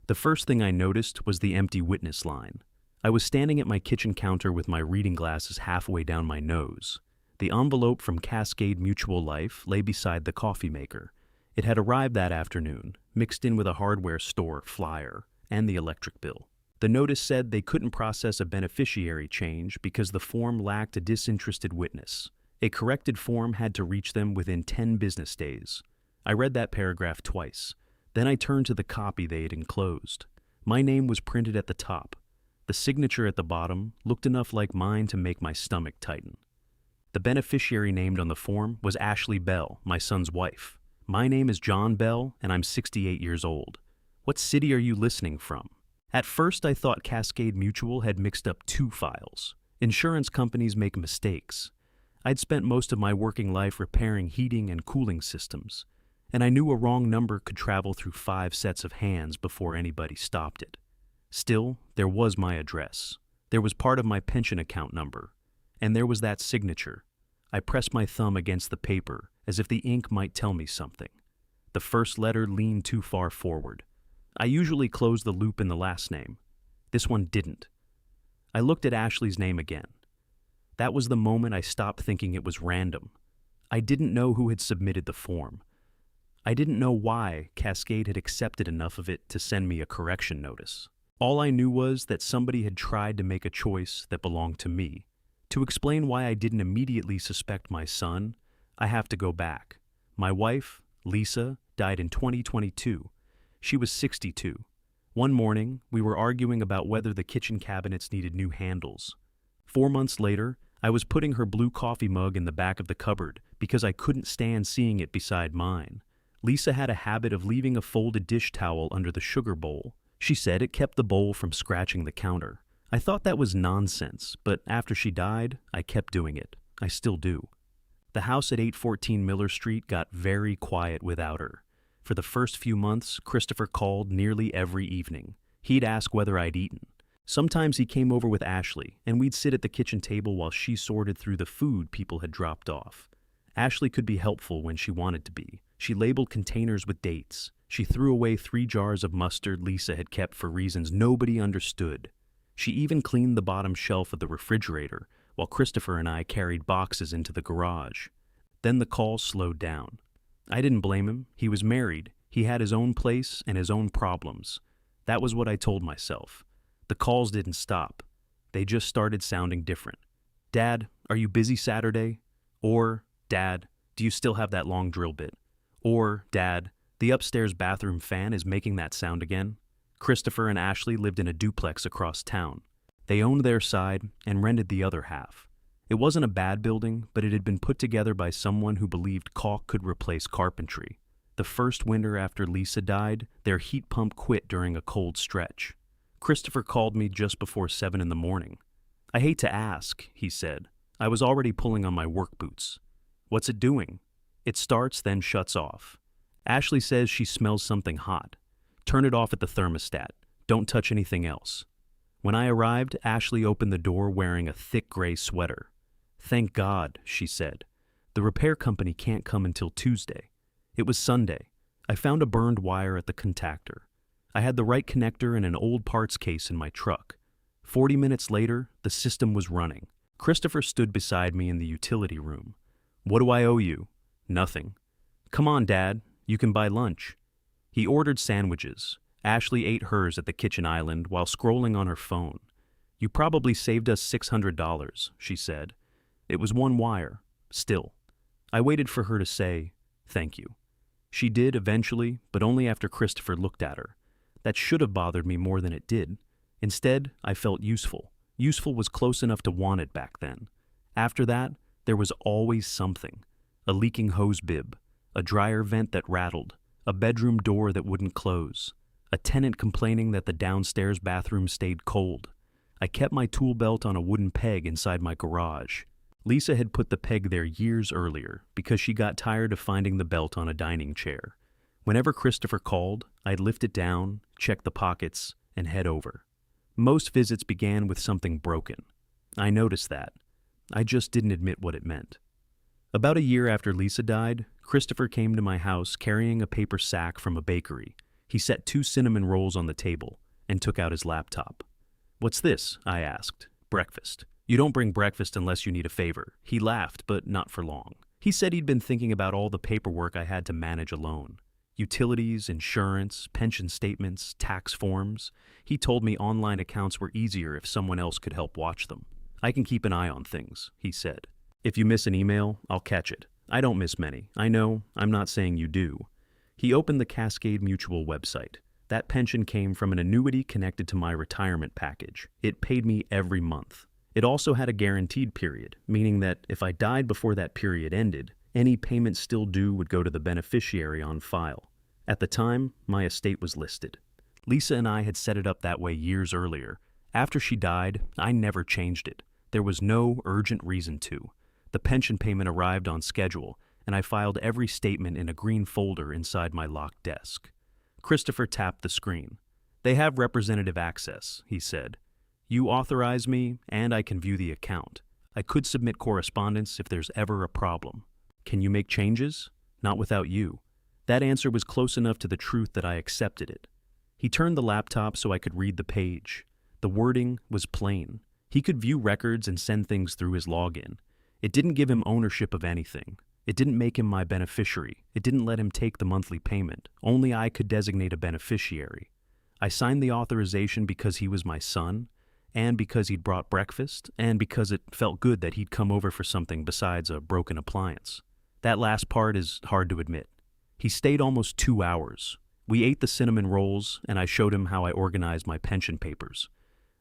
The first thing I noticed was the empty witness line. I was standing at my kitchen counter with my reading glasses halfway down my nose. The envelope from Cascade Mutual Life lay beside the coffee maker. It had arrived that afternoon, mixed in with a hardware store flyer and the electric bill. The notice said they couldn't process a beneficiary change because the form lacked a disinterested witness. A corrected form had to reach them within 10 business days. I read that paragraph twice. Then I turned to the copy they had enclosed. My name was printed at the top. The signature at the bottom looked enough like mine to make my stomach tighten. The beneficiary named on the form was Ashley Bell, my son's wife. My name is John Bell, and I'm 68 years old. What city are you listening from? At first, I thought Cascade Mutual had mixed up two files. Insurance companies make mistakes. I'd spent most of my working life repairing heating and cooling systems, and I knew a wrong number could travel through 5 sets of hands before anybody stopped it. Still, there was my address. There was part of my pension account number. And there was that signature. I pressed my thumb against the paper as if the ink might tell me something. The first letter leaned too far forward. I usually close the loop in the last name. This one didn't. I looked at Ashley's name again. That was the moment I stopped thinking it was random. I didn't know who had submitted the form. I didn't know why Cascade had accepted enough of it to send me a correction notice. All I knew was that somebody had tried to make a choice that belonged to me. To explain why I didn't immediately suspect my son, I have to go back. My wife, Lisa, died in 2022. She was 62. One morning, we were arguing about whether the kitchen cabinets needed new handles. 4 months later, I was putting her blue coffee mug in the back of the cupboard because I couldn't stand seeing it beside mine. Lisa had a habit of leaving a folded dish towel under the sugar bowl. She said it kept the bowl from scratching the counter. I thought that was nonsense, but after she died, I kept doing it. I still do. The house at 814 Miller Street got very quiet without her. For the first few months, Christopher called nearly every evening. He'd ask whether I'd eaten. Sometimes he came over with Ashley, and we'd sit at the kitchen table while she sorted through the food people had dropped off. Ashley could be helpful when she wanted to be. She labeled containers with dates. She threw away 3 jars of mustard Lisa had kept for reasons nobody understood. She even cleaned the bottom shelf of the refrigerator, while Christopher and I carried boxes into the garage. Then the calls slowed down. I didn't blame him. He was married. He had his own place and his own problems. That was what I told myself. The calls didn't stop. They just started sounding different. Dad, are you busy Saturday? Or, Dad, do you still have that long drill bit? Or, Dad, the upstairs bathroom fan is making that sound again. Christopher and Ashley lived in a duplex across town. They owned their side and rented the other half. It wasn't a bad building, but it had been put together by someone who believed caulk could replace carpentry. The first winter after Lisa died, their heat pump quit during a cold stretch. Christopher called me just before 7 in the morning. I hate to ask, he said. I was already pulling on my work boots. What's it doing? It starts, then shuts off. Ashley says she smells something hot. Turn it off at the thermostat. Don't touch anything else. When I arrived, Ashley opened the door wearing a thick gray sweater. Thank God, she said. The repair company can't come until Tuesday. It was Sunday. I found a burned wire at the contactor. I had the right connector and an old parts case in my truck. 40 minutes later, the system was running. Christopher stood beside me in the utility room. What do I owe you? Nothing. Come on, Dad. You can buy lunch. He ordered sandwiches. Ashley ate hers at the kitchen island while scrolling on her phone. You probably saved us $600, she said. It was one wire. Still. I waited for her to say, thank you. She did eventually, but only after Christopher looked at her. That should have bothered me more than it did. Instead, I felt useful. Useful was close enough to wanted back then. After that, there was always something. A leaking hose bib, a dryer vent that rattled, a bedroom door that wouldn't close, a tenant complaining that the downstairs bathroom stayed cold. I kept my tool belt on a wooden peg inside my garage. Lisa had put the peg there years earlier because she got tired of finding the belt on a dining chair. Whenever Christopher called, I'd lift it down, check the pockets, and head over. Most visits began with something broken. I noticed that. I just didn't admit what it meant. About a year after Lisa died, Christopher came to my house carrying a paper sack from a bakery. He set 2 cinnamon rolls on the table and took out his laptop. "What's this?" I asked. "Breakfast. You don't bring breakfast unless you need a favor." He laughed, but not for long. He said he'd been thinking about all the paperwork I had to manage alone. Utilities, insurance, pension statements, tax forms. He told me online accounts were easier if someone else could help watch them. "I can keep an eye on things," he said. "If you miss an email, I'll catch it. I don't miss many. I know, I'm not saying you do." He opened the Cascade Mutual website. That pension came from an annuity connected to my retirement package. It paid me every month. It also had a guaranteed period, meaning that if I died before that period ended, any payment still due would go to the beneficiary on file. At the time, my estate was listed. Lisa and I had set it up that way years earlier. After she died, I never changed it. There was no urgent reason to. The pension payment arrived on schedule, and I filed every statement in a green folder inside my locked desk. Christopher tapped the screen. "They have representative access," he said. "You authorize me, and I can view the account. I could submit correspondence if there's ever a problem. Can you make changes? Not without you." That answer was close enough to the truth that I accepted it. He turned the laptop so I could read the page. The wording was plain. He could view records and send things through his login. It didn't give him ownership of anything. It didn't make him my beneficiary. It didn't let him take the monthly payment. Only I could designate a beneficiary. I signed the authorization because he was my son, and because he'd brought breakfast, and because it felt good that he'd come over for something besides a broken appliance. That last part is hard to admit. He stayed almost 2 hours. We ate the cinnamon rolls, and I showed him how I organized my pension papers.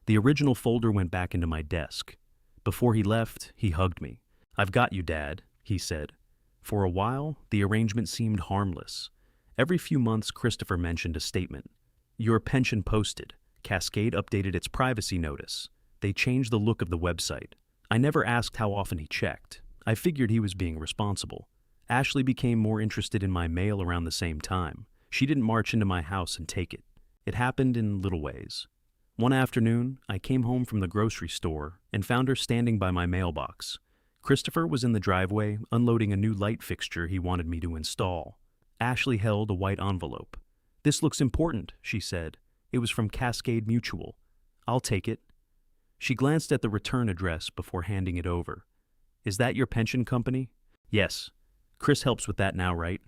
The original folder went back into my desk. Before he left, he hugged me. "I've got you, Dad," he said. For a while, the arrangement seemed harmless. Every few months, Christopher mentioned a statement. "Your pension posted. Cascade updated its privacy notice. They changed the look of the website." I never asked how often he checked. I figured he was being responsible. Ashley became more interested in my mail around the same time. She didn't march into my house and take it. It happened in little ways. One afternoon, I came home from the grocery store and found her standing by my mailbox. Christopher was in the driveway, unloading a new light fixture he wanted me to install. Ashley held a white envelope. "This looks important," she said. "It was from Cascade Mutual. I'll take it." She glanced at the return address before handing it over. "Is that your pension company?" "Yes. Chris helps with that now, right?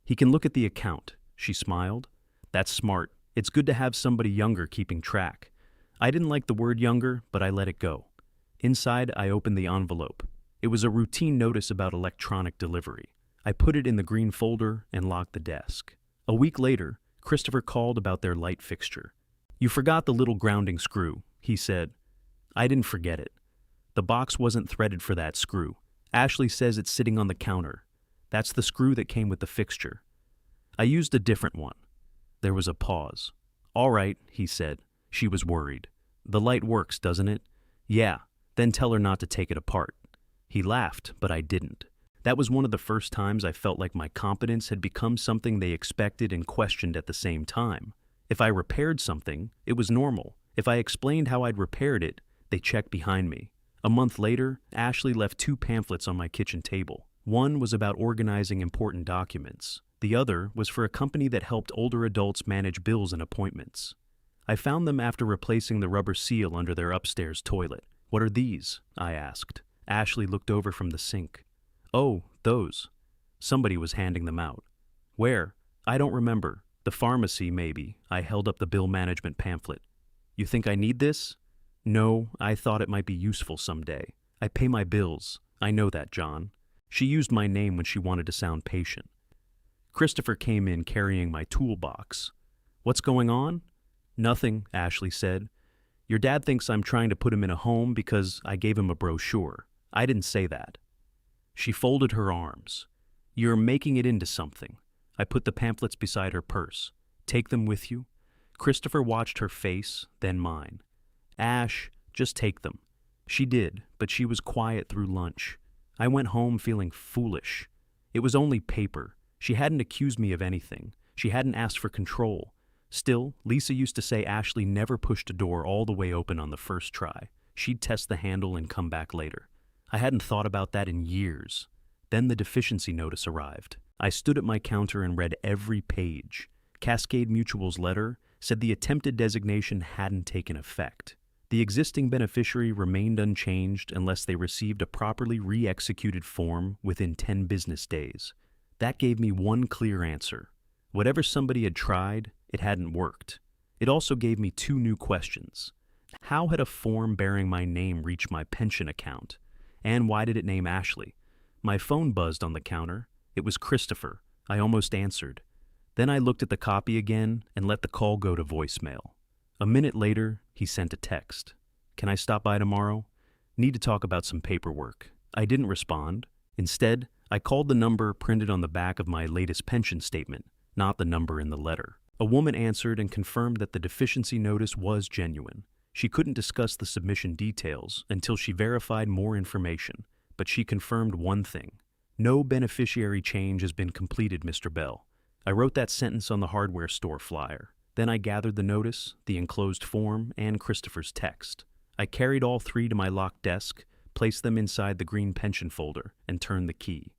He can look at the account." She smiled. "That's smart. It's good to have somebody younger keeping track." I didn't like the word younger, but I let it go. Inside, I opened the envelope. It was a routine notice about electronic delivery. I put it in the green folder and locked the desk. A week later, Christopher called about their light fixture. "You forgot the little grounding screw," he said. I didn't forget it. The box wasn't threaded for that screw. Ashley says it's sitting on the counter. That's the screw that came with the fixture. I used a different one. There was a pause. "All right," he said. She was worried. "The light works, doesn't it?" "Yeah, then tell her not to take it apart." He laughed, but I didn't. That was one of the first times I felt like my competence had become something they expected and questioned at the same time. If I repaired something, it was normal. If I explained how I'd repaired it, they checked behind me. A month later, Ashley left 2 pamphlets on my kitchen table. One was about organizing important documents. The other was for a company that helped older adults manage bills and appointments. I found them after replacing the rubber seal under their upstairs toilet. "What are these?" I asked. Ashley looked over from the sink. "Oh, those." Somebody was handing them out. "Where?" "I don't remember. The pharmacy, maybe." I held up the bill management pamphlet. "You think I need this?" "No, I thought it might be useful someday. I pay my bills. I know that, John." She used my name when she wanted to sound patient. Christopher came in carrying my toolbox. "What's going on?" "Nothing," Ashley said. "Your dad thinks I'm trying to put him in a home because I gave him a brochure. I didn't say that." She folded her arms. "You're making it into something." I put the pamphlets beside her purse. "Take them with you." Christopher watched her face, then mine. "Ash, just take them." She did, but she was quiet through lunch. I went home feeling foolish. It was only paper. She hadn't accused me of anything. She hadn't asked for control. Still, Lisa used to say Ashley never pushed a door all the way open on the first try. She'd test the handle and come back later. I hadn't thought about that in years. Then the deficiency notice arrived. I stood at my counter and read every page. Cascade Mutual's letter said the attempted designation hadn't taken effect. The existing beneficiary remained unchanged unless they received a properly re-executed form within 10 business days. That gave me one clear answer. Whatever somebody had tried, it hadn't worked. It also gave me two new questions. How had a form bearing my name reached my pension account? And why did it name Ashley? My phone buzzed on the counter. It was Christopher. I almost answered. Then I looked at the copy again and let the call go to voicemail. A minute later, he sent a text. Can I stop by tomorrow? Need to talk about some paperwork. I didn't respond. Instead, I called the number printed on the back of my latest pension statement, not the number in the letter. A woman answered and confirmed that the deficiency notice was genuine. She couldn't discuss the submission details until she verified more information, but she confirmed one thing. No beneficiary change has been completed, Mr. Bell. I wrote that sentence on the hardware store flyer. Then I gathered the notice, the enclosed form, and Christopher's text. I carried all three to my locked desk, placed them inside the green pension folder, and turned the key.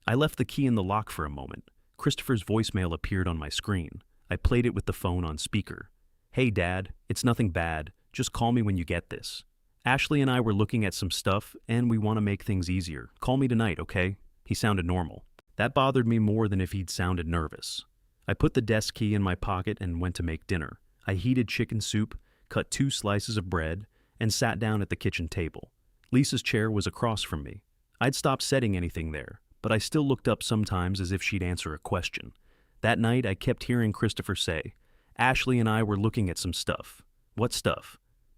I left the key in the lock for a moment. Christopher's voicemail appeared on my screen. I played it with the phone on speaker. Hey, Dad, it's nothing bad. Just call me when you get this. Ashley and I were looking at some stuff, and we want to make things easier. Call me tonight, okay? He sounded normal. That bothered me more than if he'd sounded nervous. I put the desk key in my pocket and went to make dinner. I heated chicken soup, cut 2 slices of bread, and sat down at the kitchen table. Lisa's chair was across from me. I'd stopped setting anything there, but I still looked up sometimes as if she'd answer a question. That night, I kept hearing Christopher say, Ashley and I were looking at some stuff. What stuff?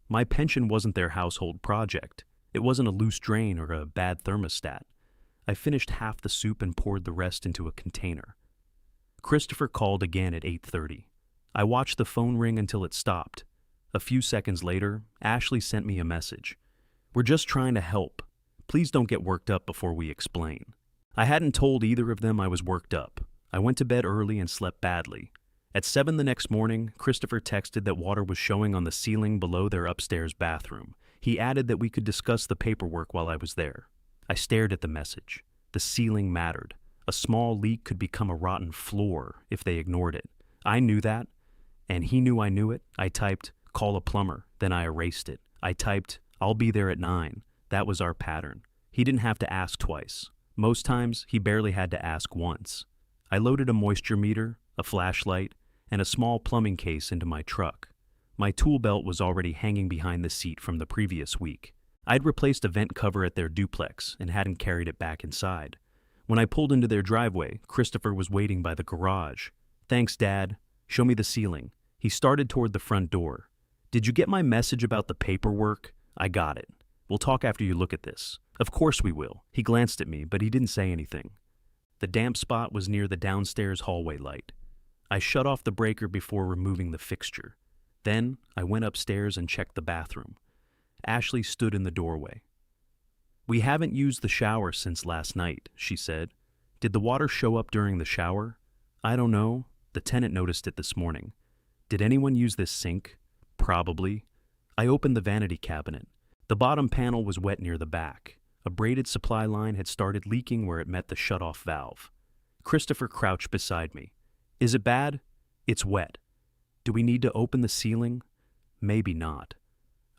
My pension wasn't their household project. It wasn't a loose drain or a bad thermostat. I finished half the soup and poured the rest into a container. Christopher called again at 8:30. I watched the phone ring until it stopped. A few seconds later, Ashley sent me a message. We're just trying to help. Please don't get worked up before we explain. I hadn't told either of them I was worked up. I went to bed early and slept badly. At 7 the next morning, Christopher texted that water was showing on the ceiling below their upstairs bathroom. He added that we could discuss the paperwork while I was there. I stared at the message. The ceiling mattered. A small leak could become a rotten floor if they ignored it. I knew that, and he knew I knew it. I typed, call a plumber, then I erased it. I typed, I'll be there at 9. That was our pattern. He didn't have to ask twice. Most times, he barely had to ask once. I loaded a moisture meter, a flashlight, and a small plumbing case into my truck. My tool belt was already hanging behind the seat from the previous week. I'd replaced a vent cover at their duplex and hadn't carried it back inside. When I pulled into their driveway, Christopher was waiting by the garage. Thanks, Dad. Show me the ceiling. He started toward the front door. Did you get my message about the paperwork? I got it. We'll talk after you look at this. Of course we will. He glanced at me, but he didn't say anything. The damp spot was near the downstairs hallway light. I shut off the breaker before removing the fixture. Then I went upstairs and checked the bathroom. Ashley stood in the doorway. We haven't used the shower since last night, she said. Did the water show up during the shower? I don't know. The tenant noticed it this morning. Did anyone use this sink? Probably. I opened the vanity cabinet. The bottom panel was wet near the back. A braided supply line had started leaking where it met the shut-off valve. Christopher crouched beside me. Is it bad? It's wet. Do we need to open the ceiling? Maybe not.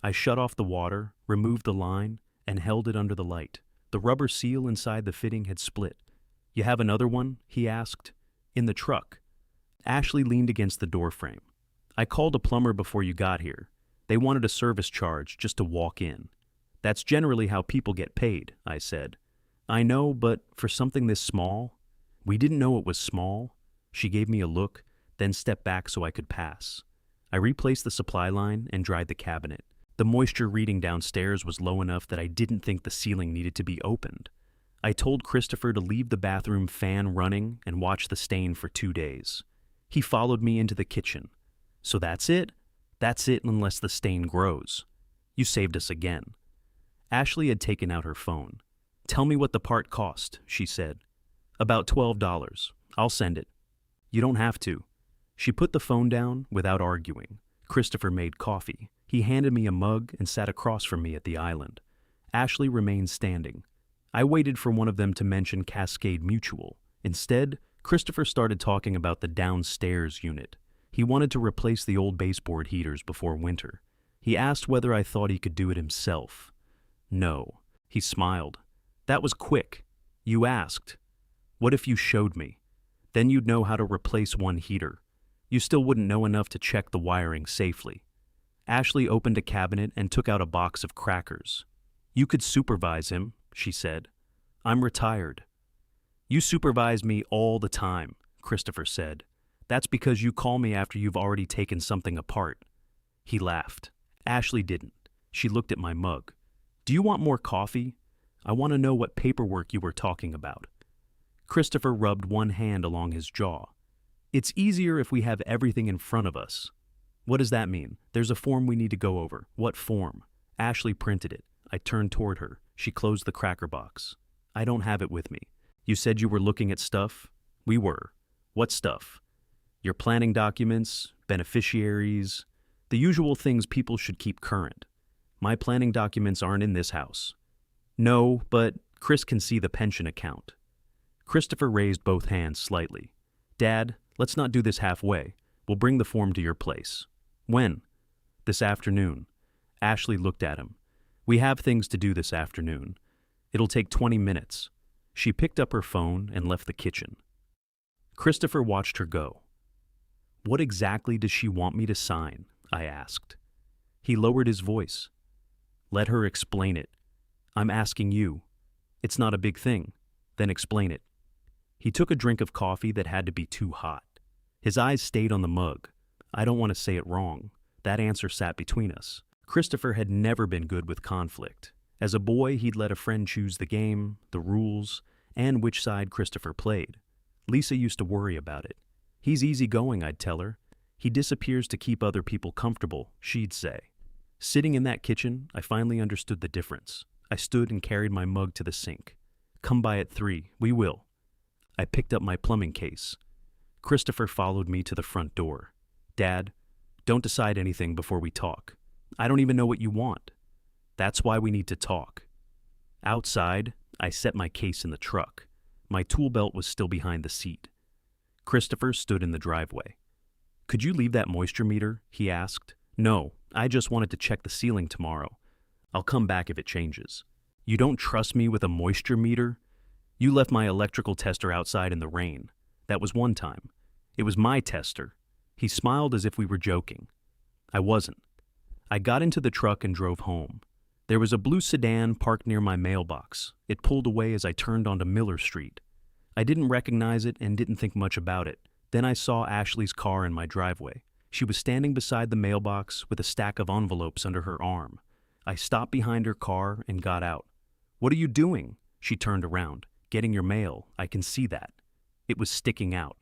I shut off the water, removed the line, and held it under the light. The rubber seal inside the fitting had split. You have another one? He asked. In the truck. Ashley leaned against the doorframe. I called a plumber before you got here. They wanted a service charge just to walk in. That's generally how people get paid, I said. I know, but for something this small? We didn't know it was small. She gave me a look, then stepped back so I could pass. I replaced the supply line and dried the cabinet. The moisture reading downstairs was low enough that I didn't think the ceiling needed to be opened. I told Christopher to leave the bathroom fan running and watch the stain for 2 days. He followed me into the kitchen. So that's it? That's it unless the stain grows. You saved us again. Ashley had taken out her phone. Tell me what the part cost, she said. About $12. I'll send it. You don't have to. She put the phone down without arguing. Christopher made coffee. He handed me a mug and sat across from me at the island. Ashley remained standing. I waited for one of them to mention Cascade Mutual. Instead, Christopher started talking about the downstairs unit. He wanted to replace the old baseboard heaters before winter. He asked whether I thought he could do it himself. No. He smiled. That was quick. You asked. What if you showed me? Then you'd know how to replace one heater. You still wouldn't know enough to check the wiring safely. Ashley opened a cabinet and took out a box of crackers. You could supervise him, she said. I'm retired. You supervise me all the time, Christopher said. That's because you call me after you've already taken something apart. He laughed. Ashley didn't. She looked at my mug. Do you want more coffee? I want to know what paperwork you were talking about. Christopher rubbed one hand along his jaw. It's easier if we have everything in front of us. What does that mean? There's a form we need to go over. What form? Ashley printed it. I turned toward her. She closed the cracker box. I don't have it with me. You said you were looking at stuff? We were. What stuff? Your planning documents, beneficiaries, the usual things people should keep current. My planning documents aren't in this house. No, but Chris can see the pension account. Christopher raised both hands slightly. Dad, let's not do this halfway. We'll bring the form to your place. When? This afternoon. Ashley looked at him. We have things to do this afternoon. It'll take 20 minutes. She picked up her phone and left the kitchen. Christopher watched her go. What exactly does she want me to sign? I asked. He lowered his voice. Let her explain it. I'm asking you. It's not a big thing. Then explain it. He took a drink of coffee that had to be too hot. His eyes stayed on the mug. I don't want to say it wrong. That answer sat between us. Christopher had never been good with conflict. As a boy, he'd let a friend choose the game, the rules, and which side Christopher played. Lisa used to worry about it. He's easygoing, I'd tell her. He disappears to keep other people comfortable, she'd say. Sitting in that kitchen, I finally understood the difference. I stood and carried my mug to the sink. Come by at 3. We will. I picked up my plumbing case. Christopher followed me to the front door. Dad, don't decide anything before we talk. I don't even know what you want. That's why we need to talk. Outside, I set my case in the truck. My tool belt was still behind the seat. Christopher stood in the driveway. Could you leave that moisture meter? He asked. No, I just wanted to check the ceiling tomorrow. I'll come back if it changes. You don't trust me with a moisture meter? You left my electrical tester outside in the rain. That was one time. It was my tester. He smiled as if we were joking. I wasn't. I got into the truck and drove home. There was a blue sedan parked near my mailbox. It pulled away as I turned onto Miller Street. I didn't recognize it and didn't think much about it. Then I saw Ashley's car in my driveway. She was standing beside the mailbox with a stack of envelopes under her arm. I stopped behind her car and got out. What are you doing? She turned around. Getting your mail. I can see that. It was sticking out.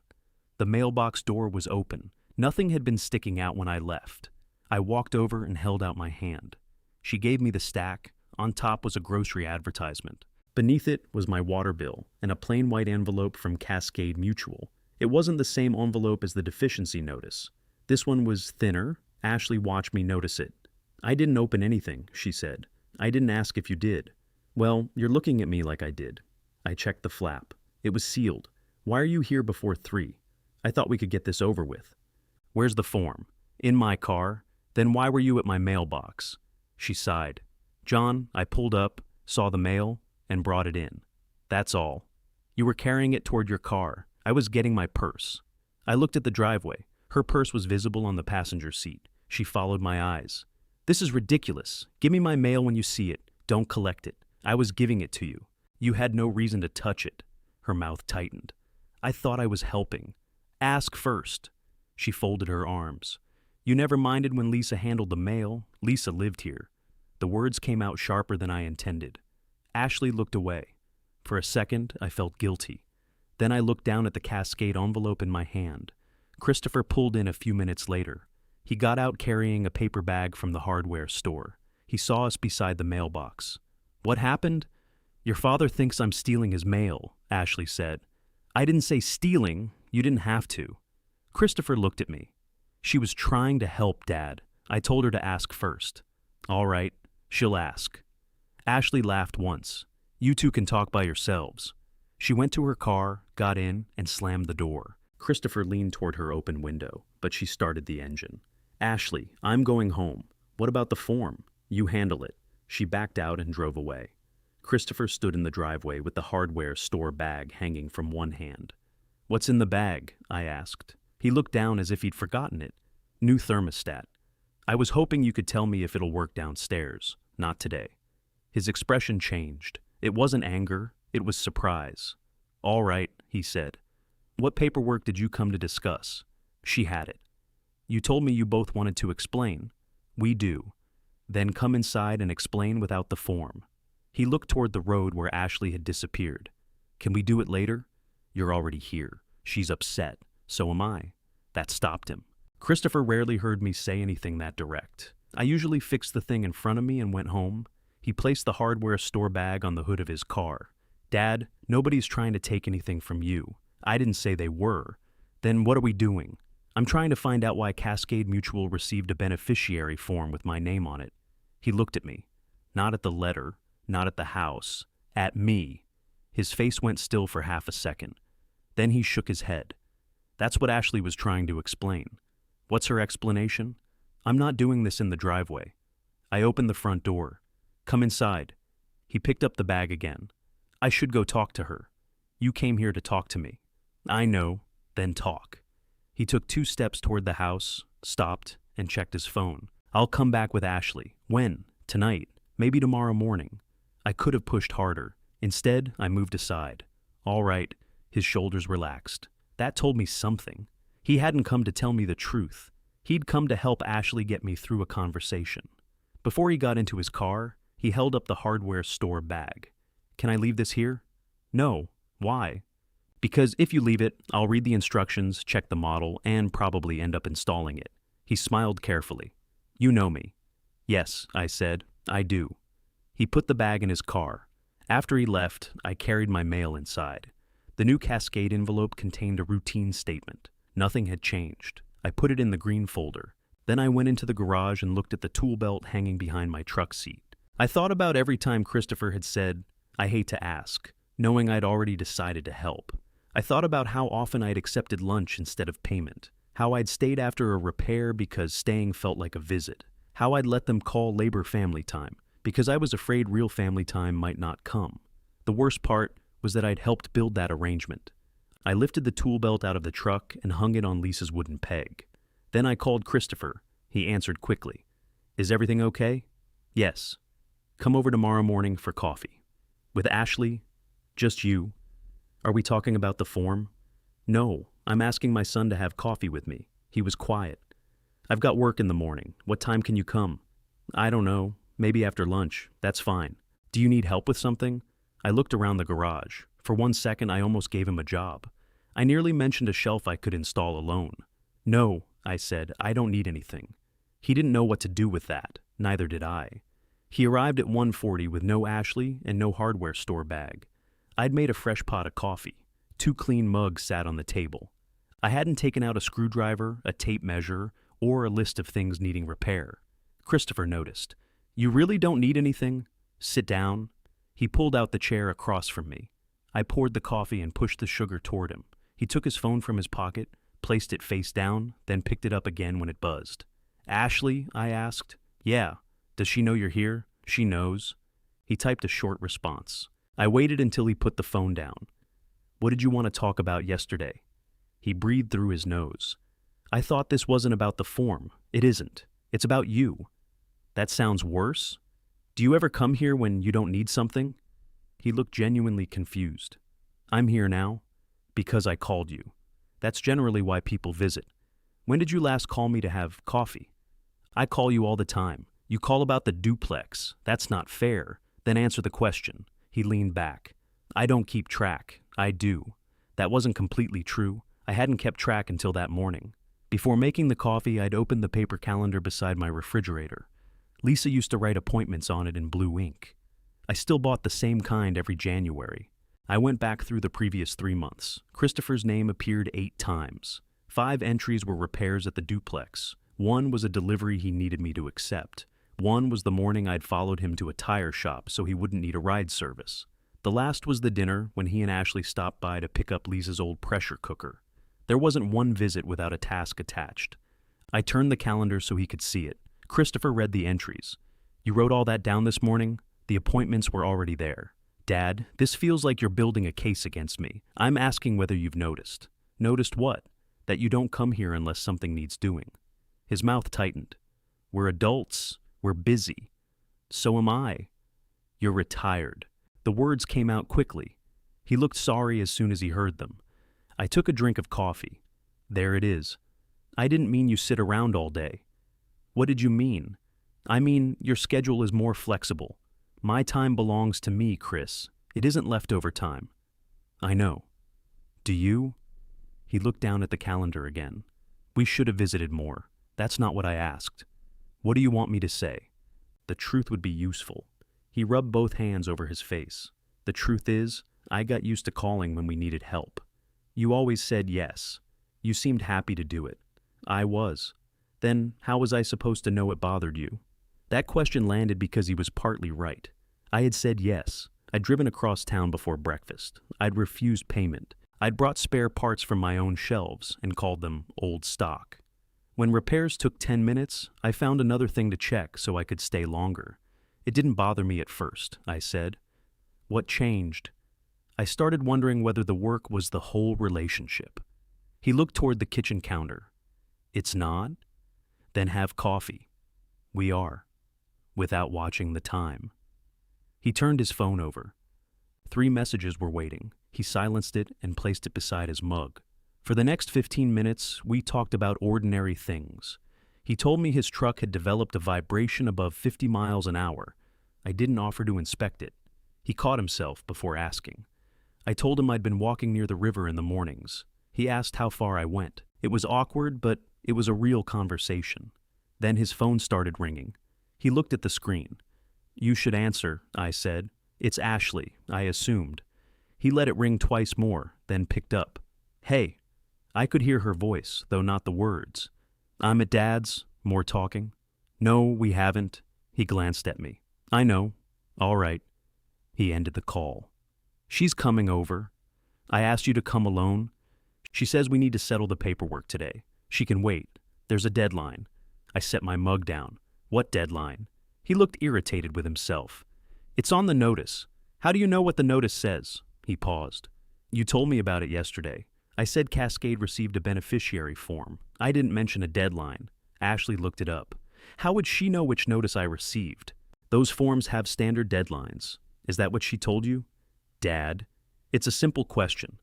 The mailbox door was open. Nothing had been sticking out when I left. I walked over and held out my hand. She gave me the stack. On top was a grocery advertisement. Beneath it was my water bill and a plain white envelope from Cascade Mutual. It wasn't the same envelope as the deficiency notice. This one was thinner. Ashley watched me notice it. I didn't open anything, she said. I didn't ask if you did. Well, you're looking at me like I did. I checked the flap. It was sealed. Why are you here before 3? I thought we could get this over with. Where's the form? In my car. Then why were you at my mailbox? She sighed. John, I pulled up, saw the mail, and brought it in. That's all. You were carrying it toward your car. I was getting my purse. I looked at the driveway. Her purse was visible on the passenger seat. She followed my eyes. This is ridiculous. Give me my mail when you see it. Don't collect it. I was giving it to you. You had no reason to touch it. Her mouth tightened. I thought I was helping. Ask first. She folded her arms. You never minded when Lisa handled the mail. Lisa lived here. The words came out sharper than I intended. Ashley looked away. For a second, I felt guilty. Then I looked down at the Cascade envelope in my hand. Christopher pulled in a few minutes later. He got out carrying a paper bag from the hardware store. He saw us beside the mailbox. What happened? Your father thinks I'm stealing his mail, Ashley said. I didn't say stealing. You didn't have to. Christopher looked at me. She was trying to help, Dad. I told her to ask first. All right, she'll ask. Ashley laughed once. You two can talk by yourselves. She went to her car, got in, and slammed the door. Christopher leaned toward her open window, but she started the engine. Ashley, I'm going home. What about the form? You handle it. She backed out and drove away. Christopher stood in the driveway with the hardware store bag hanging from one hand. What's in the bag? I asked. He looked down as if he'd forgotten it. New thermostat. I was hoping you could tell me if it'll work downstairs. Not today. His expression changed. It wasn't anger, it was surprise. All right, he said. What paperwork did you come to discuss? She had it. You told me you both wanted to explain. We do. Then come inside and explain without the form. He looked toward the road where Ashley had disappeared. Can we do it later? You're already here. She's upset. So am I. That stopped him. Christopher rarely heard me say anything that direct. I usually fixed the thing in front of me and went home. He placed the hardware store bag on the hood of his car. Dad, nobody's trying to take anything from you. I didn't say they were. Then what are we doing? I'm trying to find out why Cascade Mutual received a beneficiary form with my name on it. He looked at me. Not at the letter, not at the house, at me. His face went still for half a second. Then he shook his head. That's what Ashley was trying to explain. What's her explanation? I'm not doing this in the driveway. I opened the front door. Come inside. He picked up the bag again. I should go talk to her. You came here to talk to me. I know, then talk. He took 2 steps toward the house, stopped, and checked his phone. I'll come back with Ashley. When? Tonight. Maybe tomorrow morning. I could have pushed harder. Instead, I moved aside. All right. His shoulders relaxed. That told me something. He hadn't come to tell me the truth. He'd come to help Ashley get me through a conversation. Before he got into his car, he held up the hardware store bag. Can I leave this here? No. Why? Because if you leave it, I'll read the instructions, check the model, and probably end up installing it. He smiled carefully. You know me. Yes, I said. I do. He put the bag in his car. After he left, I carried my mail inside. The new Cascade envelope contained a routine statement. Nothing had changed. I put it in the green folder. Then I went into the garage and looked at the tool belt hanging behind my truck seat. I thought about every time Christopher had said, I hate to ask, knowing I'd already decided to help. I thought about how often I'd accepted lunch instead of payment, how I'd stayed after a repair because staying felt like a visit, how I'd let them call labor family time because I was afraid real family time might not come. The worst part was that I'd helped build that arrangement. I lifted the tool belt out of the truck and hung it on Lisa's wooden peg. Then I called Christopher. He answered quickly. Is everything okay? Yes. Come over tomorrow morning for coffee. With Ashley? Just you? Are we talking about the form? No, I'm asking my son to have coffee with me. He was quiet. I've got work in the morning. What time can you come? I don't know. Maybe after lunch. That's fine. Do you need help with something? I looked around the garage. For 1 second, I almost gave him a job. I nearly mentioned a shelf I could install alone. No, I said, I don't need anything. He didn't know what to do with that. Neither did I. He arrived at 1:40 with no Ashley and no hardware store bag. I'd made a fresh pot of coffee. 2 clean mugs sat on the table. I hadn't taken out a screwdriver, a tape measure, or a list of things needing repair. Christopher noticed. You really don't need anything? Sit down. He pulled out the chair across from me. I poured the coffee and pushed the sugar toward him. He took his phone from his pocket, placed it face down, then picked it up again when it buzzed. Ashley? I asked. Yeah. Does she know you're here? She knows. He typed a short response. I waited until he put the phone down. What did you want to talk about yesterday? He breathed through his nose. I thought this wasn't about the form. It isn't. It's about you. That sounds worse. Do you ever come here when you don't need something? He looked genuinely confused. I'm here now because I called you. That's generally why people visit. When did you last call me to have coffee? I call you all the time. You call about the duplex. That's not fair. Then answer the question. He leaned back. I don't keep track. I do. That wasn't completely true. I hadn't kept track until that morning. Before making the coffee, I'd opened the paper calendar beside my refrigerator. Lisa used to write appointments on it in blue ink. I still bought the same kind every January. I went back through the previous 3 months. Christopher's name appeared 8 times. 5 entries were repairs at the duplex. 1 was a delivery he needed me to accept. 1 was the morning I'd followed him to a tire shop so he wouldn't need a ride service. The last was the dinner when he and Ashley stopped by to pick up Lisa's old pressure cooker. There wasn't one visit without a task attached. I turned the calendar so he could see it. Christopher read the entries. You wrote all that down this morning? The appointments were already there. Dad, this feels like you're building a case against me. I'm asking whether you've noticed. Noticed what? That you don't come here unless something needs doing. His mouth tightened. We're adults. We're busy. So am I. You're retired. The words came out quickly. He looked sorry as soon as he heard them. I took a drink of coffee. There it is. I didn't mean you sit around all day. What did you mean? I mean, your schedule is more flexible. My time belongs to me, Chris. It isn't leftover time. I know. Do you? He looked down at the calendar again. We should have visited more. That's not what I asked. What do you want me to say? The truth would be useful. He rubbed both hands over his face. The truth is, I got used to calling when we needed help. You always said yes. You seemed happy to do it. I was. Then how was I supposed to know it bothered you? That question landed because he was partly right. I had said yes. I'd driven across town before breakfast. I'd refused payment. I'd brought spare parts from my own shelves and called them old stock. When repairs took 10 minutes, I found another thing to check so I could stay longer. It didn't bother me at first, I said. What changed? I started wondering whether the work was the whole relationship. He looked toward the kitchen counter. It's not? Then have coffee. We are. Without watching the time. He turned his phone over. 3 messages were waiting. He silenced it and placed it beside his mug. For the next 15 minutes, we talked about ordinary things. He told me his truck had developed a vibration above 50 miles an hour. I didn't offer to inspect it. He caught himself before asking. I told him I'd been walking near the river in the mornings. He asked how far I went. It was awkward, but it was a real conversation. Then his phone started ringing. He looked at the screen. You should answer, I said. It's Ashley, I assumed. He let it ring twice more, then picked up. Hey. I could hear her voice, though not the words. I'm at Dad's. More talking. No, we haven't. He glanced at me. I know. All right. He ended the call. She's coming over. I asked you to come alone. She says we need to settle the paperwork today. She can wait. There's a deadline. I set my mug down. What deadline? He looked irritated with himself. It's on the notice. How do you know what the notice says? He paused. You told me about it yesterday. I said Cascade received a beneficiary form. I didn't mention a deadline. Ashley looked it up. How would she know which notice I received? Those forms have standard deadlines. Is that what she told you? Dad, it's a simple question.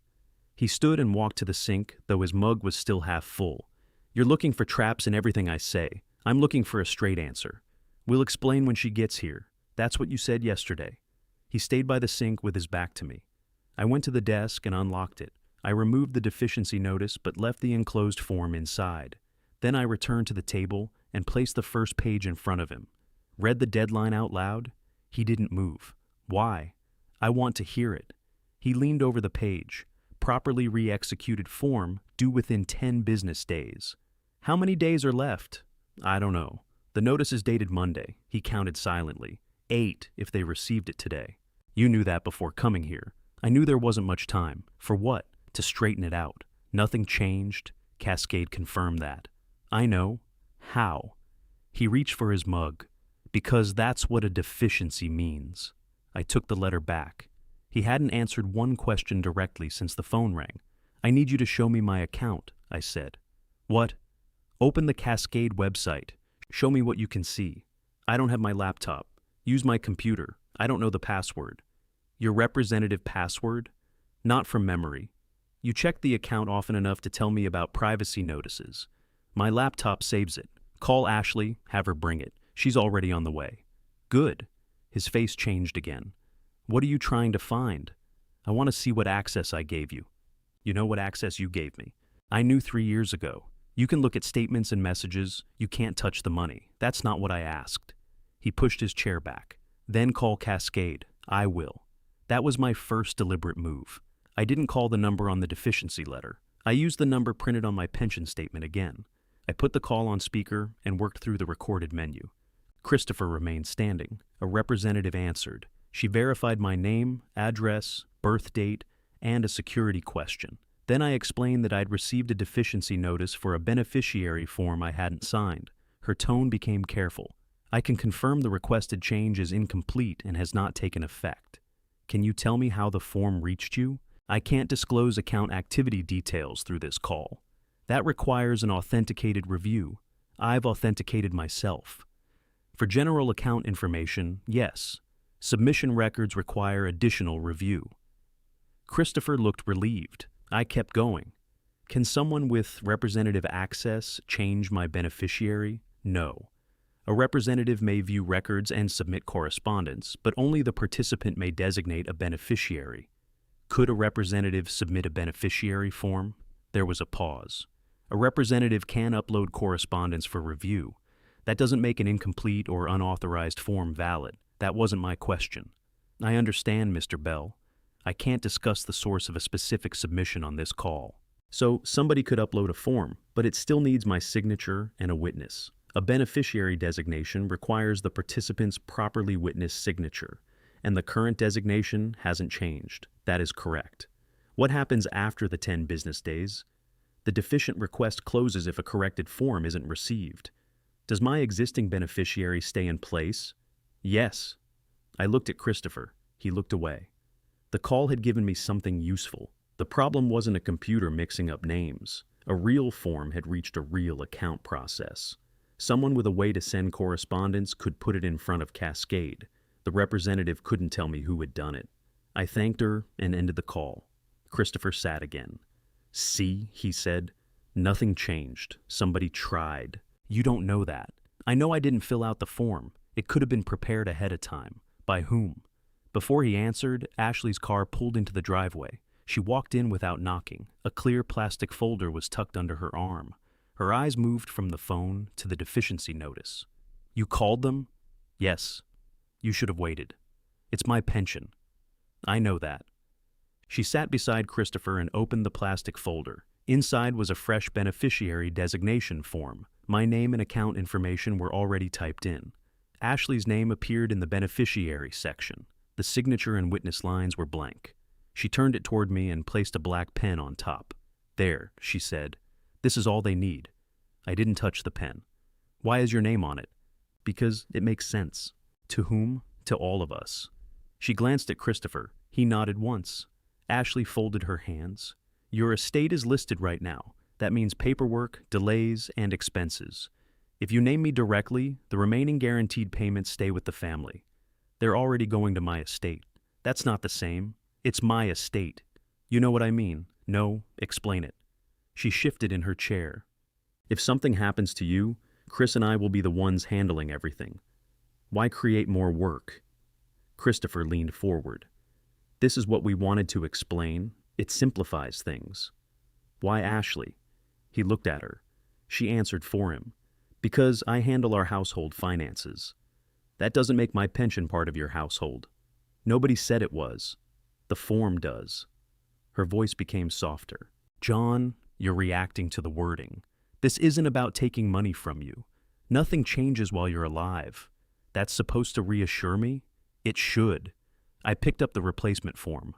He stood and walked to the sink, though his mug was still half full. You're looking for traps in everything I say. I'm looking for a straight answer. We'll explain when she gets here. That's what you said yesterday. He stayed by the sink with his back to me. I went to the desk and unlocked it. I removed the deficiency notice but left the enclosed form inside. Then I returned to the table and placed the first page in front of him. Read the deadline out loud. He didn't move. Why? I want to hear it. He leaned over the page. Properly re-executed form due within 10 business days. How many days are left? I don't know. The notice is dated Monday. He counted silently. 8 if they received it today. You knew that before coming here. I knew there wasn't much time. For what? To straighten it out. Nothing changed. Cascade confirmed that. I know. How? He reached for his mug. Because that's what a deficiency means. I took the letter back. He hadn't answered one question directly since the phone rang. I need you to show me my account, I said. What? Open the Cascade website. Show me what you can see. I don't have my laptop. Use my computer. I don't know the password. Your representative password? Not from memory. You check the account often enough to tell me about privacy notices. My laptop saves it. Call Ashley, have her bring it. She's already on the way. Good. His face changed again. What are you trying to find? I want to see what access I gave you. You know what access you gave me. I knew 3 years ago. You can look at statements and messages. You can't touch the money. That's not what I asked. He pushed his chair back. Then call Cascade. I will. That was my first deliberate move. I didn't call the number on the deficiency letter. I used the number printed on my pension statement again. I put the call on speaker and worked through the recorded menu. Christopher remained standing. A representative answered. She verified my name, address, birth date, and a security question. Then I explained that I'd received a deficiency notice for a beneficiary form I hadn't signed. Her tone became careful. I can confirm the requested change is incomplete and has not taken effect. Can you tell me how the form reached you? I can't disclose account activity details through this call. That requires an authenticated review. I've authenticated myself. For general account information, yes. Submission records require additional review. Christopher looked relieved. I kept going. Can someone with representative access change my beneficiary? No. A representative may view records and submit correspondence, but only the participant may designate a beneficiary. Could a representative submit a beneficiary form? There was a pause. A representative can upload correspondence for review. That doesn't make an incomplete or unauthorized form valid. That wasn't my question. I understand, Mr. Bell. I can't discuss the source of a specific submission on this call. So somebody could upload a form, but it still needs my signature and a witness. A beneficiary designation requires the participant's properly witnessed signature, and the current designation hasn't changed. That is correct. What happens after the 10 business days? The deficient request closes if a corrected form isn't received. Does my existing beneficiary stay in place? Yes. I looked at Christopher. He looked away. The call had given me something useful. The problem wasn't a computer mixing up names. A real form had reached a real account process. Someone with a way to send correspondence could put it in front of Cascade. The representative couldn't tell me who had done it. I thanked her and ended the call. Christopher sat again. See, he said, nothing changed. Somebody tried. You don't know that. I know I didn't fill out the form. It could have been prepared ahead of time. By whom? Before he answered, Ashley's car pulled into the driveway. She walked in without knocking. A clear plastic folder was tucked under her arm. Her eyes moved from the phone to the deficiency notice. You called them? Yes. You should have waited. It's my pension. I know that. She sat beside Christopher and opened the plastic folder. Inside was a fresh beneficiary designation form. My name and account information were already typed in. Ashley's name appeared in the beneficiary section. The signature and witness lines were blank. She turned it toward me and placed a black pen on top. There, she said. This is all they need. I didn't touch the pen. Why is your name on it? Because it makes sense. To whom? To all of us. She glanced at Christopher. He nodded once. Ashley folded her hands. Your estate is listed right now. That means paperwork, delays, and expenses. If you name me directly, the remaining guaranteed payments stay with the family. They're already going to my estate. That's not the same. It's my estate. You know what I mean? No, explain it. She shifted in her chair. If something happens to you, Chris and I will be the ones handling everything. Why create more work? Christopher leaned forward. This is what we wanted to explain. It simplifies things. Why Ashley? He looked at her. She answered for him. Because I handle our household finances. That doesn't make my pension part of your household. Nobody said it was. The form does. Her voice became softer. John, you're reacting to the wording. This isn't about taking money from you. Nothing changes while you're alive. That's supposed to reassure me? It should. I picked up the replacement form.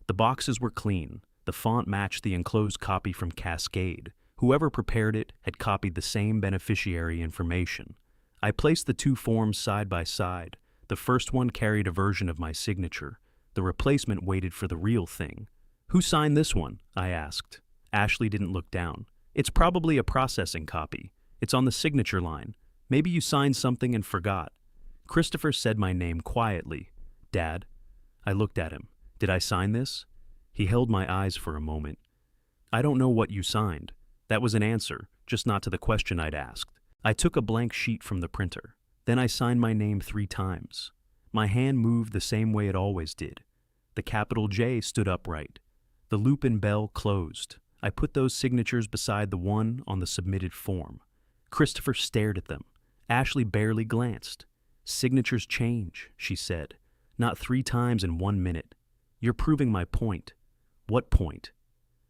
The boxes were clean. The font matched the enclosed copy from Cascade. Whoever prepared it had copied the same beneficiary information. I placed the two forms side by side. The first one carried a version of my signature. The replacement waited for the real thing. Who signed this one? I asked. Ashley didn't look down. It's probably a processing copy. It's on the signature line. Maybe you signed something and forgot. Christopher said my name quietly. Dad. I looked at him. Did I sign this? He held my eyes for a moment. I don't know what you signed. That was an answer, just not to the question I'd asked. I took a blank sheet from the printer. Then I signed my name 3 times. My hand moved the same way it always did. The capital J stood upright. The loop and bell closed. I put those signatures beside the one on the submitted form. Christopher stared at them. Ashley barely glanced. Signatures change, she said. Not 3 times in 1 minute. You're proving my point. What point?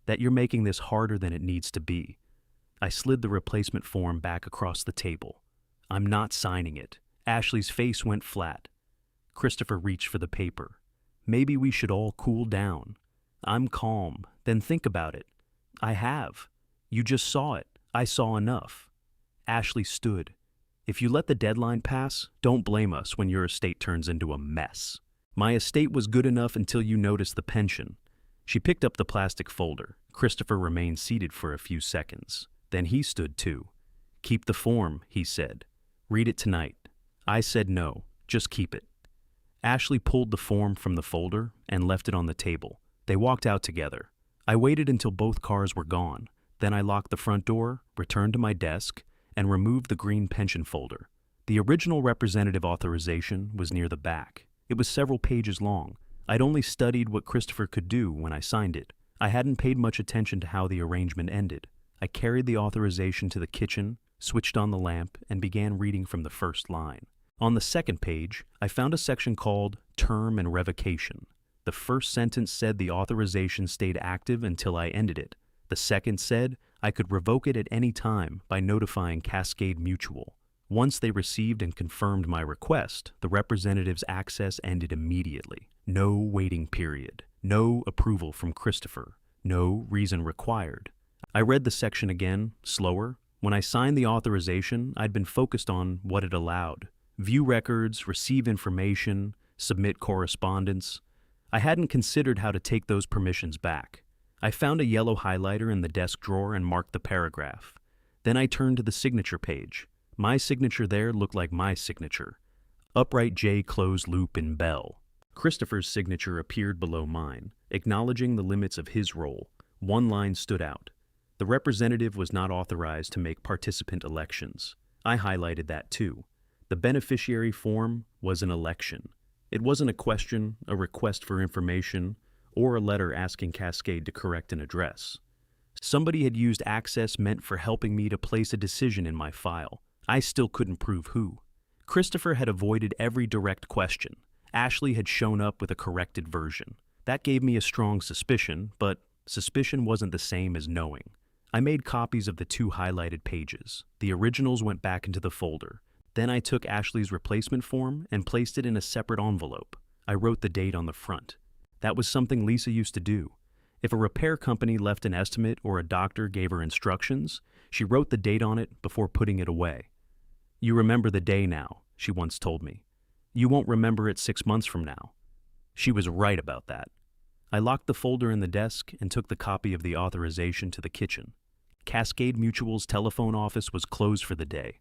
That you're making this harder than it needs to be. I slid the replacement form back across the table. I'm not signing it. Ashley's face went flat. Christopher reached for the paper. Maybe we should all cool down. I'm calm. Then think about it. I have. You just saw it. I saw enough. Ashley stood. If you let the deadline pass, don't blame us when your estate turns into a mess. My estate was good enough until you noticed the pension. She picked up the plastic folder. Christopher remained seated for a few seconds. Then he stood too. Keep the form, he said. Read it tonight. I said no, just keep it. Ashley pulled the form from the folder and left it on the table. They walked out together. I waited until both cars were gone. Then I locked the front door, returned to my desk, and removed the green pension folder. The original representative authorization was near the back. It was several pages long. I'd only studied what Christopher could do when I signed it. I hadn't paid much attention to how the arrangement ended. I carried the authorization to the kitchen, switched on the lamp, and began reading from the first line. On the second page, I found a section called Term and Revocation. The first sentence said the authorization stayed active until I ended it. The second said I could revoke it at any time by notifying Cascade Mutual. Once they received and confirmed my request, the representative's access ended immediately. No waiting period. No approval from Christopher. No reason required. I read the section again, slower. When I signed the authorization, I'd been focused on what it allowed. View records, receive information, submit correspondence. I hadn't considered how to take those permissions back. I found a yellow highlighter in the desk drawer and marked the paragraph. Then I turned to the signature page. My signature there looked like my signature. Upright J closed loop in Bell. Christopher's signature appeared below mine, acknowledging the limits of his role. One line stood out. The representative was not authorized to make participant elections. I highlighted that too. The beneficiary form was an election. It wasn't a question, a request for information, or a letter asking Cascade to correct an address. Somebody had used access meant for helping me to place a decision in my file. I still couldn't prove who. Christopher had avoided every direct question. Ashley had shown up with a corrected version. That gave me a strong suspicion, but suspicion wasn't the same as knowing. I made copies of the two highlighted pages. The originals went back into the folder. Then I took Ashley's replacement form and placed it in a separate envelope. I wrote the date on the front. That was something Lisa used to do. If a repair company left an estimate or a doctor gave her instructions, she wrote the date on it before putting it away. You remember the day now, she once told me. You won't remember it 6 months from now. She was right about that. I locked the folder in the desk and took the copy of the authorization to the kitchen. Cascade Mutual's telephone office was closed for the day.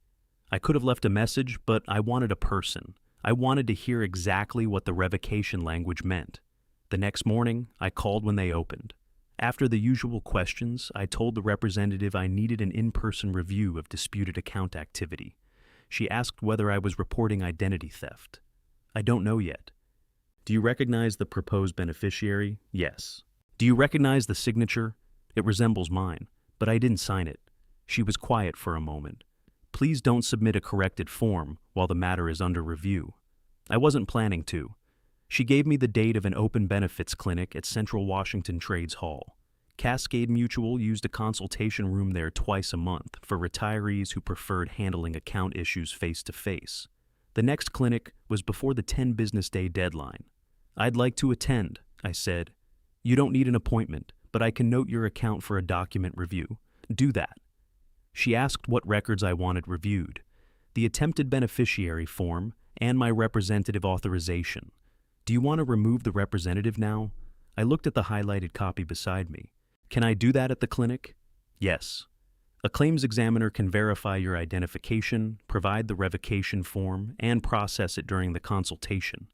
I could have left a message, but I wanted a person. I wanted to hear exactly what the revocation language meant. The next morning, I called when they opened. After the usual questions, I told the representative I needed an in-person review of disputed account activity. She asked whether I was reporting identity theft. I don't know yet. Do you recognize the proposed beneficiary? Yes. Do you recognize the signature? It resembles mine, but I didn't sign it. She was quiet for a moment. Please don't submit a corrected form while the matter is under review. I wasn't planning to. She gave me the date of an open benefits clinic at Central Washington Trades Hall. Cascade Mutual used a consultation room there twice a month for retirees who preferred handling account issues face-to-face. The next clinic was before the 10-business-day deadline. I'd like to attend, I said. You don't need an appointment, but I can note your account for a document review. Do that. She asked what records I wanted reviewed, the attempted beneficiary form, and my representative authorization. Do you want to remove the representative now? I looked at the highlighted copy beside me. Can I do that at the clinic? Yes. A claims examiner can verify your identification, provide the revocation form, and process it during the consultation.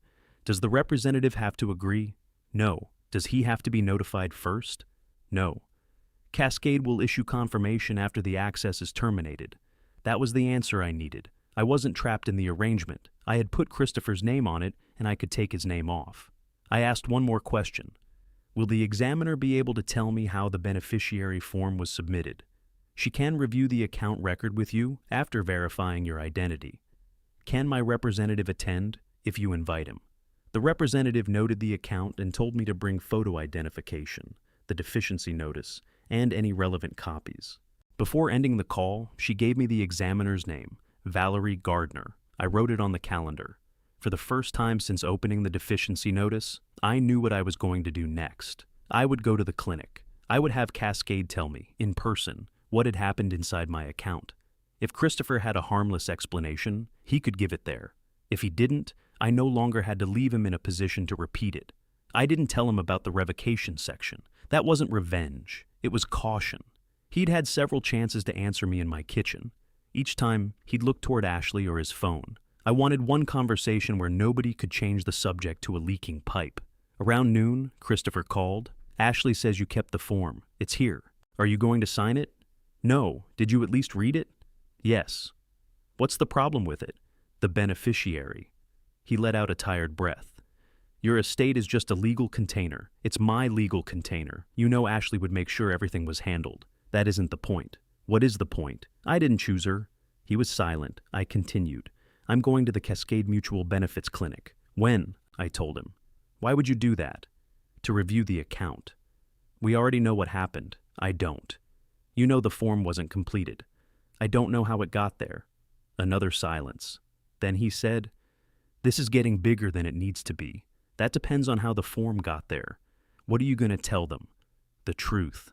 Does the representative have to agree? No. Does he have to be notified first? No. Cascade will issue confirmation after the access is terminated. That was the answer I needed. I wasn't trapped in the arrangement. I had put Christopher's name on it, and I could take his name off. I asked one more question. Will the examiner be able to tell me how the beneficiary form was submitted? She can review the account record with you after verifying your identity. Can my representative attend if you invite him? The representative noted the account and told me to bring photo identification, the deficiency notice, and any relevant copies. Before ending the call, she gave me the examiner's name, Valerie Gardner. I wrote it on the calendar. For the first time since opening the deficiency notice, I knew what I was going to do next. I would go to the clinic. I would have Cascade tell me, in person, what had happened inside my account. If Christopher had a harmless explanation, he could give it there. If he didn't, I no longer had to leave him in a position to repeat it. I didn't tell him about the revocation section. That wasn't revenge. It was caution. He'd had several chances to answer me in my kitchen. Each time, he'd look toward Ashley or his phone. I wanted one conversation where nobody could change the subject to a leaking pipe. Around noon, Christopher called. Ashley says you kept the form. It's here. Are you going to sign it? No. Did you at least read it? Yes. What's the problem with it? The beneficiary. He let out a tired breath. Your estate is just a legal container. It's my legal container. You know Ashley would make sure everything was handled. That isn't the point. What is the point? I didn't choose her. He was silent. I continued. I'm going to the Cascade Mutual Benefits Clinic. When? I told him. Why would you do that? To review the account. We already know what happened. I don't. You know the form wasn't completed. I don't know how it got there. Another silence. Then he said, This is getting bigger than it needs to be. That depends on how the form got there. What are you going to tell them? The truth.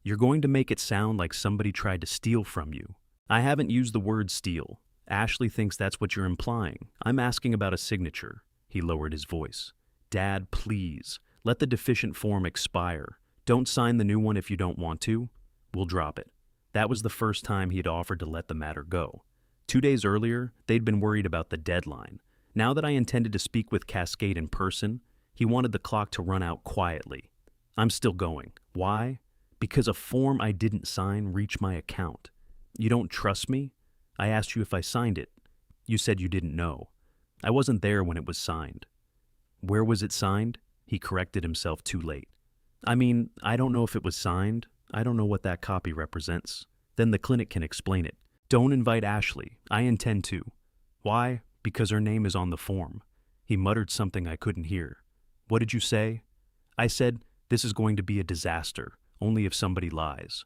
You're going to make it sound like somebody tried to steal from you. I haven't used the word steal. Ashley thinks that's what you're implying. I'm asking about a signature. He lowered his voice. Dad, please. Let the deficient form expire. Don't sign the new one if you don't want to. We'll drop it. That was the first time he had offered to let the matter go. 2 days earlier, they'd been worried about the deadline. Now that I intended to speak with Cascade in person, he wanted the clock to run out quietly. I'm still going. Why? Because a form I didn't sign reached my account. You don't trust me? I asked you if I signed it. You said you didn't know. I wasn't there when it was signed. Where was it signed? He corrected himself too late. I mean, I don't know if it was signed. I don't know what that copy represents. Then the clinic can explain it. Don't invite Ashley. I intend to. Why? Because her name is on the form. He muttered something I couldn't hear. What did you say? I said, this is going to be a disaster, only if somebody lies.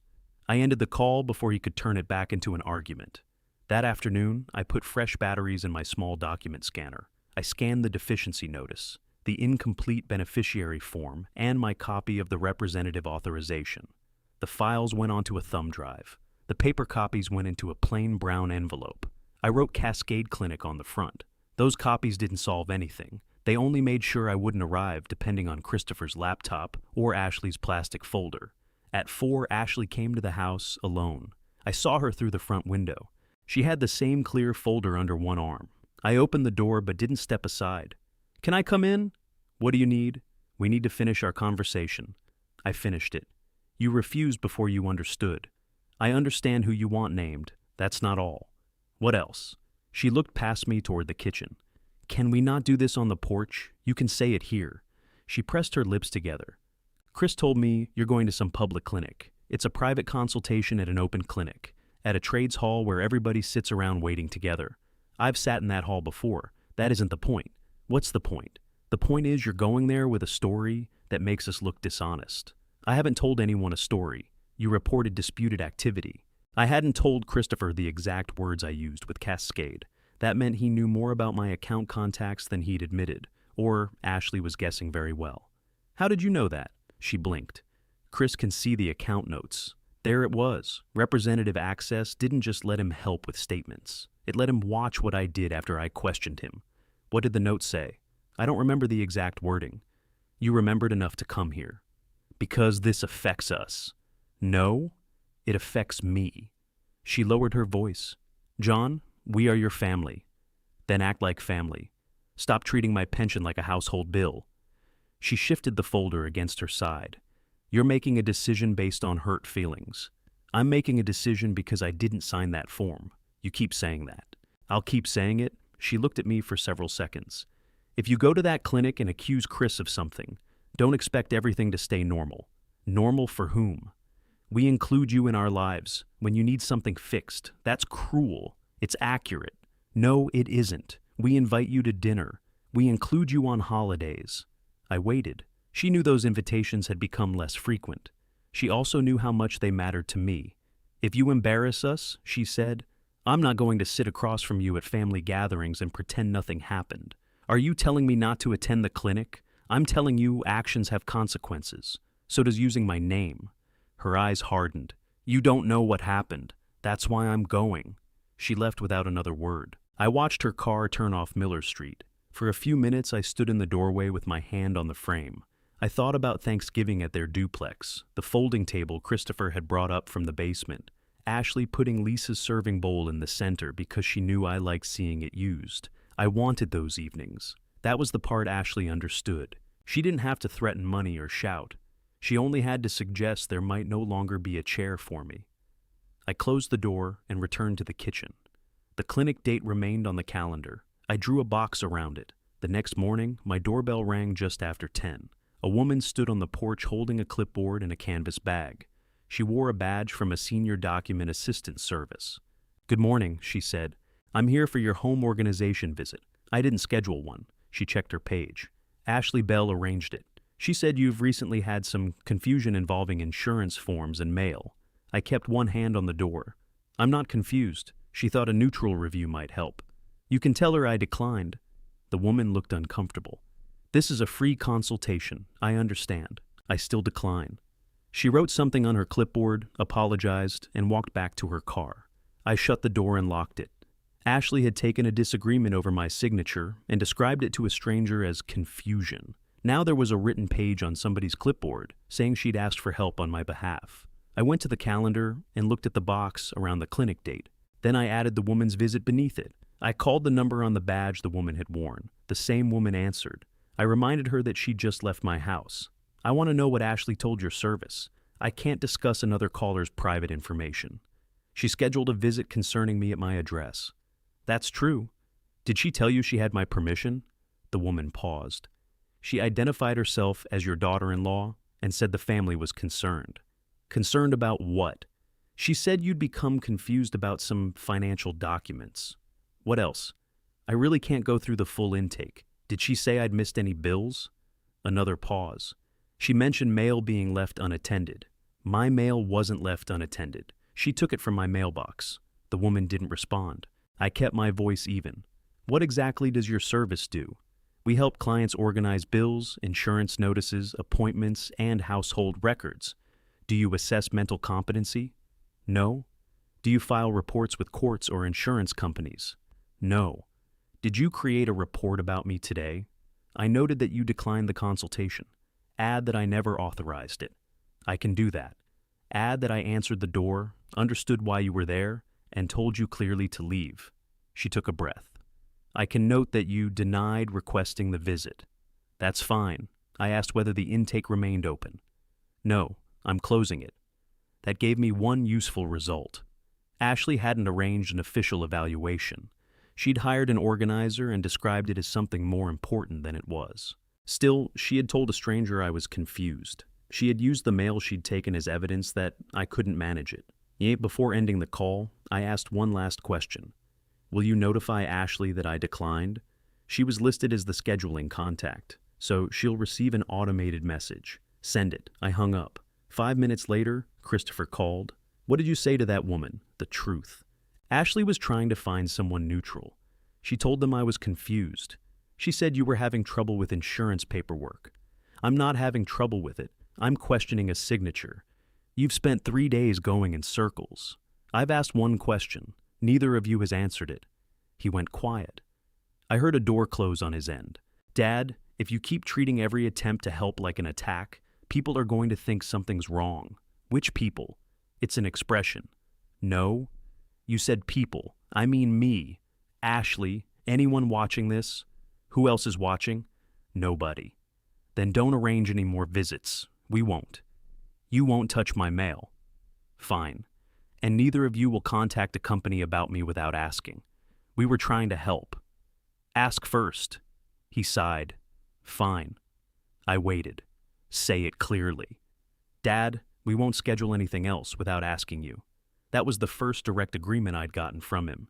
I ended the call before he could turn it back into an argument. That afternoon, I put fresh batteries in my small document scanner. I scanned the deficiency notice, the incomplete beneficiary form, and my copy of the representative authorization. The files went onto a thumb drive. The paper copies went into a plain brown envelope. I wrote Cascade Clinic on the front. Those copies didn't solve anything. They only made sure I wouldn't arrive depending on Christopher's laptop or Ashley's plastic folder. At 4, Ashley came to the house alone. I saw her through the front window. She had the same clear folder under one arm. I opened the door but didn't step aside. Can I come in? What do you need? We need to finish our conversation. I finished it. You refused before you understood. I understand who you want named. That's not all. What else? She looked past me toward the kitchen. Can we not do this on the porch? You can say it here. She pressed her lips together. Chris told me you're going to some public clinic. It's a private consultation at an open clinic, at a trades hall where everybody sits around waiting together. I've sat in that hall before. That isn't the point. What's the point? The point is you're going there with a story that makes us look dishonest. I haven't told anyone a story. You reported disputed activity. I hadn't told Christopher the exact words I used with Cascade. That meant he knew more about my account contacts than he'd admitted, or Ashley was guessing very well. How did you know that? She blinked. Chris can see the account notes. There it was. Representative access didn't just let him help with statements. It let him watch what I did after I questioned him. What did the note say? I don't remember the exact wording. You remembered enough to come here. Because this affects us. No, it affects me. She lowered her voice. John, we are your family. Then act like family. Stop treating my pension like a household bill. She shifted the folder against her side. You're making a decision based on hurt feelings. I'm making a decision because I didn't sign that form. You keep saying that. I'll keep saying it. She looked at me for several seconds. If you go to that clinic and accuse Chris of something, don't expect everything to stay normal. Normal for whom? We include you in our lives when you need something fixed. That's cruel. It's accurate. No, it isn't. We invite you to dinner. We include you on holidays. I waited. She knew those invitations had become less frequent. She also knew how much they mattered to me. If you embarrass us, she said, I'm not going to sit across from you at family gatherings and pretend nothing happened. Are you telling me not to attend the clinic? I'm telling you actions have consequences. So does using my name. Her eyes hardened. You don't know what happened. That's why I'm going. She left without another word. I watched her car turn off Miller Street. For a few minutes, I stood in the doorway with my hand on the frame. I thought about Thanksgiving at their duplex, the folding table Christopher had brought up from the basement, Ashley putting Lisa's serving bowl in the center because she knew I liked seeing it used. I wanted those evenings. That was the part Ashley understood. She didn't have to threaten money or shout. She only had to suggest there might no longer be a chair for me. I closed the door and returned to the kitchen. The clinic date remained on the calendar. I drew a box around it. The next morning, my doorbell rang just after 10. A woman stood on the porch holding a clipboard and a canvas bag. She wore a badge from a senior document assistance service. "Good morning," she said. "I'm here for your home organization visit. I didn't schedule one." She checked her page. Ashley Bell arranged it. She said you've recently had some confusion involving insurance forms and mail. I kept one hand on the door. I'm not confused. She thought a neutral review might help. You can tell her I declined. The woman looked uncomfortable. This is a free consultation. I understand. I still decline. She wrote something on her clipboard, apologized, and walked back to her car. I shut the door and locked it. Ashley had taken a disagreement over my signature and described it to a stranger as confusion. Now there was a written page on somebody's clipboard saying she'd asked for help on my behalf. I went to the calendar and looked at the box around the clinic date. Then I added the woman's visit beneath it. I called the number on the badge the woman had worn. The same woman answered. I reminded her that she'd just left my house. I want to know what Ashley told your service. I can't discuss another caller's private information. She scheduled a visit concerning me at my address. That's true. Did she tell you she had my permission? The woman paused. She identified herself as your daughter-in-law and said the family was concerned. Concerned about what? She said you'd become confused about some financial documents. What else? I really can't go through the full intake. Did she say I'd missed any bills? Another pause. She mentioned mail being left unattended. My mail wasn't left unattended. She took it from my mailbox. The woman didn't respond. I kept my voice even. What exactly does your service do? We help clients organize bills, insurance notices, appointments, and household records. Do you assess mental competency? No. Do you file reports with courts or insurance companies? No. Did you create a report about me today? I noted that you declined the consultation. Add that I never authorized it. I can do that. Add that I answered the door, understood why you were there, and told you clearly to leave. She took a breath. I can note that you denied requesting the visit. That's fine. I asked whether the intake remained open. No, I'm closing it. That gave me one useful result. Ashley hadn't arranged an official evaluation. She'd hired an organizer and described it as something more important than it was. Still, she had told a stranger I was confused. She had used the mail she'd taken as evidence that I couldn't manage it. Yet before ending the call, I asked one last question. Will you notify Ashley that I declined? She was listed as the scheduling contact, so she'll receive an automated message. Send it. I hung up. 5 minutes later, Christopher called. What did you say to that woman? The truth. Ashley was trying to find someone neutral. She told them I was confused. She said you were having trouble with insurance paperwork. I'm not having trouble with it. I'm questioning a signature. You've spent 3 days going in circles. I've asked one question. Neither of you has answered it. He went quiet. I heard a door close on his end. Dad, if you keep treating every attempt to help like an attack, people are going to think something's wrong. Which people? It's an expression. No. You said people. I mean me. Ashley. Anyone watching this? Who else is watching? Nobody. Then don't arrange any more visits. We won't. You won't touch my mail. Fine. And neither of you will contact a company about me without asking. We were trying to help. Ask first. He sighed. Fine. I waited. Say it clearly. Dad, we won't schedule anything else without asking you. That was the first direct agreement I'd gotten from him.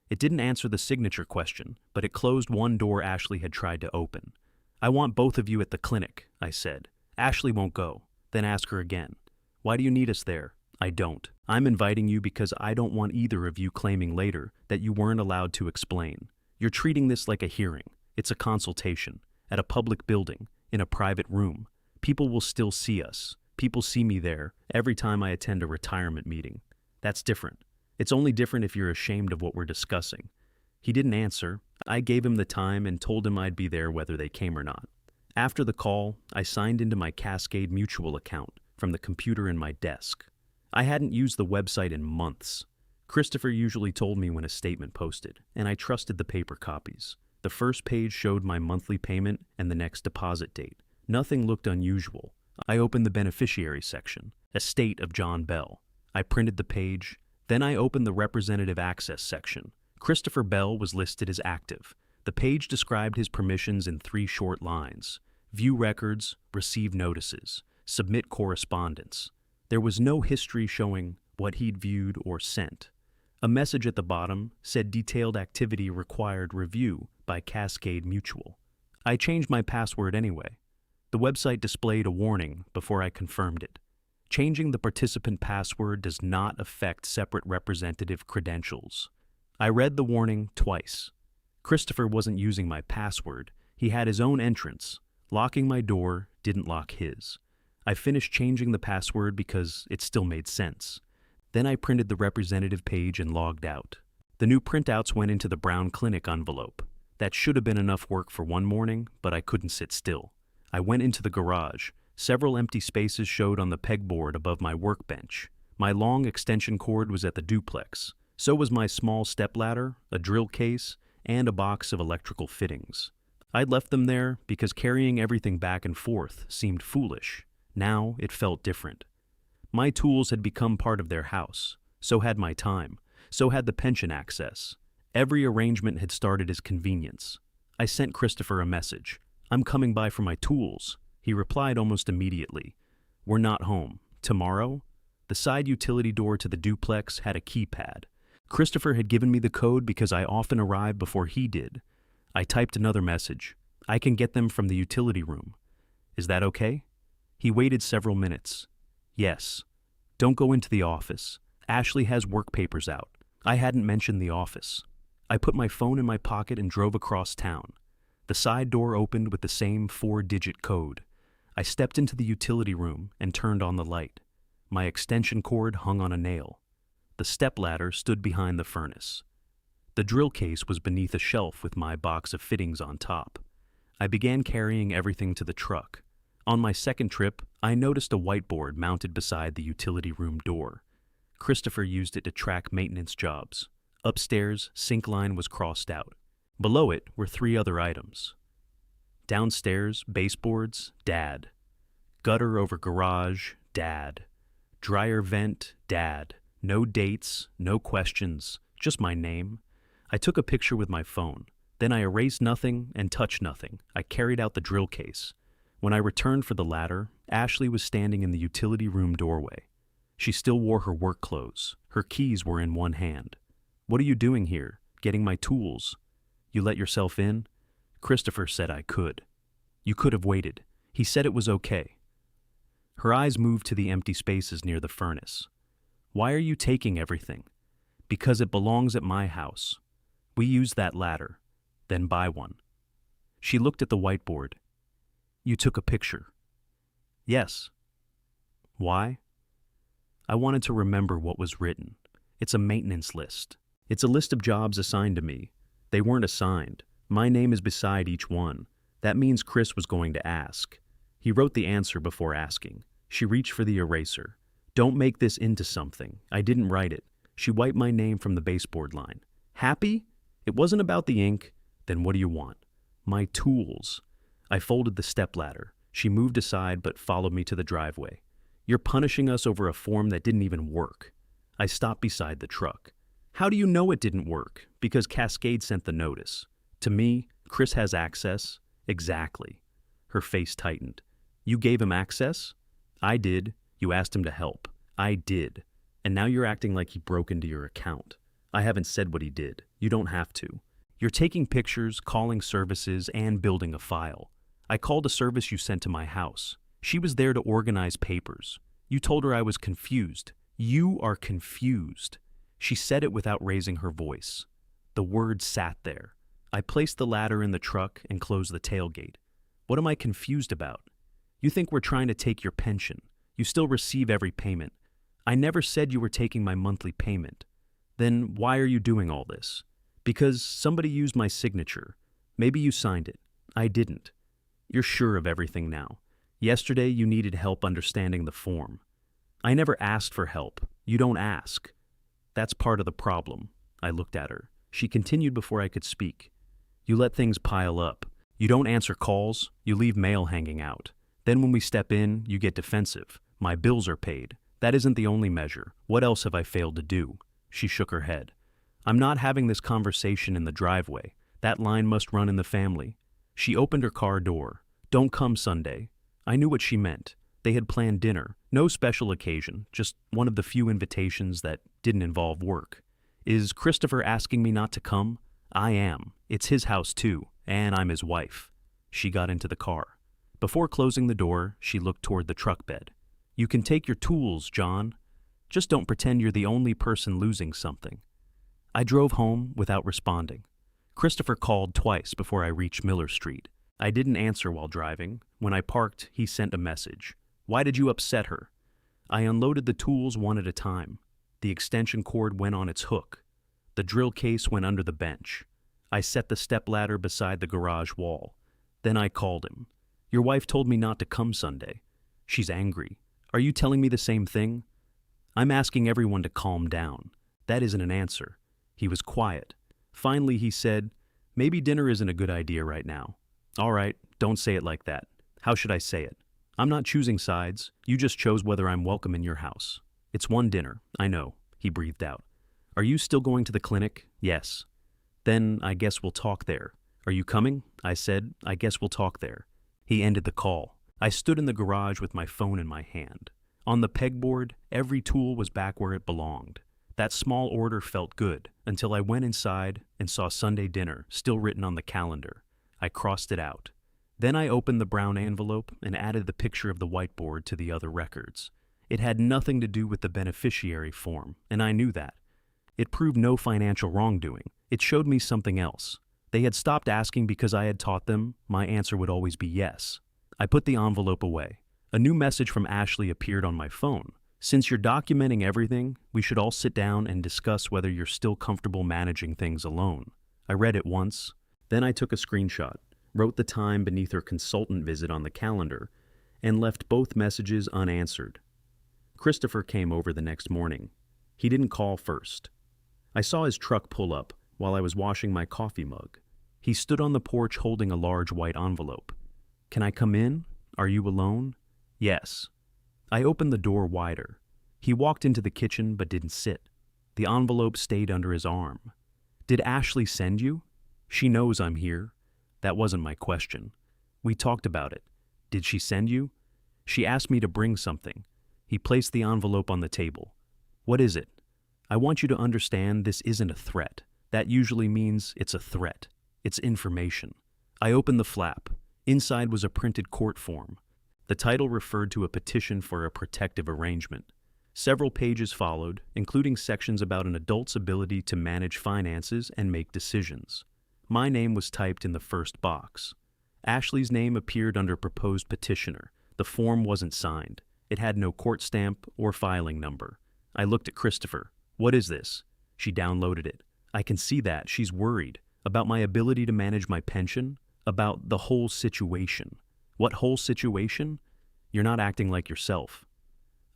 It didn't answer the signature question, but it closed one door Ashley had tried to open. I want both of you at the clinic, I said. Ashley won't go. Then ask her again. Why do you need us there? I don't. I'm inviting you because I don't want either of you claiming later that you weren't allowed to explain. You're treating this like a hearing. It's a consultation, at a public building, in a private room. People will still see us. People see me there every time I attend a retirement meeting. That's different. It's only different if you're ashamed of what we're discussing. He didn't answer. I gave him the time and told him I'd be there whether they came or not. After the call, I signed into my Cascade Mutual account from the computer in my desk. I hadn't used the website in months. Christopher usually told me when a statement posted, and I trusted the paper copies. The first page showed my monthly payment and the next deposit date. Nothing looked unusual. I opened the Beneficiary section, Estate of John Bell. I printed the page. Then I opened the Representative Access section. Christopher Bell was listed as active. The page described his permissions in 3 short lines. View records, receive notices, submit correspondence. There was no history showing what he'd viewed or sent. A message at the bottom said detailed activity required review by Cascade Mutual. I changed my password anyway. The website displayed a warning before I confirmed it. Changing the participant password does not affect separate representative credentials. I read the warning twice. Christopher wasn't using my password. He had his own entrance. Locking my door didn't lock his. I finished changing the password because it still made sense. Then I printed the representative page and logged out. The new printouts went into the brown clinic envelope. That should have been enough work for one morning, but I couldn't sit still. I went into the garage. Several empty spaces showed on the pegboard above my workbench. My long extension cord was at the duplex. So was my small stepladder, a drill case, and a box of electrical fittings. I'd left them there because carrying everything back and forth seemed foolish. Now it felt different. My tools had become part of their house. So had my time. So had the pension access. Every arrangement had started as convenience. I sent Christopher a message. "I'm coming by for my tools." He replied almost immediately. "We're not home. Tomorrow?" The side utility door to the duplex had a keypad. Christopher had given me the code because I often arrived before he did. I typed another message. "I can get them from the utility room. Is that okay?" He waited several minutes. "Yes. Don't go into the office. Ashley has work papers out." I hadn't mentioned the office. I put my phone in my pocket and drove across town. The side door opened with the same 4-digit code. I stepped into the utility room and turned on the light. My extension cord hung on a nail. The stepladder stood behind the furnace. The drill case was beneath a shelf with my box of fittings on top. I began carrying everything to the truck. On my second trip, I noticed a whiteboard mounted beside the utility room door. Christopher used it to track maintenance jobs. Upstairs, sink line was crossed out. Below it were 3 other items. Downstairs, baseboards, Dad. Gutter over garage, Dad. Dryer vent, Dad. No dates, no questions, just my name. I took a picture with my phone. Then I erased nothing and touched nothing. I carried out the drill case. When I returned for the ladder, Ashley was standing in the utility room doorway. She still wore her work clothes. Her keys were in one hand. "What are you doing here? Getting my tools?" "You let yourself in?" Christopher said I could. "You could have waited. He said it was okay." Her eyes moved to the empty spaces near the furnace. "Why are you taking everything?" "Because it belongs at my house. We use that ladder. Then buy one." She looked at the whiteboard. "You took a picture." "Yes." "Why?" "I wanted to remember what was written. It's a maintenance list. It's a list of jobs assigned to me. They weren't assigned. My name is beside each one. That means Chris was going to ask." He wrote the answer before asking. She reached for the eraser. "Don't make this into something. I didn't write it." She wiped my name from the baseboard line. "Happy? It wasn't about the ink. Then what do you want?" "My tools." I folded the stepladder. She moved aside but followed me to the driveway. "You're punishing us over a form that didn't even work." I stopped beside the truck. "How do you know it didn't work?" "Because Cascade sent the notice." "To me, Chris has access." "Exactly." Her face tightened. "You gave him access?" "I did. You asked him to help." "I did. And now you're acting like he broke into your account." "I haven't said what he did. You don't have to." "You're taking pictures, calling services, and building a file." "I called a service you sent to my house. She was there to organize papers. You told her I was confused." "You are confused." She said it without raising her voice. The words sat there. I placed the ladder in the truck and closed the tailgate. What am I confused about? You think we're trying to take your pension. You still receive every payment. I never said you were taking my monthly payment. Then why are you doing all this? Because somebody used my signature. Maybe you signed it. I didn't. You're sure of everything now. Yesterday you needed help understanding the form. I never asked for help. You don't ask. That's part of the problem. I looked at her. She continued before I could speak. You let things pile up. You don't answer calls. You leave mail hanging out. Then when we step in, you get defensive. My bills are paid. That isn't the only measure. What else have I failed to do? She shook her head. I'm not having this conversation in the driveway. That line must run in the family. She opened her car door. Don't come Sunday. I knew what she meant. They had planned dinner. No special occasion, just one of the few invitations that didn't involve work. Is Christopher asking me not to come? I am. It's his house too, and I'm his wife. She got into the car. Before closing the door, she looked toward the truck bed. You can take your tools, John. Just don't pretend you're the only person losing something. I drove home without responding. Christopher called twice before I reached Miller Street. I didn't answer while driving. When I parked, he sent a message. Why did you upset her? I unloaded the tools one at a time. The extension cord went on its hook. The drill case went under the bench. I set the stepladder beside the garage wall. Then I called him. Your wife told me not to come Sunday. She's angry. Are you telling me the same thing? I'm asking everyone to calm down. That isn't an answer. He was quiet. Finally, he said, maybe dinner isn't a good idea right now. All right, don't say it like that. How should I say it? I'm not choosing sides. You just chose whether I'm welcome in your house. It's one dinner, I know, he breathed out. Are you still going to the clinic? Yes. Then I guess we'll talk there. Are you coming? I said, I guess we'll talk there. He ended the call. I stood in the garage with my phone in my hand. On the pegboard, every tool was back where it belonged. That small order felt good until I went inside and saw Sunday dinner still written on the calendar. I crossed it out. Then I opened the brown envelope and added the picture of the whiteboard to the other records. It had nothing to do with the beneficiary form, and I knew that. It proved no financial wrongdoing. It showed me something else. They had stopped asking because I had taught them my answer would always be yes. I put the envelope away. A new message from Ashley appeared on my phone. Since you're documenting everything, we should all sit down and discuss whether you're still comfortable managing things alone. I read it once. Then I took a screenshot, wrote the time beneath her consultant visit on the calendar, and left both messages unanswered. Christopher came over the next morning. He didn't call first. I saw his truck pull up while I was washing my coffee mug. He stood on the porch holding a large white envelope. Can I come in? Are you alone? Yes. I opened the door wider. He walked into the kitchen but didn't sit. The envelope stayed under his arm. Did Ashley send you? She knows I'm here. That wasn't my question. We talked about it. Did she send you? She asked me to bring something. He placed the envelope on the table. What is it? I want you to understand this isn't a threat. That usually means it's a threat. It's information. I opened the flap. Inside was a printed court form. The title referred to a petition for a protective arrangement. Several pages followed, including sections about an adult's ability to manage finances and make decisions. My name was typed in the first box. Ashley's name appeared under proposed petitioner. The form wasn't signed. It had no court stamp or filing number. I looked at Christopher. What is this? She downloaded it. I can see that. She's worried about my ability to manage my pension, about the whole situation. What whole situation? You're not acting like yourself.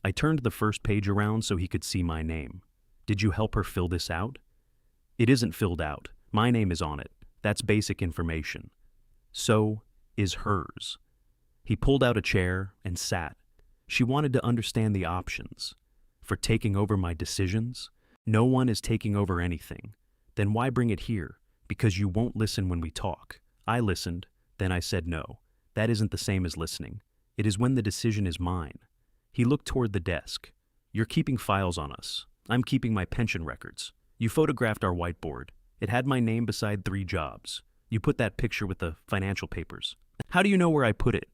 I turned the first page around so he could see my name. Did you help her fill this out? It isn't filled out. My name is on it. That's basic information. So is hers. He pulled out a chair and sat. She wanted to understand the options. For taking over my decisions? No one is taking over anything. Then why bring it here? Because you won't listen when we talk. I listened, then I said no. That isn't the same as listening. It is when the decision is mine. He looked toward the desk. You're keeping files on us. I'm keeping my pension records. You photographed our whiteboard. It had my name beside 3 jobs. You put that picture with the financial papers. How do you know where I put it?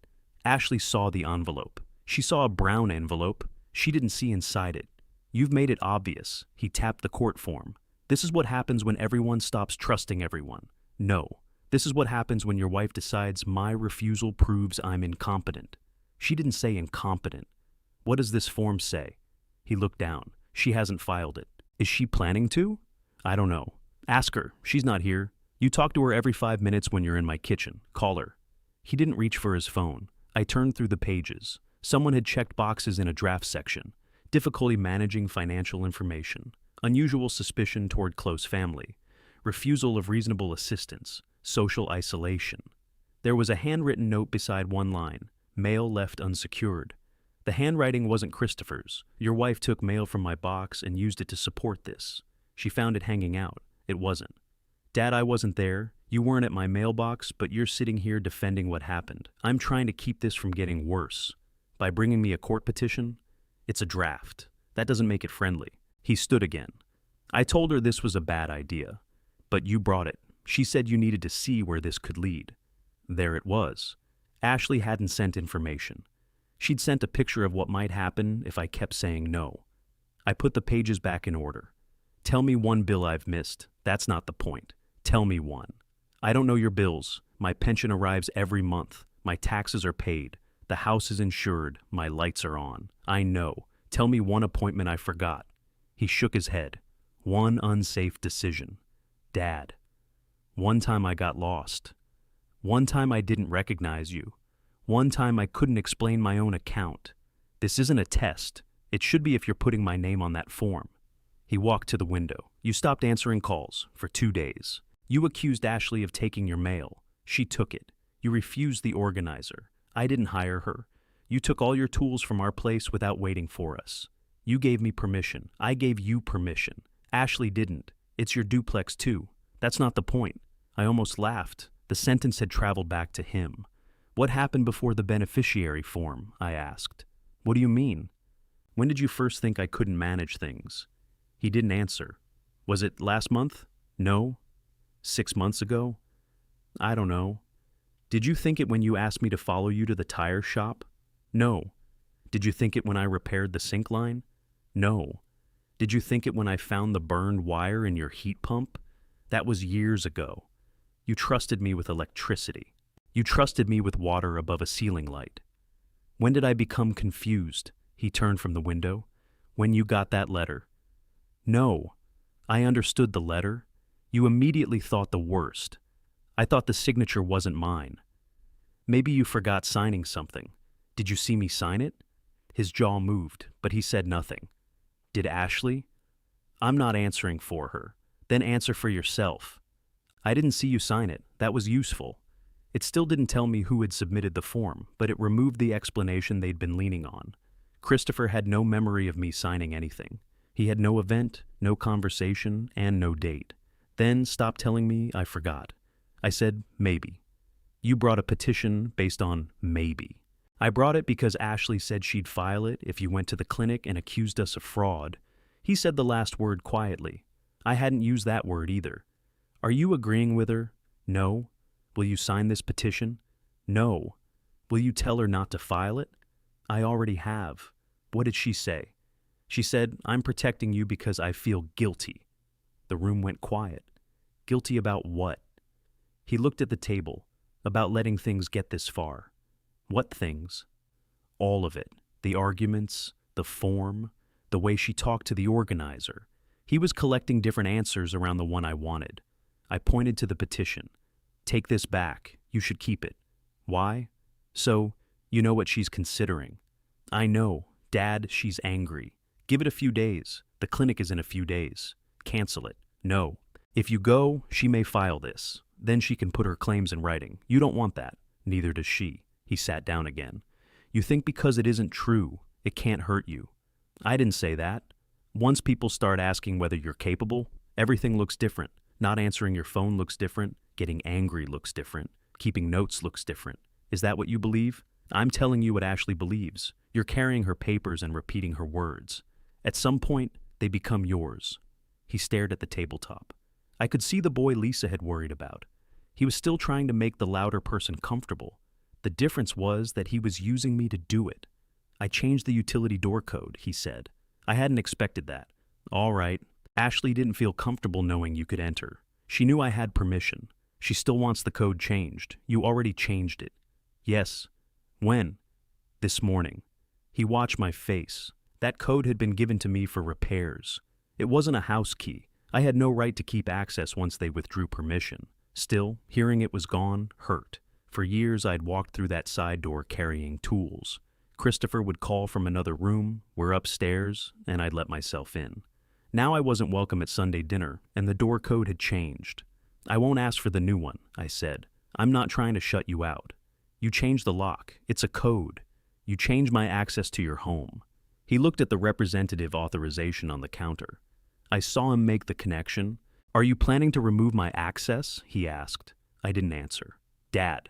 Ashley saw the envelope. She saw a brown envelope. She didn't see inside it. You've made it obvious. He tapped the court form. This is what happens when everyone stops trusting everyone. No. This is what happens when your wife decides my refusal proves I'm incompetent. She didn't say incompetent. What does this form say? He looked down. She hasn't filed it. Is she planning to? I don't know. Ask her. She's not here. You talk to her every 5 minutes when you're in my kitchen. Call her. He didn't reach for his phone. I turned through the pages. Someone had checked boxes in a draft section. Difficulty managing financial information. Unusual suspicion toward close family. Refusal of reasonable assistance. Social isolation. There was a handwritten note beside one line. Mail left unsecured. The handwriting wasn't Christopher's. Your wife took mail from my box and used it to support this. She found it hanging out. It wasn't. Dad, I wasn't there. You weren't at my mailbox, but you're sitting here defending what happened. I'm trying to keep this from getting worse. By bringing me a court petition? It's a draft. That doesn't make it friendly. He stood again. I told her this was a bad idea. But you brought it. She said you needed to see where this could lead. There it was. Ashley hadn't sent information. She'd sent a picture of what might happen if I kept saying no. I put the pages back in order. Tell me one bill I've missed. That's not the point. Tell me one. I don't know your bills. My pension arrives every month. My taxes are paid. The house is insured. My lights are on. I know. Tell me one appointment I forgot. He shook his head. One unsafe decision. Dad. One time I got lost. One time I didn't recognize you. One time I couldn't explain my own account. This isn't a test. It should be if you're putting my name on that form. He walked to the window. You stopped answering calls for 2 days. You accused Ashley of taking your mail. She took it. You refused the organizer. I didn't hire her. You took all your tools from our place without waiting for us. You gave me permission. I gave you permission. Ashley didn't. It's your duplex too. That's not the point. I almost laughed. The sentence had traveled back to him. What happened before the beneficiary form? I asked. What do you mean? When did you first think I couldn't manage things? He didn't answer. Was it last month? No. 6 months ago? I don't know. Did you think it when you asked me to follow you to the tire shop? No. Did you think it when I repaired the sink line? No. Did you think it when I found the burned wire in your heat pump? That was years ago. You trusted me with electricity. You trusted me with water above a ceiling light. When did I become confused? He turned from the window. When you got that letter. No. I understood the letter. You immediately thought the worst. I thought the signature wasn't mine. Maybe you forgot signing something. Did you see me sign it? His jaw moved, but he said nothing. Did Ashley? I'm not answering for her. Then answer for yourself. I didn't see you sign it. That was useful. It still didn't tell me who had submitted the form, but it removed the explanation they'd been leaning on. Christopher had no memory of me signing anything. He had no event, no conversation, and no date. Then stopped telling me I forgot. I said, maybe. You brought a petition based on maybe. I brought it because Ashley said she'd file it if you went to the clinic and accused us of fraud. He said the last word quietly. I hadn't used that word either. Are you agreeing with her? No. Will you sign this petition? No. Will you tell her not to file it? I already have. What did she say? She said, I'm protecting you because I feel guilty. The room went quiet. Guilty about what? He looked at the table, about letting things get this far. What things? All of it. The arguments, the form, the way she talked to the organizer. He was collecting different answers around the one I wanted. I pointed to the petition. Take this back. You should keep it. Why? So, you know what she's considering. I know. Dad, she's angry. Give it a few days. The clinic is in a few days. Cancel it. No. If you go, she may file this. Then she can put her claims in writing. You don't want that. Neither does she. He sat down again. You think because it isn't true, it can't hurt you. I didn't say that. Once people start asking whether you're capable, everything looks different. Not answering your phone looks different. Getting angry looks different. Keeping notes looks different. Is that what you believe? I'm telling you what Ashley believes. You're carrying her papers and repeating her words. At some point, they become yours. He stared at the tabletop. I could see the boy Lisa had worried about. He was still trying to make the louder person comfortable. The difference was that he was using me to do it. I changed the utility door code, he said. I hadn't expected that. All right. Ashley didn't feel comfortable knowing you could enter. She knew I had permission. She still wants the code changed. You already changed it. Yes. When? This morning. He watched my face. That code had been given to me for repairs. It wasn't a house key. I had no right to keep access once they withdrew permission. Still, hearing it was gone hurt. For years, I'd walked through that side door carrying tools. Christopher would call from another room, we're upstairs, and I'd let myself in. Now I wasn't welcome at Sunday dinner, and the door code had changed. I won't ask for the new one, I said. I'm not trying to shut you out. You changed the lock. It's a code. You changed my access to your home. He looked at the representative authorization on the counter. I saw him make the connection. Are you planning to remove my access? He asked. I didn't answer. Dad.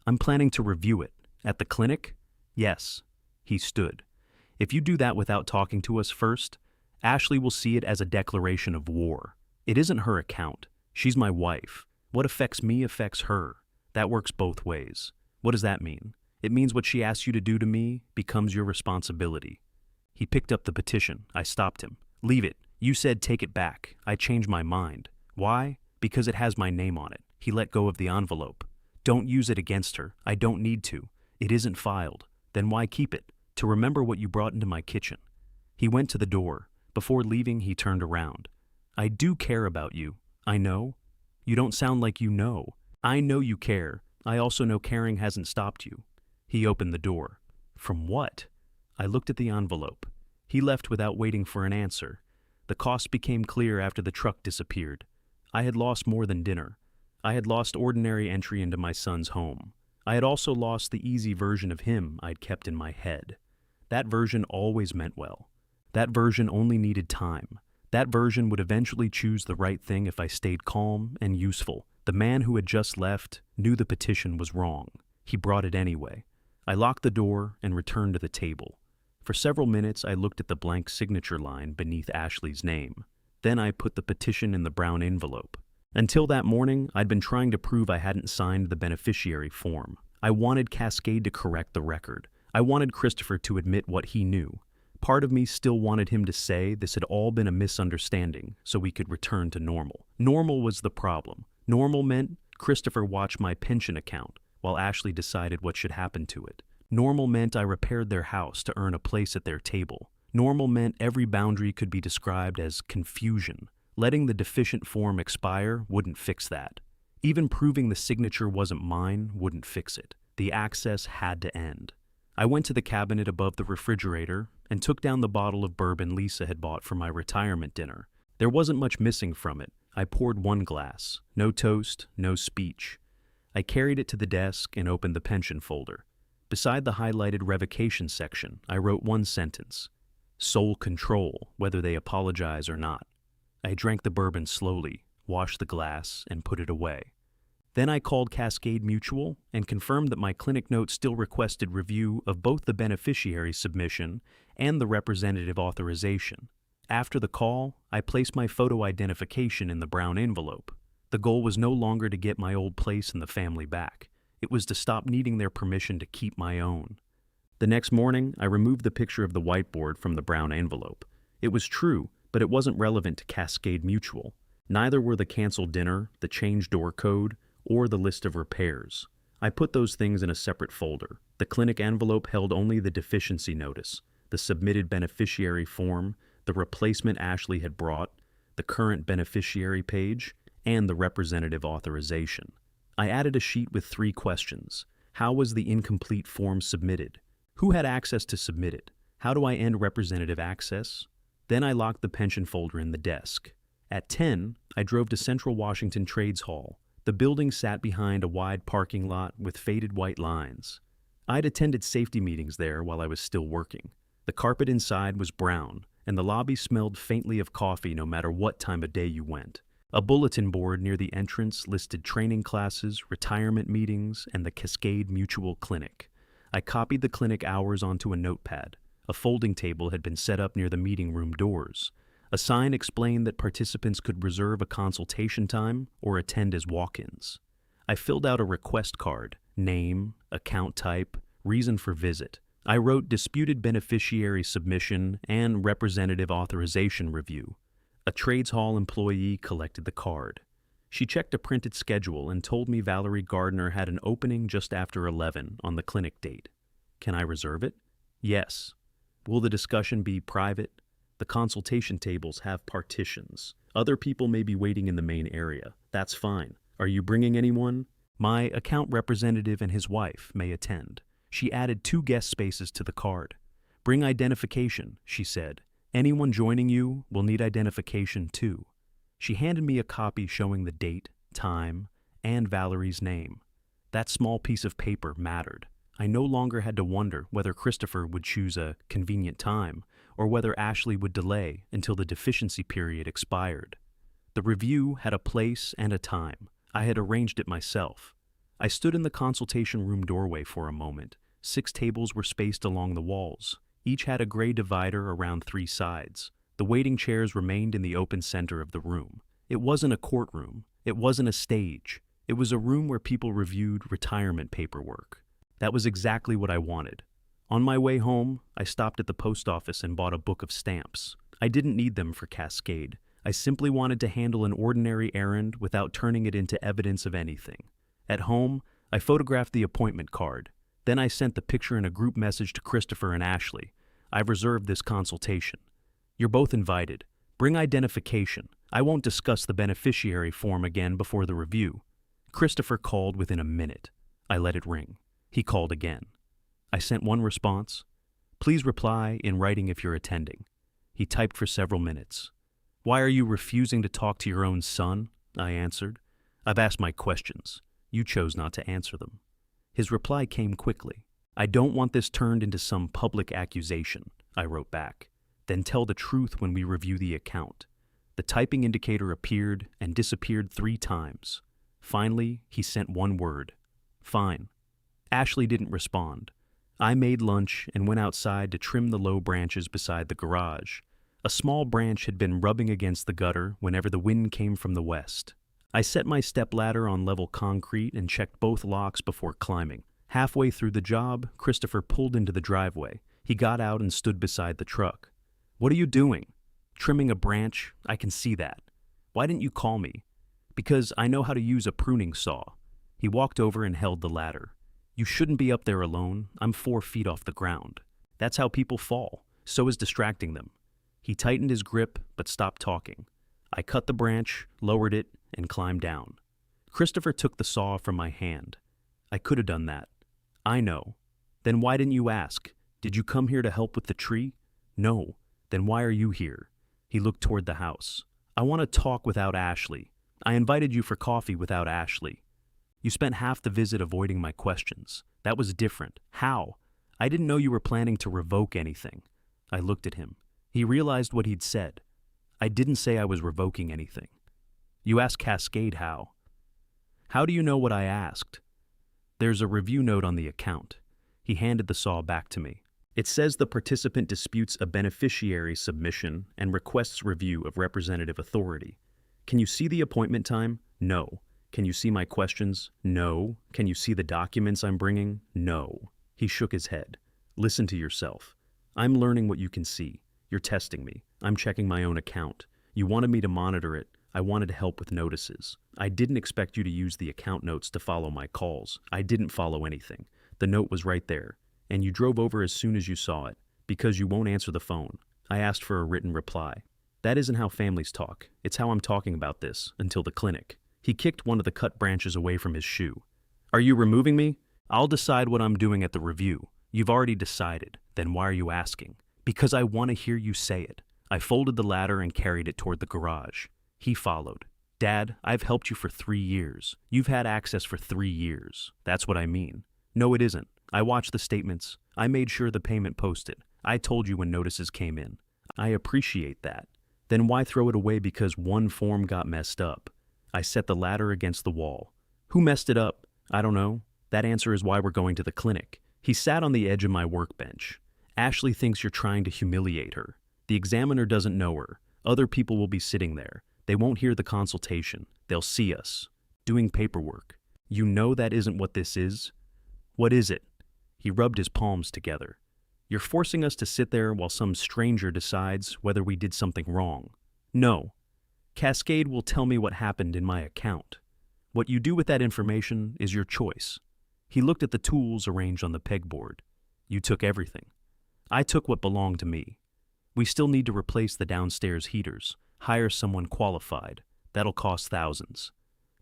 I'm planning to review it. At the clinic? Yes. He stood. If you do that without talking to us first, Ashley will see it as a declaration of war. It isn't her account. She's my wife. What affects me affects her. That works both ways. What does that mean? It means what she asks you to do to me becomes your responsibility. He picked up the petition. I stopped him. Leave it. You said take it back. I changed my mind. Why? Because it has my name on it. He let go of the envelope. Don't use it against her. I don't need to. It isn't filed. Then why keep it? To remember what you brought into my kitchen. He went to the door. Before leaving, he turned around. I do care about you. I know. You don't sound like you know. I know you care. I also know caring hasn't stopped you. He opened the door. From what? I looked at the envelope. He left without waiting for an answer. The cost became clear after the truck disappeared. I had lost more than dinner. I had lost ordinary entry into my son's home. I had also lost the easy version of him I'd kept in my head. That version always meant well. That version only needed time. That version would eventually choose the right thing if I stayed calm and useful. The man who had just left knew the petition was wrong. He brought it anyway. I locked the door and returned to the table. For several minutes, I looked at the blank signature line beneath Ashley's name. Then I put the petition in the brown envelope. Until that morning, I'd been trying to prove I hadn't signed the beneficiary form. I wanted Cascade to correct the record. I wanted Christopher to admit what he knew. Part of me still wanted him to say this had all been a misunderstanding so we could return to normal. Normal was the problem. Normal meant Christopher watched my pension account while Ashley decided what should happen to it. Normal meant I repaired their house to earn a place at their table. Normal meant every boundary could be described as confusion. Letting the deficient form expire wouldn't fix that. Even proving the signature wasn't mine wouldn't fix it. The access had to end. I went to the cabinet above the refrigerator and took down the bottle of bourbon Lisa had bought for my retirement dinner. There wasn't much missing from it. I poured one glass. No toast, no speech. I carried it to the desk and opened the pension folder. Beside the highlighted revocation section, I wrote one sentence. Sole control, whether they apologize or not. I drank the bourbon slowly, washed the glass, and put it away. Then I called Cascade Mutual and confirmed that my clinic note still requested review of both the beneficiary submission and the representative authorization. After the call, I placed my photo identification in the brown envelope. The goal was no longer to get my old place in the family back. It was to stop needing their permission to keep my own. The next morning, I removed the picture of the whiteboard from the brown envelope. It was true, but it wasn't relevant to Cascade Mutual. Neither were the canceled dinner, the changed door code, or the list of repairs. I put those things in a separate folder. The clinic envelope held only the deficiency notice, the submitted beneficiary form, the replacement Ashley had brought, the current beneficiary page, and the representative authorization. I added a sheet with 3 questions. How was the incomplete form submitted? Who had access to submit it? How do I end representative access? Then I locked the pension folder in the desk. At 10, I drove to Central Washington Trades Hall. The building sat behind a wide parking lot with faded white lines. I'd attended safety meetings there while I was still working. The carpet inside was brown, and the lobby smelled faintly of coffee no matter what time of day you went. A bulletin board near the entrance listed training classes, retirement meetings, and the Cascade Mutual Clinic. I copied the clinic hours onto a notepad. A folding table had been set up near the meeting room doors. A sign explained that participants could reserve a consultation time or attend as walk-ins. I filled out a request card, name, account type, reason for visit. I wrote disputed beneficiary submission and representative authorization review. A trades hall employee collected the card. She checked a printed schedule and told me Valerie Gardner had an opening just after 11 on the clinic date. Can I reserve it? Yes. Will the discussion be private? The consultation tables have partitions. Other people may be waiting in the main area. That's fine. Are you bringing anyone? My account representative and his wife may attend. She added 2 guest spaces to the card. Bring identification, she said. Anyone joining you will need identification too. She handed me a copy showing the date, time, and Valerie's name. That small piece of paper mattered. I no longer had to wonder whether Christopher would choose a convenient time or whether Ashley would delay until the deficiency period expired. The review had a place and a time. I had arranged it myself. I stood in the consultation room doorway for a moment. 6 tables were spaced along the walls. Each had a gray divider around 3 sides. The waiting chairs remained in the open center of the room. It wasn't a courtroom. It wasn't a stage. It was a room where people reviewed retirement paperwork. That was exactly what I wanted. On my way home, I stopped at the post office and bought a book of stamps. I didn't need them for Cascade. I simply wanted to handle an ordinary errand without turning it into evidence of anything. At home, I photographed the appointment card. Then I sent the picture in a group message to Christopher and Ashley. I've reserved this consultation. You're both invited. Bring identification. I won't discuss the beneficiary form again before the review. Christopher called within a minute. I let it ring. He called again. I sent one response. Please reply in writing if you're attending. He typed for several minutes. Why are you refusing to talk to your own son? I answered. I've asked my questions. You chose not to answer them. His reply came quickly. I don't want this turned into some public accusation, I wrote back. Then tell the truth when we review the account. The typing indicator appeared and disappeared 3 times. Finally, he sent one word. Fine. Ashley didn't respond. I made lunch and went outside to trim the low branches beside the garage. A small branch had been rubbing against the gutter whenever the wind came from the west. I set my stepladder on level concrete and checked both locks before climbing. Halfway through the job, Christopher pulled into the driveway. He got out and stood beside the truck. What are you doing? Trimming a branch? I can see that. Why didn't you call me? Because I know how to use a pruning saw. He walked over and held the ladder. You shouldn't be up there alone. I'm 4 feet off the ground. That's how people fall. So is distracting them. He tightened his grip, but stopped talking. I cut the branch, lowered it, and climbed down. Christopher took the saw from my hand. I could have done that. I know. Then why didn't you ask? Did you come here to help with the tree? No. Then why are you here? He looked toward the house. I want to talk without Ashley. I invited you for coffee without Ashley. You spent half the visit avoiding my questions. That was different. How? I didn't know you were planning to revoke anything. I looked at him. He realized what he'd said. I didn't say I was revoking anything. You asked Cascade how. How do you know what I asked? There's a review note on the account. He handed the saw back to me. It says the participant disputes a beneficiary submission and requests review of representative authority. Can you see the appointment time? No. Can you see my questions? No. Can you see the documents I'm bringing? No. He shook his head. Listen to yourself. I'm learning what you can see. You're testing me. I'm checking my own account. You wanted me to monitor it. I wanted to help with notices. I didn't expect you to use the account notes to follow my calls. I didn't follow anything. The note was right there. And you drove over as soon as you saw it, because you won't answer the phone. I asked for a written reply. That isn't how families talk. It's how I'm talking about this, until the clinic. He kicked one of the cut branches away from his shoe. Are you removing me? I'll decide what I'm doing at the review. You've already decided. Then why are you asking? Because I want to hear you say it. I folded the ladder and carried it toward the garage. He followed. Dad, I've helped you for 3 years. You've had access for 3 years. That's what I mean. No, it isn't. I watched the statements. I made sure the payment posted. I told you when notices came in. I appreciate that. Then why throw it away because one form got messed up? I set the ladder against the wall. Who messed it up? I don't know. That answer is why we're going to the clinic. He sat on the edge of my workbench. Ashley thinks you're trying to humiliate her. The examiner doesn't know her. Other people will be sitting there. They won't hear the consultation. They'll see us. Doing paperwork. You know that isn't what this is? What is it? He rubbed his palms together. You're forcing us to sit there while some stranger decides whether we did something wrong. No. Cascade will tell me what happened in my account. What you do with that information is your choice. He looked at the tools arranged on the pegboard. You took everything. I took what belonged to me. We still need to replace the downstairs heaters, hire someone qualified. That'll cost thousands.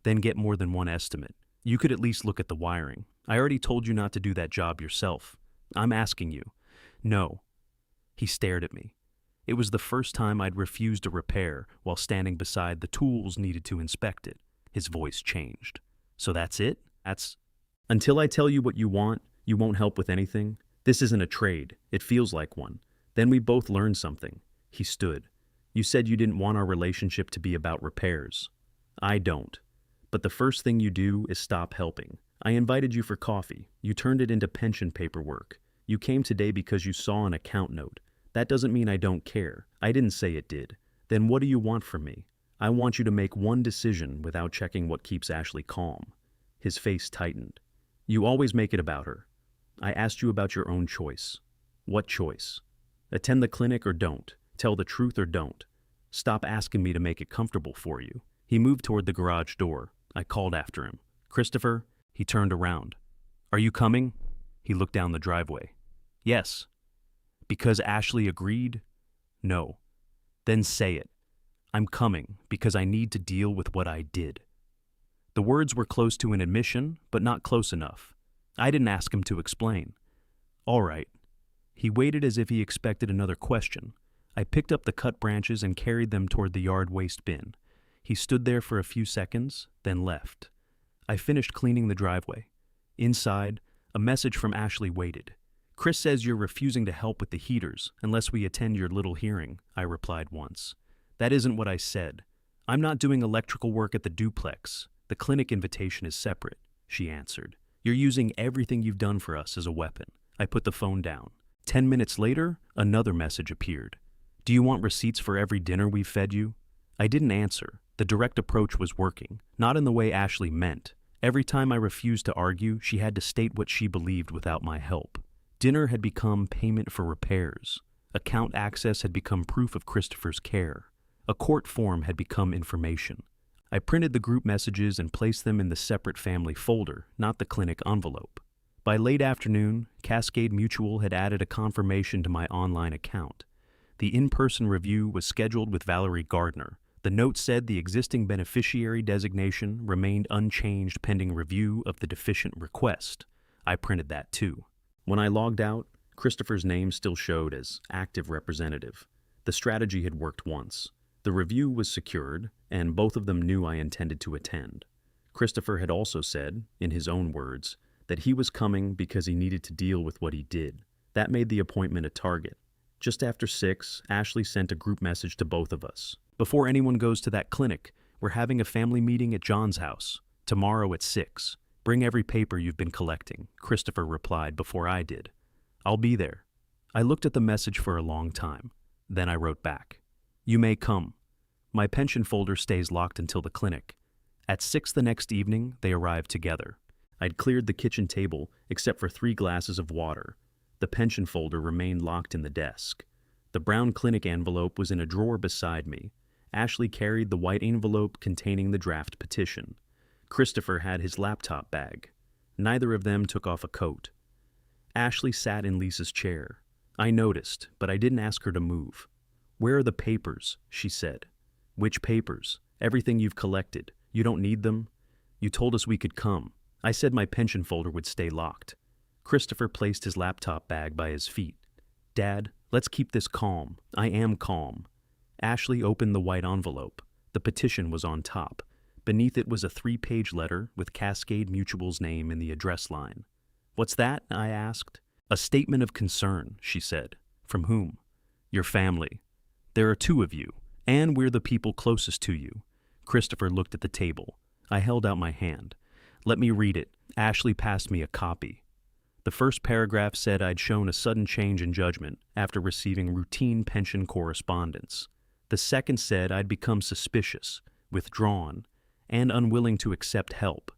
Then get more than one estimate. You could at least look at the wiring. I already told you not to do that job yourself. I'm asking you. No. He stared at me. It was the first time I'd refused a repair while standing beside the tools needed to inspect it. His voice changed. So that's it? Until I tell you what you want, you won't help with anything? This isn't a trade. It feels like one. Then we both learned something. He stood. You said you didn't want our relationship to be about repairs. I don't. But the first thing you do is stop helping. I invited you for coffee. You turned it into pension paperwork. You came today because you saw an account note. That doesn't mean I don't care. I didn't say it did. Then what do you want from me? I want you to make one decision without checking what keeps Ashley calm. His face tightened. You always make it about her. I asked you about your own choice. What choice? Attend the clinic or don't. Tell the truth or don't. Stop asking me to make it comfortable for you. He moved toward the garage door. I called after him. Christopher? He turned around. Are you coming? He looked down the driveway. Yes. Because Ashley agreed? No. Then say it. I'm coming because I need to deal with what I did. The words were close to an admission, but not close enough. I didn't ask him to explain. All right. He waited as if he expected another question. I picked up the cut branches and carried them toward the yard waste bin. He stood there for a few seconds, then left. I finished cleaning the driveway. Inside, a message from Ashley waited. Chris says you're refusing to help with the heaters unless we attend your little hearing, I replied once. That isn't what I said. I'm not doing electrical work at the duplex. The clinic invitation is separate, she answered. You're using everything you've done for us as a weapon. I put the phone down. 10 minutes later, another message appeared. Do you want receipts for every dinner we've fed you? I didn't answer. The direct approach was working, not in the way Ashley meant. Every time I refused to argue, she had to state what she believed without my help. Dinner had become payment for repairs. Account access had become proof of Christopher's care. A court form had become information. I printed the group messages and placed them in the separate family folder, not the clinic envelope. By late afternoon, Cascade Mutual had added a confirmation to my online account. The in-person review was scheduled with Valerie Gardner. The note said the existing beneficiary designation remained unchanged pending review of the deficient request. I printed that too. When I logged out, Christopher's name still showed as active representative. The strategy had worked once. The review was secured, and both of them knew I intended to attend. Christopher had also said, in his own words, that he was coming because he needed to deal with what he did. That made the appointment a target. Just after 6, Ashley sent a group message to both of us. Before anyone goes to that clinic, we're having a family meeting at John's house. Tomorrow at 6. Bring every paper you've been collecting, Christopher replied before I did. I'll be there. I looked at the message for a long time. Then I wrote back. You may come. My pension folder stays locked until the clinic. At 6 the next evening, they arrived together. I'd cleared the kitchen table except for 3 glasses of water. The pension folder remained locked in the desk. The brown clinic envelope was in a drawer beside me. Ashley carried the white envelope containing the draft petition. Christopher had his laptop bag. Neither of them took off a coat. Ashley sat in Lisa's chair. I noticed, but I didn't ask her to move. Where are the papers? She said. Which papers? Everything you've collected. You don't need them? You told us we could come. I said my pension folder would stay locked. Christopher placed his laptop bag by his feet. Dad, let's keep this calm. I am calm. Ashley opened the white envelope. The petition was on top. Beneath it was a 3-page letter with Cascade Mutual's name in the address line. What's that? I asked. A statement of concern, she said. From whom? Your family. There are 2 of you, and we're the people closest to you. Christopher looked at the table. I held out my hand. Let me read it. Ashley passed me a copy. The first paragraph said I'd shown a sudden change in judgment after receiving routine pension correspondence. The second said I'd become suspicious, withdrawn, and unwilling to accept help.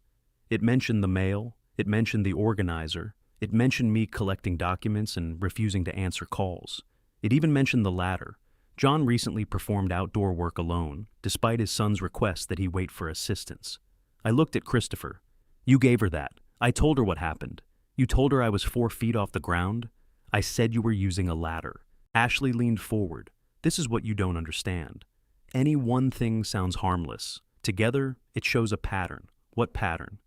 It mentioned the mail, it mentioned the organizer, it mentioned me collecting documents and refusing to answer calls. It even mentioned the latter, John recently performed outdoor work alone, despite his son's request that he wait for assistance. I looked at Christopher. You gave her that. I told her what happened. You told her I was 4 feet off the ground. I said you were using a ladder. Ashley leaned forward. This is what you don't understand. Any one thing sounds harmless. Together, it shows a pattern. What pattern?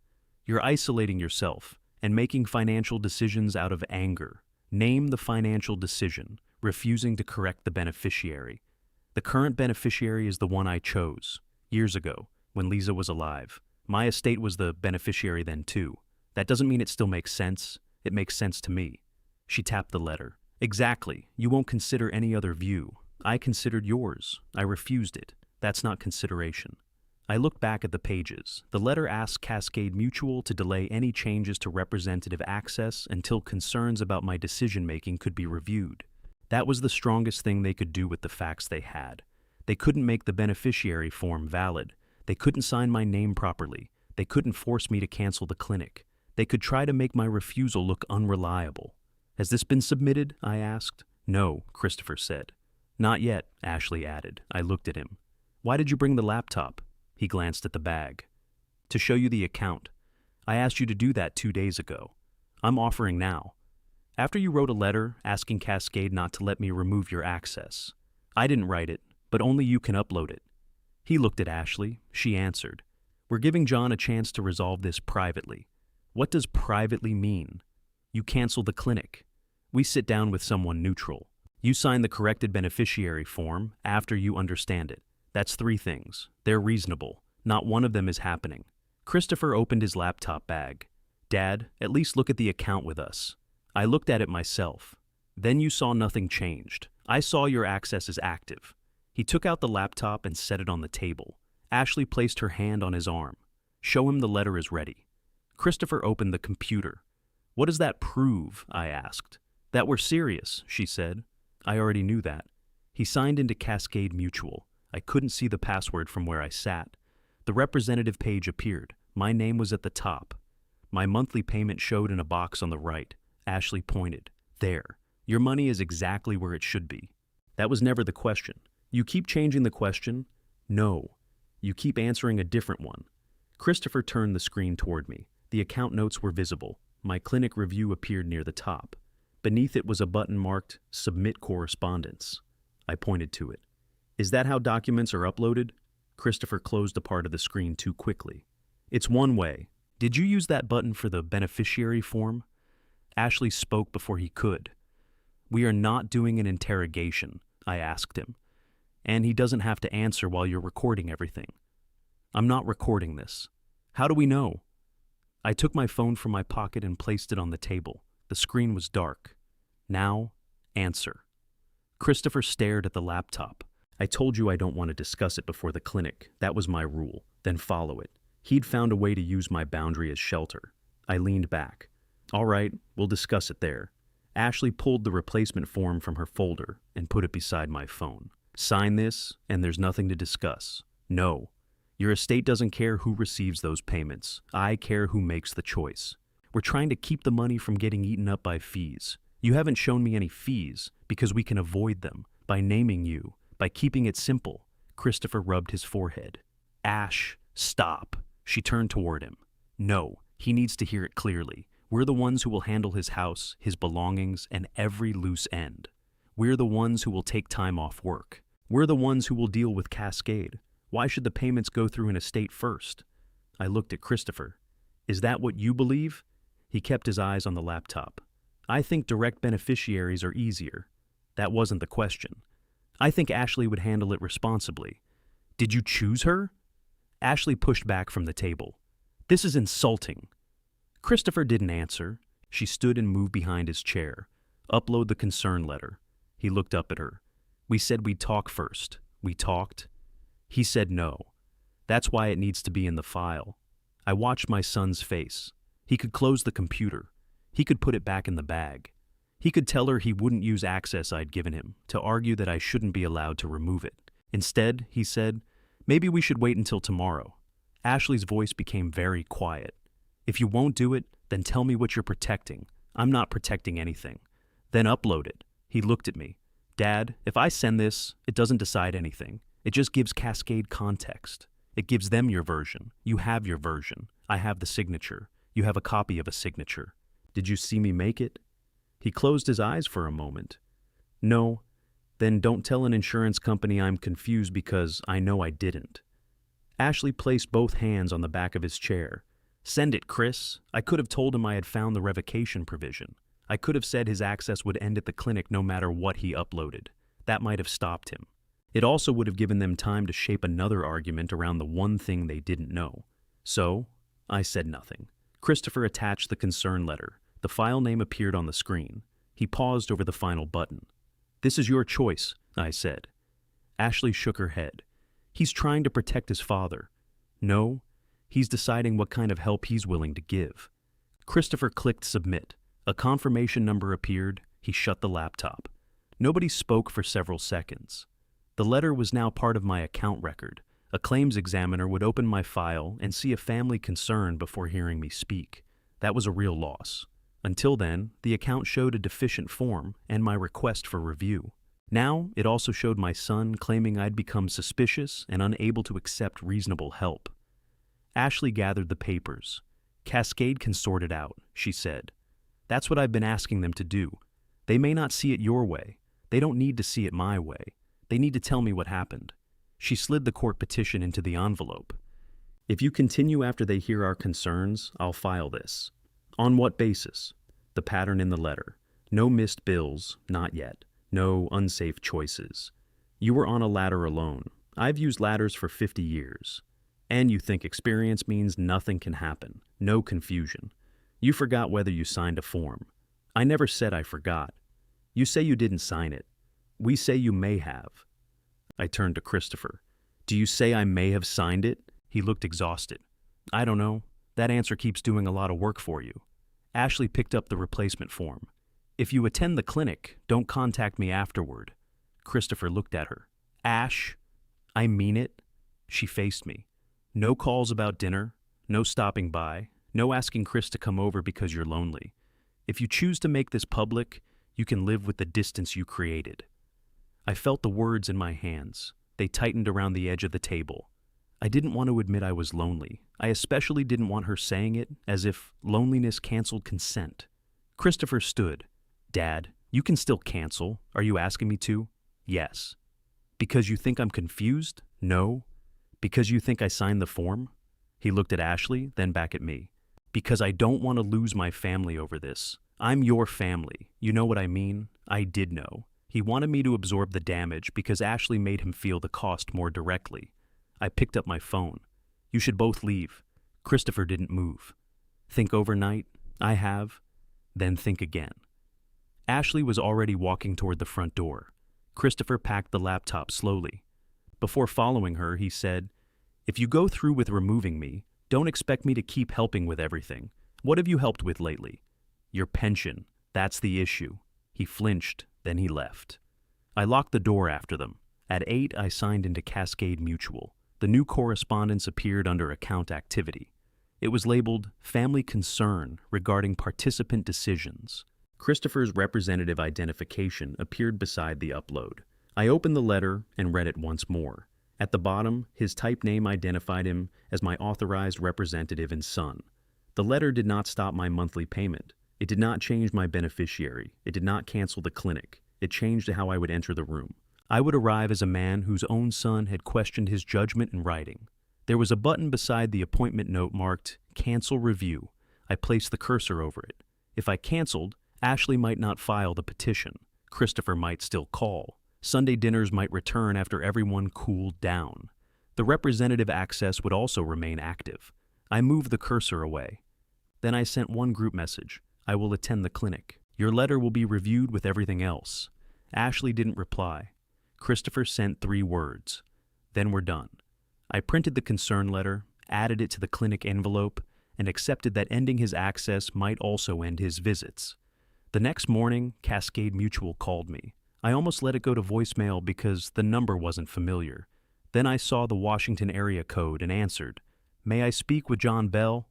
You're isolating yourself and making financial decisions out of anger. Name the financial decision, refusing to correct the beneficiary. The current beneficiary is the one I chose, years ago, when Lisa was alive. My estate was the beneficiary then too. That doesn't mean it still makes sense. It makes sense to me. She tapped the letter. Exactly. You won't consider any other view. I considered yours. I refused it. That's not consideration. I looked back at the pages. The letter asked Cascade Mutual to delay any changes to representative access until concerns about my decision-making could be reviewed. That was the strongest thing they could do with the facts they had. They couldn't make the beneficiary form valid. They couldn't sign my name properly. They couldn't force me to cancel the clinic. They could try to make my refusal look unreliable. Has this been submitted? I asked. No, Christopher said. Not yet, Ashley added. I looked at him. Why did you bring the laptop? He glanced at the bag. To show you the account. I asked you to do that 2 days ago. I'm offering now. After you wrote a letter asking Cascade not to let me remove your access. I didn't write it, but only you can upload it. He looked at Ashley. She answered. We're giving John a chance to resolve this privately. What does privately mean? You cancel the clinic. We sit down with someone neutral. You sign the corrected beneficiary form after you understand it. That's 3 things. They're reasonable. Not one of them is happening. Christopher opened his laptop bag. Dad, at least look at the account with us. I looked at it myself. Then you saw nothing changed. I saw your access is active. He took out the laptop and set it on the table. Ashley placed her hand on his arm. Show him the letter is ready. Christopher opened the computer. What does that prove? I asked. That we're serious, she said. I already knew that. He signed into Cascade Mutual. I couldn't see the password from where I sat. The representative page appeared. My name was at the top. My monthly payment showed in a box on the right. Ashley pointed. There. Your money is exactly where it should be. That was never the question. You keep changing the question? No. You keep answering a different one. Christopher turned the screen toward me. The account notes were visible. My clinic review appeared near the top. Beneath it was a button marked Submit Correspondence. I pointed to it. Is that how documents are uploaded? Christopher closed a part of the screen too quickly. It's one way. Did you use that button for the beneficiary form? Ashley spoke before he could. We are not doing an interrogation, I asked him. And he doesn't have to answer while you're recording everything. I'm not recording this. How do we know? I took my phone from my pocket and placed it on the table. The screen was dark. Now, answer. Christopher stared at the laptop. I told you I don't want to discuss it before the clinic. That was my rule. Then follow it. He'd found a way to use my boundary as shelter. I leaned back. All right, we'll discuss it there. Ashley pulled the replacement form from her folder and put it beside my phone. Sign this, and there's nothing to discuss. No. Your estate doesn't care who receives those payments. I care who makes the choice. We're trying to keep the money from getting eaten up by fees. You haven't shown me any fees because we can avoid them by naming you, by keeping it simple. Christopher rubbed his forehead. Ash, stop. She turned toward him. No, he needs to hear it clearly. We're the ones who will handle his house, his belongings, and every loose end. We're the ones who will take time off work. We're the ones who will deal with Cascade. Why should the payments go through an estate first? I looked at Christopher. Is that what you believe? He kept his eyes on the laptop. I think direct beneficiaries are easier. That wasn't the question. I think Ashley would handle it responsibly. Did you choose her? Ashley pushed back from the table. This is insulting. Christopher didn't answer. She stood and moved behind his chair. Upload the concern letter. He looked up at her. We said we'd talk first. We talked. He said no. That's why it needs to be in the file. I watched my son's face. He could close the computer. He could put it back in the bag. He could tell her he wouldn't use access I'd given him to argue that I shouldn't be allowed to remove it. Instead, he said, maybe we should wait until tomorrow. Ashley's voice became very quiet. If you won't do it, then tell me what you're protecting. I'm not protecting anything. Then upload it. He looked at me. Dad, if I send this, it doesn't decide anything. It just gives Cascade context. It gives them your version. You have your version. I have the signature. You have a copy of a signature. Did you see me make it? He closed his eyes for a moment. No. Then don't tell an insurance company I'm confused because I know I didn't. Ashley placed both hands on the back of his chair. Send it, Chris. I could have told him I had found the revocation provision. I could have said his access would end at the clinic no matter what he uploaded. That might have stopped him. It also would have given them time to shape another argument around the one thing they didn't know. So, I said nothing. Christopher attached the concern letter. The file name appeared on the screen. He paused over the final button. This is your choice, I said. Ashley shook her head. He's trying to protect his father. No, he's deciding what kind of help he's willing to give. Christopher clicked submit. A confirmation number appeared. He shut the laptop. Nobody spoke for several seconds. The letter was now part of my account record. A claims examiner would open my file and see a family concern before hearing me speak. That was a real loss. Until then, the account showed a deficient form and my request for review. Now, it also showed my son claiming I'd become suspicious and unable to accept reasonable help. Ashley gathered the papers. Cascade can sort it out, she said. That's what I've been asking them to do. They may not see it your way. They don't need to see it my way. They need to tell me what happened. She slid the court petition into the envelope. If you continue after they hear our concerns, I'll file this. On what basis? The pattern in the letter. No missed bills, not yet. No unsafe choices. You were on a ladder alone. I've used ladders for 50 years. And you think experience means nothing can happen. No confusion. You forgot whether you signed a form. I never said I forgot. You say you didn't sign it. We say you may have. I turned to Christopher. Do you say I may have signed it? He looked exhausted. I don't know. That answer keeps doing a lot of work for you. Ashley picked up the replacement form. If you attend the clinic, don't contact me afterward. Christopher looked at her. Ash, I mean it. She faced me. No calls about dinner. No stopping by. No asking Chris to come over because you're lonely. If you choose to make this public, you can live with the distance you created. I felt the words in my hands. They tightened around the edge of the table. I didn't want to admit I was lonely. I especially didn't want her saying it as if loneliness canceled consent. Christopher stood. Dad, you can still cancel. Are you asking me to? Yes. Because you think I'm confused? No. Because you think I signed the form? He looked at Ashley, then back at me. Because I don't want to lose my family over this. I'm your family. You know what I mean? I did know. He wanted me to absorb the damage because Ashley made him feel the cost more directly. I picked up my phone. You should both leave. Christopher didn't move. Think overnight? I have. Then think again. Ashley was already walking toward the front door. Christopher packed the laptop slowly. Before following her, he said, If you go through with removing me, don't expect me to keep helping with everything. What have you helped with lately? Your pension. That's the issue. He flinched, then he left. I locked the door after them. At 8, I signed into Cascade Mutual. The new correspondence appeared under Account Activity. It was labeled Family Concern regarding participant decisions. Christopher's representative identification appeared beside the upload. I opened the letter and read it once more. At the bottom, his type name identified him as my authorized representative and son. The letter did not stop my monthly payment. It did not change my beneficiary. It did not cancel the clinic. It changed how I would enter the room. I would arrive as a man whose own son had questioned his judgment in writing. There was a button beside the appointment note marked Cancel Review. I placed the cursor over it. If I canceled, Ashley might not file the petition. Christopher might still call. Sunday dinners might return after everyone cooled down. The representative access would also remain active. I moved the cursor away. Then I sent one group message. I will attend the clinic. Your letter will be reviewed with everything else. Ashley didn't reply. Christopher sent 3 words. Then we're done. I printed the concern letter, added it to the clinic envelope, and accepted that ending his access might also end his visits. The next morning, Cascade Mutual called me. I almost let it go to voicemail because the number wasn't familiar. Then I saw the Washington area code and answered. May I speak with John Bell?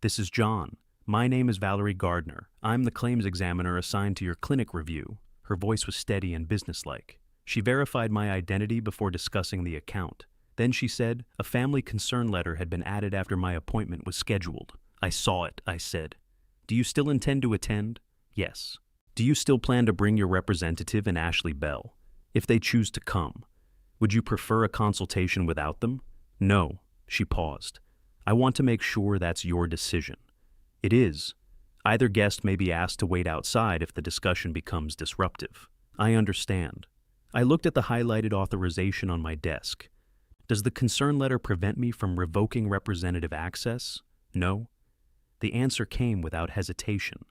This is John. My name is Valerie Gardner. I'm the claims examiner assigned to your clinic review. Her voice was steady and businesslike. She verified my identity before discussing the account. Then she said, a family concern letter had been added after my appointment was scheduled. I saw it, I said. Do you still intend to attend? Yes. Do you still plan to bring your representative and Ashley Bell? If they choose to come, would you prefer a consultation without them? No, she paused. I want to make sure that's your decision. It is. Either guest may be asked to wait outside if the discussion becomes disruptive. I understand. I looked at the highlighted authorization on my desk. Does the concern letter prevent me from revoking representative access? No. The answer came without hesitation.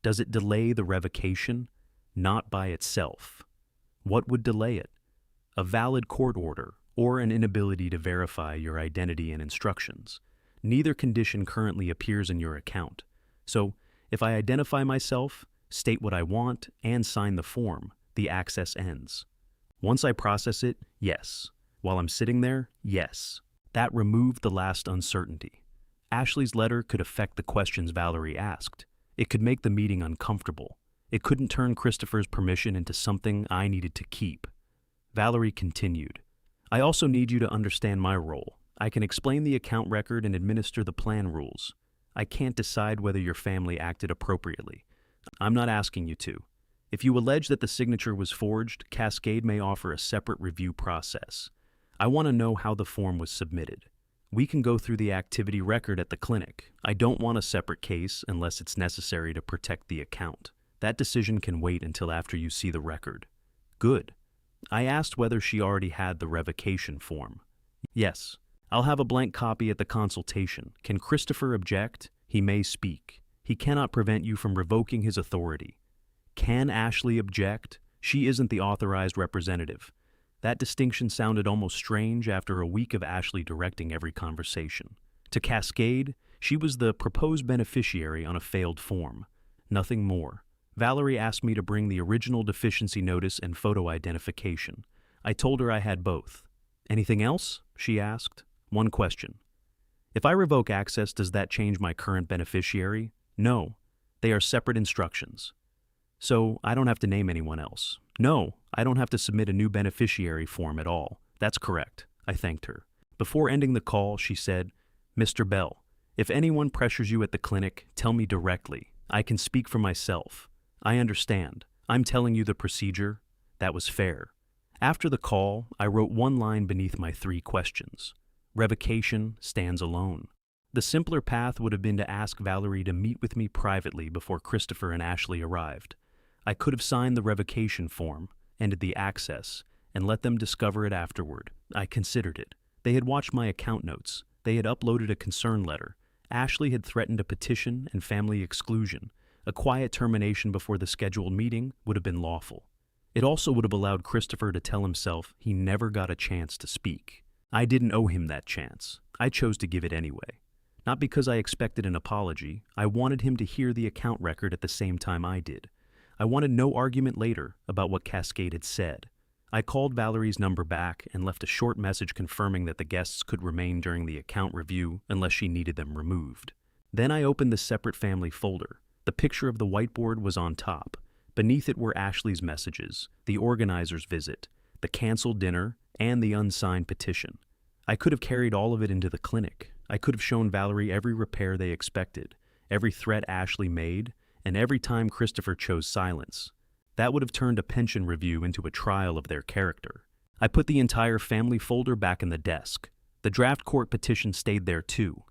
Does it delay the revocation? Not by itself. What would delay it? A valid court order or an inability to verify your identity and instructions. Neither condition currently appears in your account. So, if I identify myself, state what I want, and sign the form, the access ends. Once I process it, yes. While I'm sitting there, yes. That removed the last uncertainty. Ashley's letter could affect the questions Valerie asked. It could make the meeting uncomfortable. It couldn't turn Christopher's permission into something I needed to keep. Valerie continued. I also need you to understand my role. I can explain the account record and administer the plan rules. I can't decide whether your family acted appropriately. I'm not asking you to. If you allege that the signature was forged, Cascade may offer a separate review process. I want to know how the form was submitted. We can go through the activity record at the clinic. I don't want a separate case unless it's necessary to protect the account. That decision can wait until after you see the record. Good. I asked whether she already had the revocation form. Yes. I'll have a blank copy at the consultation. Can Christopher object? He may speak. He cannot prevent you from revoking his authority. Can Ashley object? She isn't the authorized representative. That distinction sounded almost strange after a week of Ashley directing every conversation. To Cascade, she was the proposed beneficiary on a failed form. Nothing more. Valerie asked me to bring the original deficiency notice and photo identification. I told her I had both. Anything else? She asked. One question. If I revoke access, does that change my current beneficiary? No. They are separate instructions. So I don't have to name anyone else. No, I don't have to submit a new beneficiary form at all. That's correct. I thanked her. Before ending the call, she said, Mr. Bell, if anyone pressures you at the clinic, tell me directly. I can speak for myself. I understand. I'm telling you the procedure. That was fair. After the call, I wrote one line beneath my 3 questions. Revocation stands alone. The simpler path would have been to ask Valerie to meet with me privately before Christopher and Ashley arrived. I could have signed the revocation form, ended the access, and let them discover it afterward. I considered it. They had watched my account notes. They had uploaded a concern letter. Ashley had threatened a petition and family exclusion. A quiet termination before the scheduled meeting would have been lawful. It also would have allowed Christopher to tell himself he never got a chance to speak. I didn't owe him that chance. I chose to give it anyway. Not because I expected an apology. I wanted him to hear the account record at the same time I did. I wanted no argument later about what Cascade had said. I called Valerie's number back and left a short message confirming that the guests could remain during the account review unless she needed them removed. Then I opened the separate family folder. The picture of the whiteboard was on top. Beneath it were Ashley's messages, the organizer's visit, the canceled dinner, and the unsigned petition. I could have carried all of it into the clinic. I could have shown Valerie every repair they expected, every threat Ashley made, and every time Christopher chose silence. That would have turned a pension review into a trial of their character. I put the entire family folder back in the desk. The draft court petition stayed there too.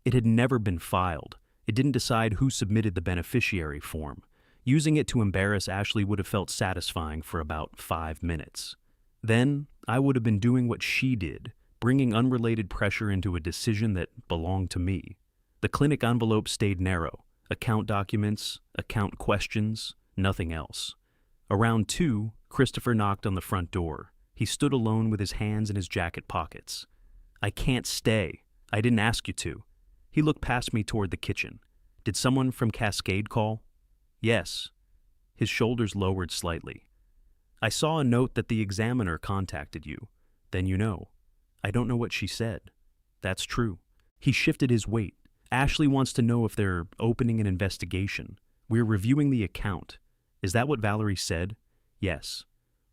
It had never been filed. It didn't decide who submitted the beneficiary form. Using it to embarrass Ashley would have felt satisfying for about 5 minutes. Then, I would have been doing what she did, bringing unrelated pressure into a decision that belonged to me. The clinic envelope stayed narrow. Account documents, account questions, nothing else. Around 2, Christopher knocked on the front door. He stood alone with his hands in his jacket pockets. I can't stay. I didn't ask you to. He looked past me toward the kitchen. Did someone from Cascade call? Yes. His shoulders lowered slightly. I saw a note that the examiner contacted you. Then you know. I don't know what she said. That's true. He shifted his weight. Ashley wants to know if they're opening an investigation. We're reviewing the account. Is that what Valerie said? Yes.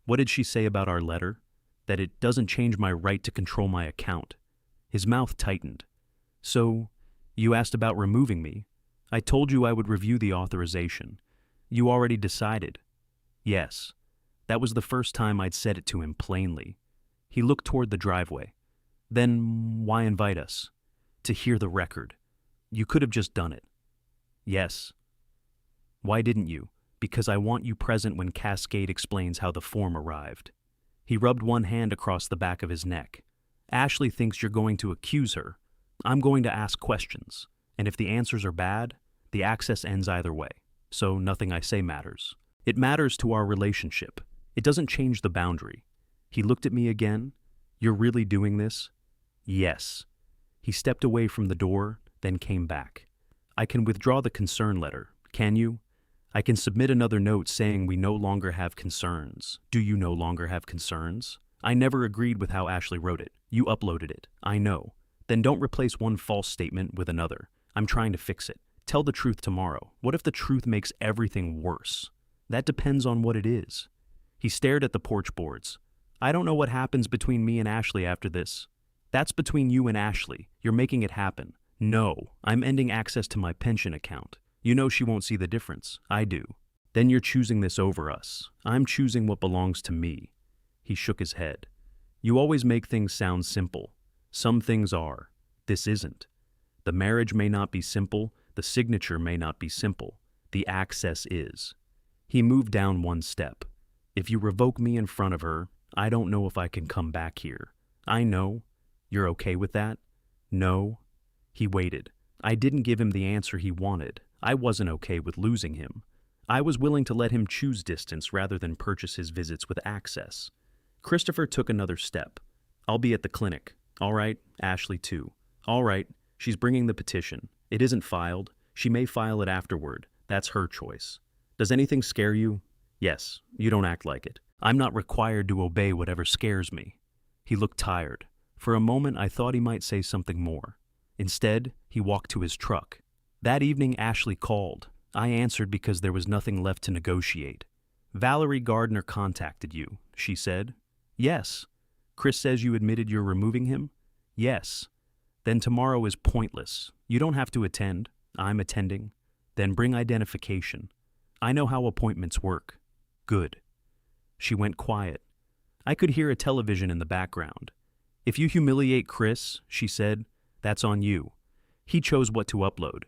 What did she say about our letter? That it doesn't change my right to control my account. His mouth tightened. So, you asked about removing me. I told you I would review the authorization. You already decided. Yes. That was the first time I'd said it to him plainly. He looked toward the driveway. Then why invite us? To hear the record. You could have just done it. Yes. Why didn't you? Because I want you present when Cascade explains how the form arrived. He rubbed one hand across the back of his neck. Ashley thinks you're going to accuse her. I'm going to ask questions, and if the answers are bad, the access ends either way, so nothing I say matters. It matters to our relationship. It doesn't change the boundary. He looked at me again. You're really doing this? Yes. He stepped away from the door, then came back. I can withdraw the concern letter, can you? I can submit another note saying we no longer have concerns. Do you no longer have concerns? I never agreed with how Ashley wrote it. You uploaded it. I know. Then don't replace one false statement with another. I'm trying to fix it. Tell the truth tomorrow. What if the truth makes everything worse? That depends on what it is. He stared at the porch boards. I don't know what happens between me and Ashley after this. That's between you and Ashley. You're making it happen. No, I'm ending access to my pension account. You know she won't see the difference. I do. Then you're choosing this over us. I'm choosing what belongs to me. He shook his head. You always make things sound simple. Some things are. This isn't. The marriage may not be simple. The signature may not be simple. The access is. He moved down one step. If you revoke me in front of her, I don't know if I can come back here. I know. You're okay with that? No. He waited. I didn't give him the answer he wanted. I wasn't okay with losing him. I was willing to let him choose distance rather than purchase his visits with access. Christopher took another step. I'll be at the clinic. All right, Ashley too. All right, she's bringing the petition. It isn't filed. She may file it afterward. That's her choice. Does anything scare you? Yes, you don't act like it. I'm not required to obey whatever scares me. He looked tired. For a moment, I thought he might say something more. Instead, he walked to his truck. That evening, Ashley called. I answered because there was nothing left to negotiate. Valerie Gardner contacted you, she said. Yes. Chris says you admitted you're removing him? Yes. Then tomorrow is pointless. You don't have to attend. I'm attending. Then bring identification. I know how appointments work. Good. She went quiet. I could hear a television in the background. If you humiliate Chris, she said, that's on you. He chose what to upload.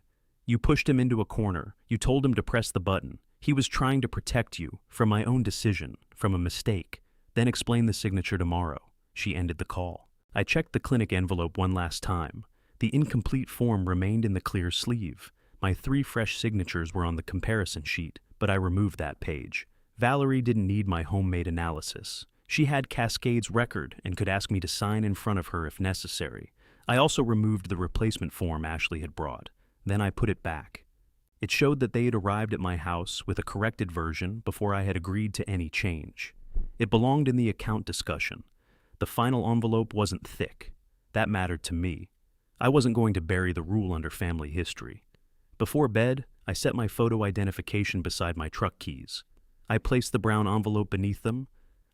You pushed him into a corner. You told him to press the button. He was trying to protect you from my own decision, from a mistake. Then explain the signature tomorrow. She ended the call. I checked the clinic envelope one last time. The incomplete form remained in the clear sleeve. My 3 fresh signatures were on the comparison sheet, but I removed that page. Valerie didn't need my homemade analysis. She had Cascade's record and could ask me to sign in front of her if necessary. I also removed the replacement form Ashley had brought. Then I put it back. It showed that they had arrived at my house with a corrected version before I had agreed to any change. It belonged in the account discussion. The final envelope wasn't thick. That mattered to me. I wasn't going to bury the rule under family history. Before bed, I set my photo identification beside my truck keys. I placed the brown envelope beneath them.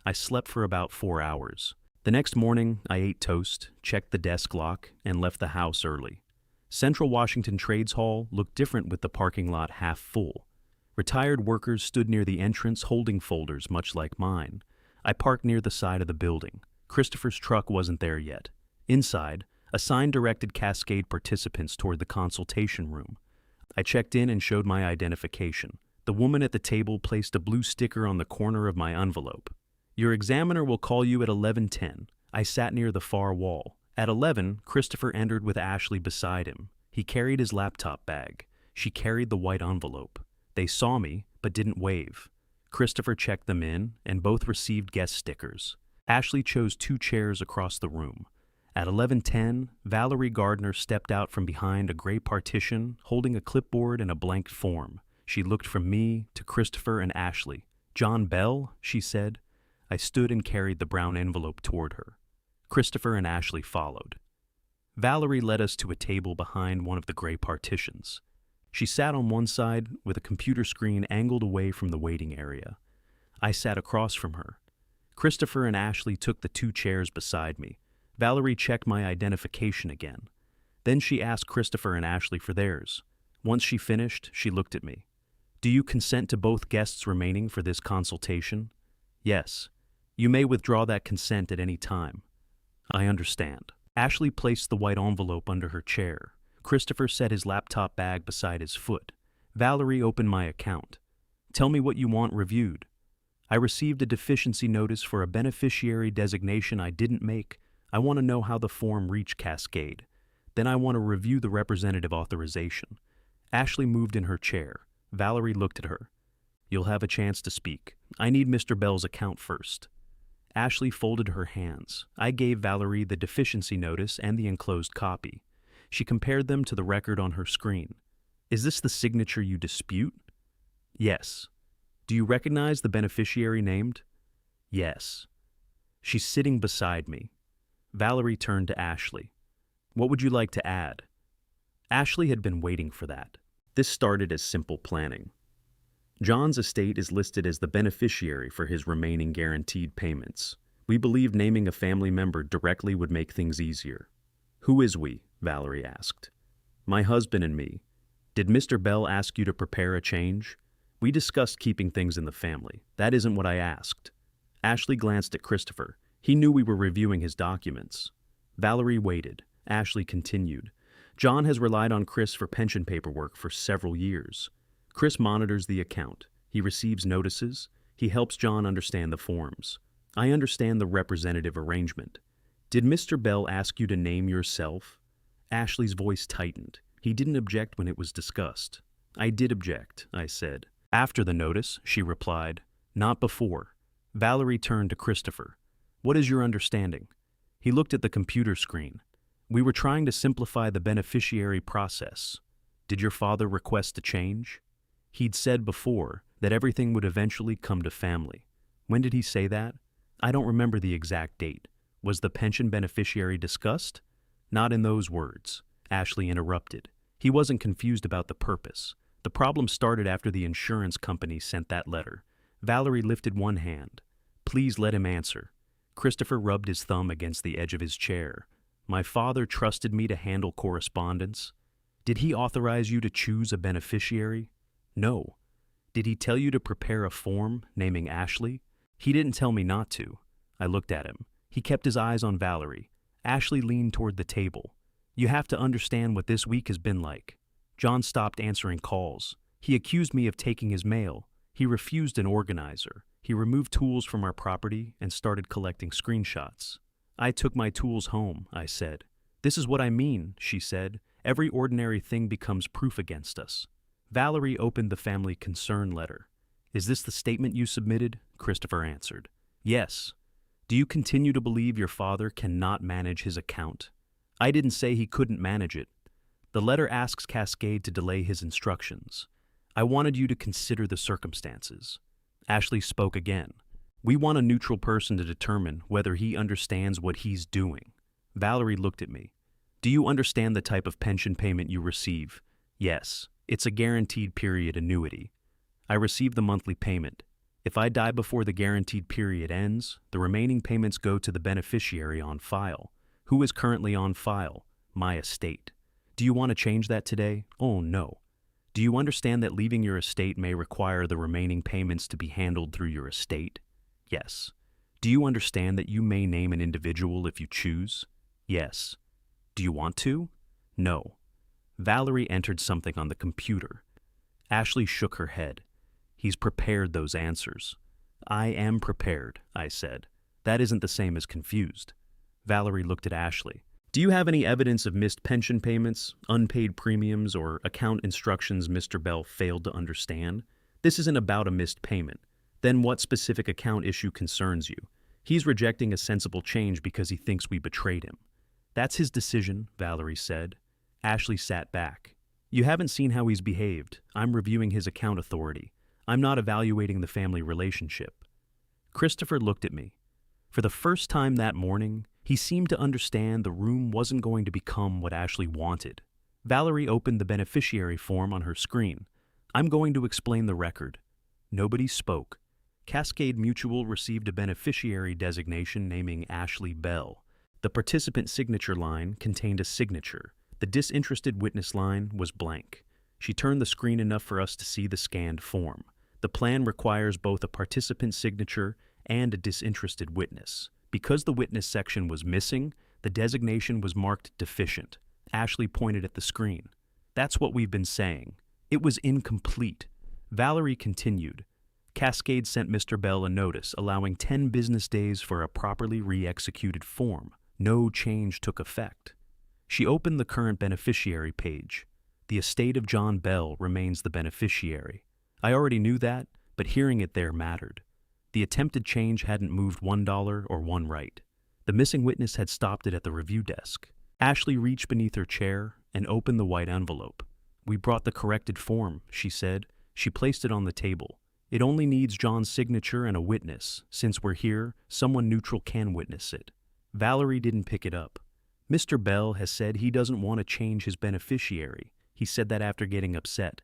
I slept for about 4 hours. The next morning, I ate toast, checked the desk lock, and left the house early. Central Washington Trades Hall looked different with the parking lot half full. Retired workers stood near the entrance holding folders much like mine. I parked near the side of the building. Christopher's truck wasn't there yet. Inside, a sign directed Cascade participants toward the consultation room. I checked in and showed my identification. The woman at the table placed a blue sticker on the corner of my envelope. Your examiner will call you at 11:10. I sat near the far wall. At 11, Christopher entered with Ashley beside him. He carried his laptop bag. She carried the white envelope. They saw me, but didn't wave. Christopher checked them in, and both received guest stickers. Ashley chose 2 chairs across the room. At 11:10, Valerie Gardner stepped out from behind a gray partition, holding a clipboard and a blank form. She looked from me to Christopher and Ashley. John Bell, she said. I stood and carried the brown envelope toward her. Christopher and Ashley followed. Valerie led us to a table behind one of the gray partitions. She sat on one side with a computer screen angled away from the waiting area. I sat across from her. Christopher and Ashley took the 2 chairs beside me. Valerie checked my identification again. Then she asked Christopher and Ashley for theirs. Once she finished, she looked at me. Do you consent to both guests remaining for this consultation? Yes. You may withdraw that consent at any time. I understand. Ashley placed the white envelope under her chair. Christopher set his laptop bag beside his foot. Valerie opened my account. Tell me what you want reviewed. I received a deficiency notice for a beneficiary designation I didn't make. I want to know how the form reached Cascade. Then I want to review the representative authorization. Ashley moved in her chair. Valerie looked at her. You'll have a chance to speak. I need Mr. Bell's account first. Ashley folded her hands. I gave Valerie the deficiency notice and the enclosed copy. She compared them to the record on her screen. Is this the signature you dispute? Yes. Do you recognize the beneficiary named? Yes. She's sitting beside me. Valerie turned to Ashley. What would you like to add? Ashley had been waiting for that. This started as simple planning. John's estate is listed as the beneficiary for his remaining guaranteed payments. We believed naming a family member directly would make things easier. Who is we? Valerie asked. My husband and me. Did Mr. Bell ask you to prepare a change? We discussed keeping things in the family. That isn't what I asked. Ashley glanced at Christopher. He knew we were reviewing his documents. Valerie waited. Ashley continued. John has relied on Chris for pension paperwork for several years. Chris monitors the account. He receives notices. He helps John understand the forms. I understand the representative arrangement. Did Mr. Bell ask you to name yourself? Ashley's voice tightened. He didn't object when it was discussed. I did object, I said. After the notice, she replied. Not before. Valerie turned to Christopher. What is your understanding? He looked at the computer screen. We were trying to simplify the beneficiary process. Did your father request a change? He'd said before that everything would eventually come to family. When did he say that? I don't remember the exact date. Was the pension beneficiary discussed? Not in those words. Ashley interrupted. He wasn't confused about the purpose. The problem started after the insurance company sent that letter. Valerie lifted one hand. Please let him answer. Christopher rubbed his thumb against the edge of his chair. My father trusted me to handle correspondence. Did he authorize you to choose a beneficiary? No. Did he tell you to prepare a form naming Ashley? He didn't tell me not to. I looked at him. He kept his eyes on Valerie. Ashley leaned toward the table. You have to understand what this week has been like. John stopped answering calls. He accused me of taking his mail. He refused an organizer. He removed tools from our property and started collecting screenshots. I took my tools home, I said. This is what I mean, she said. Every ordinary thing becomes proof against us. Valerie opened the family concern letter. Is this the statement you submitted? Christopher answered. Yes. Do you continue to believe your father cannot manage his account? I didn't say he couldn't manage it. The letter asks Cascade to delay his instructions. I wanted you to consider the circumstances. Ashley spoke again. We want a neutral person to determine whether he understands what he's doing. Valerie looked at me. Do you understand the type of pension payment you receive? Yes. It's a guaranteed period annuity. I receive the monthly payment. If I die before the guaranteed period ends, the remaining payments go to the beneficiary on file. Who is currently on file? My estate. Do you want to change that today? Oh, no. Do you understand that leaving your estate may require the remaining payments to be handled through your estate? Yes. Do you understand that you may name an individual if you choose? Yes. Do you want to? No. Valerie entered something on the computer. Ashley shook her head. He's prepared those answers. I am prepared, I said. That isn't the same as confused. Valerie looked at Ashley. Do you have any evidence of missed pension payments, unpaid premiums, or account instructions Mr. Bell failed to understand? This isn't about a missed payment. Then what specific account issue concerns you? He's rejecting a sensible change because he thinks we betrayed him. That's his decision, Valerie said. Ashley sat back. You haven't seen how he's behaved. I'm reviewing his account authority. I'm not evaluating the family relationship. Christopher looked at me. For the first time that morning, he seemed to understand the room wasn't going to become what Ashley wanted. Valerie opened the beneficiary form on her screen. I'm going to explain the record. Nobody spoke. Cascade Mutual received a beneficiary designation naming Ashley Bell. The participant signature line contained a signature. The disinterested witness line was blank. She turned the screen enough for us to see the scanned form. The plan requires both a participant signature and a disinterested witness. Because the witness section was missing, the designation was marked deficient. Ashley pointed at the screen. That's what we've been saying. It was incomplete. Valerie continued. Cascade sent Mr. Bell a notice allowing 10 business days for a properly re-executed form. No change took effect. She opened the current beneficiary page. The estate of John Bell remains the beneficiary. I already knew that, but hearing it there mattered. The attempted change hadn't moved $1 or one right. The missing witness had stopped it at the review desk. Ashley reached beneath her chair and opened the white envelope. We brought the corrected form, she said. She placed it on the table. It only needs John's signature and a witness. Since we're here, someone neutral can witness it. Valerie didn't pick it up. Mr. Bell has said he doesn't want to change his beneficiary. He said that after getting upset.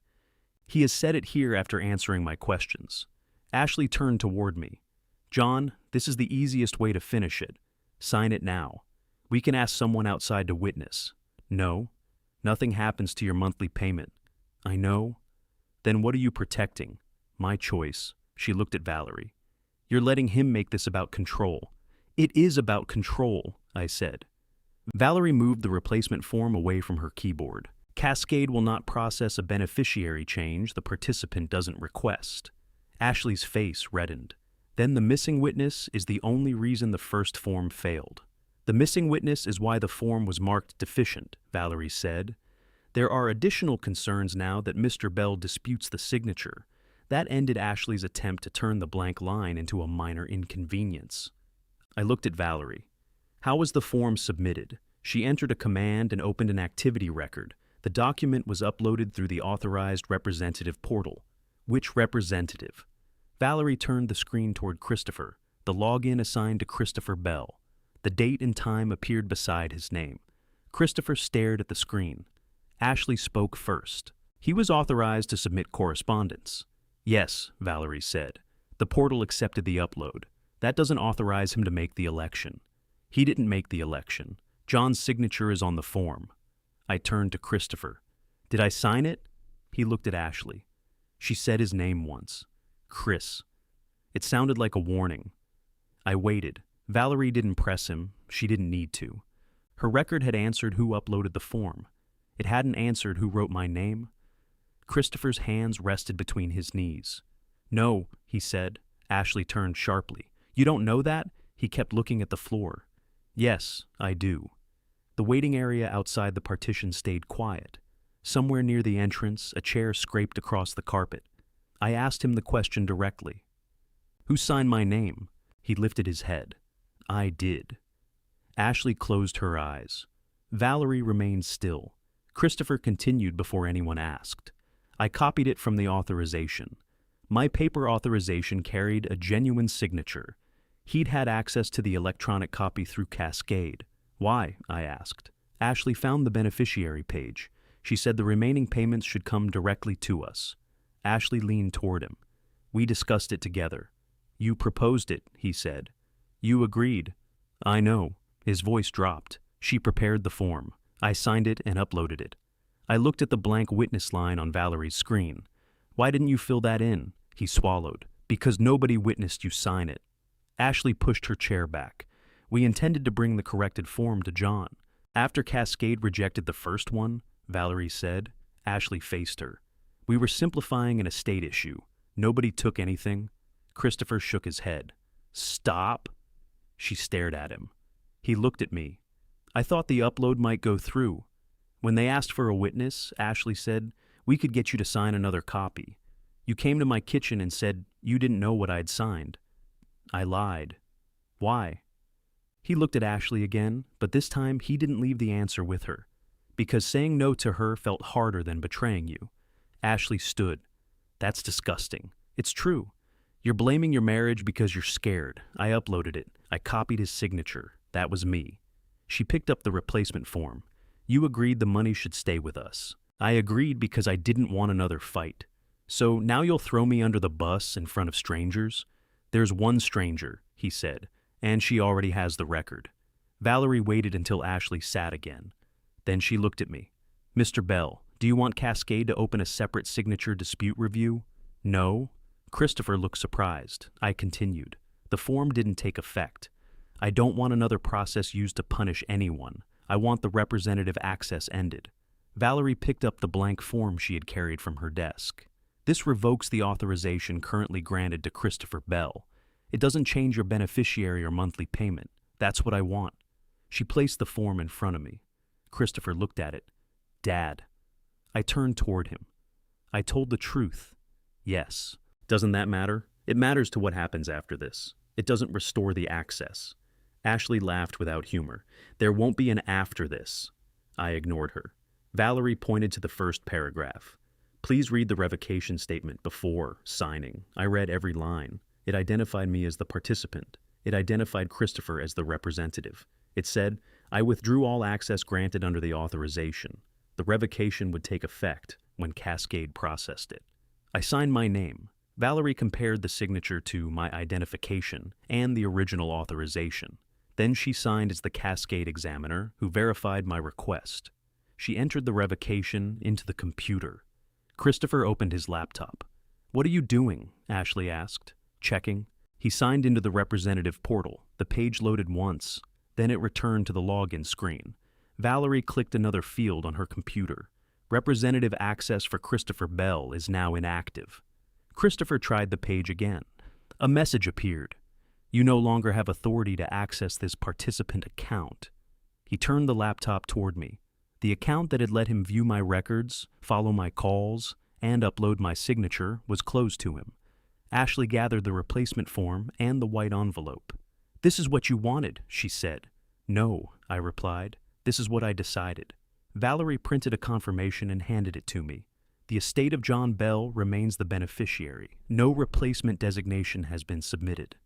He has said it here after answering my questions. Ashley turned toward me. John, this is the easiest way to finish it. Sign it now. We can ask someone outside to witness. No. Nothing happens to your monthly payment. I know. Then what are you protecting? My choice. She looked at Valerie. You're letting him make this about control. It is about control, I said. Valerie moved the replacement form away from her keyboard. Cascade will not process a beneficiary change the participant doesn't request. Ashley's face reddened. Then the missing witness is the only reason the first form failed. The missing witness is why the form was marked deficient, Valerie said. There are additional concerns now that Mr. Bell disputes the signature. That ended Ashley's attempt to turn the blank line into a minor inconvenience. I looked at Valerie. How was the form submitted? She entered a command and opened an activity record. The document was uploaded through the authorized representative portal. Which representative? Valerie turned the screen toward Christopher, the login assigned to Christopher Bell. The date and time appeared beside his name. Christopher stared at the screen. Ashley spoke first. He was authorized to submit correspondence. Yes, Valerie said. The portal accepted the upload. That doesn't authorize him to make the election. He didn't make the election. John's signature is on the form. I turned to Christopher. Did I sign it? He looked at Ashley. She said his name once. Chris. It sounded like a warning. I waited. Valerie didn't press him. She didn't need to. Her record had answered who uploaded the form. It hadn't answered who wrote my name. Christopher's hands rested between his knees. No, he said. Ashley turned sharply. You don't know that? He kept looking at the floor. Yes, I do. The waiting area outside the partition stayed quiet. Somewhere near the entrance, a chair scraped across the carpet. I asked him the question directly. Who signed my name? He lifted his head. I did. Ashley closed her eyes. Valerie remained still. Christopher continued before anyone asked. I copied it from the authorization. My paper authorization carried a genuine signature. He'd had access to the electronic copy through Cascade. Why? I asked. Ashley found the beneficiary page. She said the remaining payments should come directly to us. Ashley leaned toward him. We discussed it together. You proposed it, he said. You agreed. I know. His voice dropped. She prepared the form. I signed it and uploaded it. I looked at the blank witness line on Valerie's screen. Why didn't you fill that in? He swallowed. Because nobody witnessed you sign it. Ashley pushed her chair back. We intended to bring the corrected form to John. After Cascade rejected the first one, Valerie said. Ashley faced her. We were simplifying an estate issue. Nobody took anything. Christopher shook his head. Stop. She stared at him. He looked at me. I thought the upload might go through. When they asked for a witness, Ashley said, we could get you to sign another copy. You came to my kitchen and said you didn't know what I'd signed. I lied. Why? He looked at Ashley again, but this time he didn't leave the answer with her. Because saying no to her felt harder than betraying you. Ashley stood. That's disgusting. It's true. You're blaming your marriage because you're scared. I uploaded it. I copied his signature. That was me. She picked up the replacement form. You agreed the money should stay with us. I agreed because I didn't want another fight. So now you'll throw me under the bus in front of strangers? "There's one stranger," he said, "and she already has the record." Valerie waited until Ashley sat again. Then she looked at me. "Mr. Bell, do you want Cascade to open a separate signature dispute review?" "No." Christopher looked surprised. I continued. "The form didn't take effect. I don't want another process used to punish anyone. I want the representative access ended." Valerie picked up the blank form she had carried from her desk. "This revokes the authorization currently granted to Christopher Bell. It doesn't change your beneficiary or monthly payment. That's what I want." She placed the form in front of me. Christopher looked at it. "Dad." I turned toward him. "I told the truth." "Yes." "Doesn't that matter?" "It matters to what happens after this. It doesn't restore the access." Ashley laughed without humor. "There won't be an after this." I ignored her. Valerie pointed to the first paragraph. "Please read the revocation statement before signing." I read every line. It identified me as the participant. It identified Christopher as the representative. It said, "I withdrew all access granted under the authorization. The revocation would take effect when Cascade processed it." I signed my name. Valerie compared the signature to my identification and the original authorization. Then she signed as the Cascade examiner, who verified my request. She entered the revocation into the computer. Christopher opened his laptop. "What are you doing?" Ashley asked. "Checking." He signed into the representative portal. The page loaded once. Then it returned to the login screen. Valerie clicked another field on her computer. "Representative access for Christopher Bell is now inactive." Christopher tried the page again. A message appeared. "You no longer have authority to access this participant account." He turned the laptop toward me. The account that had let him view my records, follow my calls, and upload my signature was closed to him. Ashley gathered the replacement form and the white envelope. "This is what you wanted," she said. "No," I replied. "This is what I decided." Valerie printed a confirmation and handed it to me. "The estate of John Bell remains the beneficiary. No replacement designation has been submitted."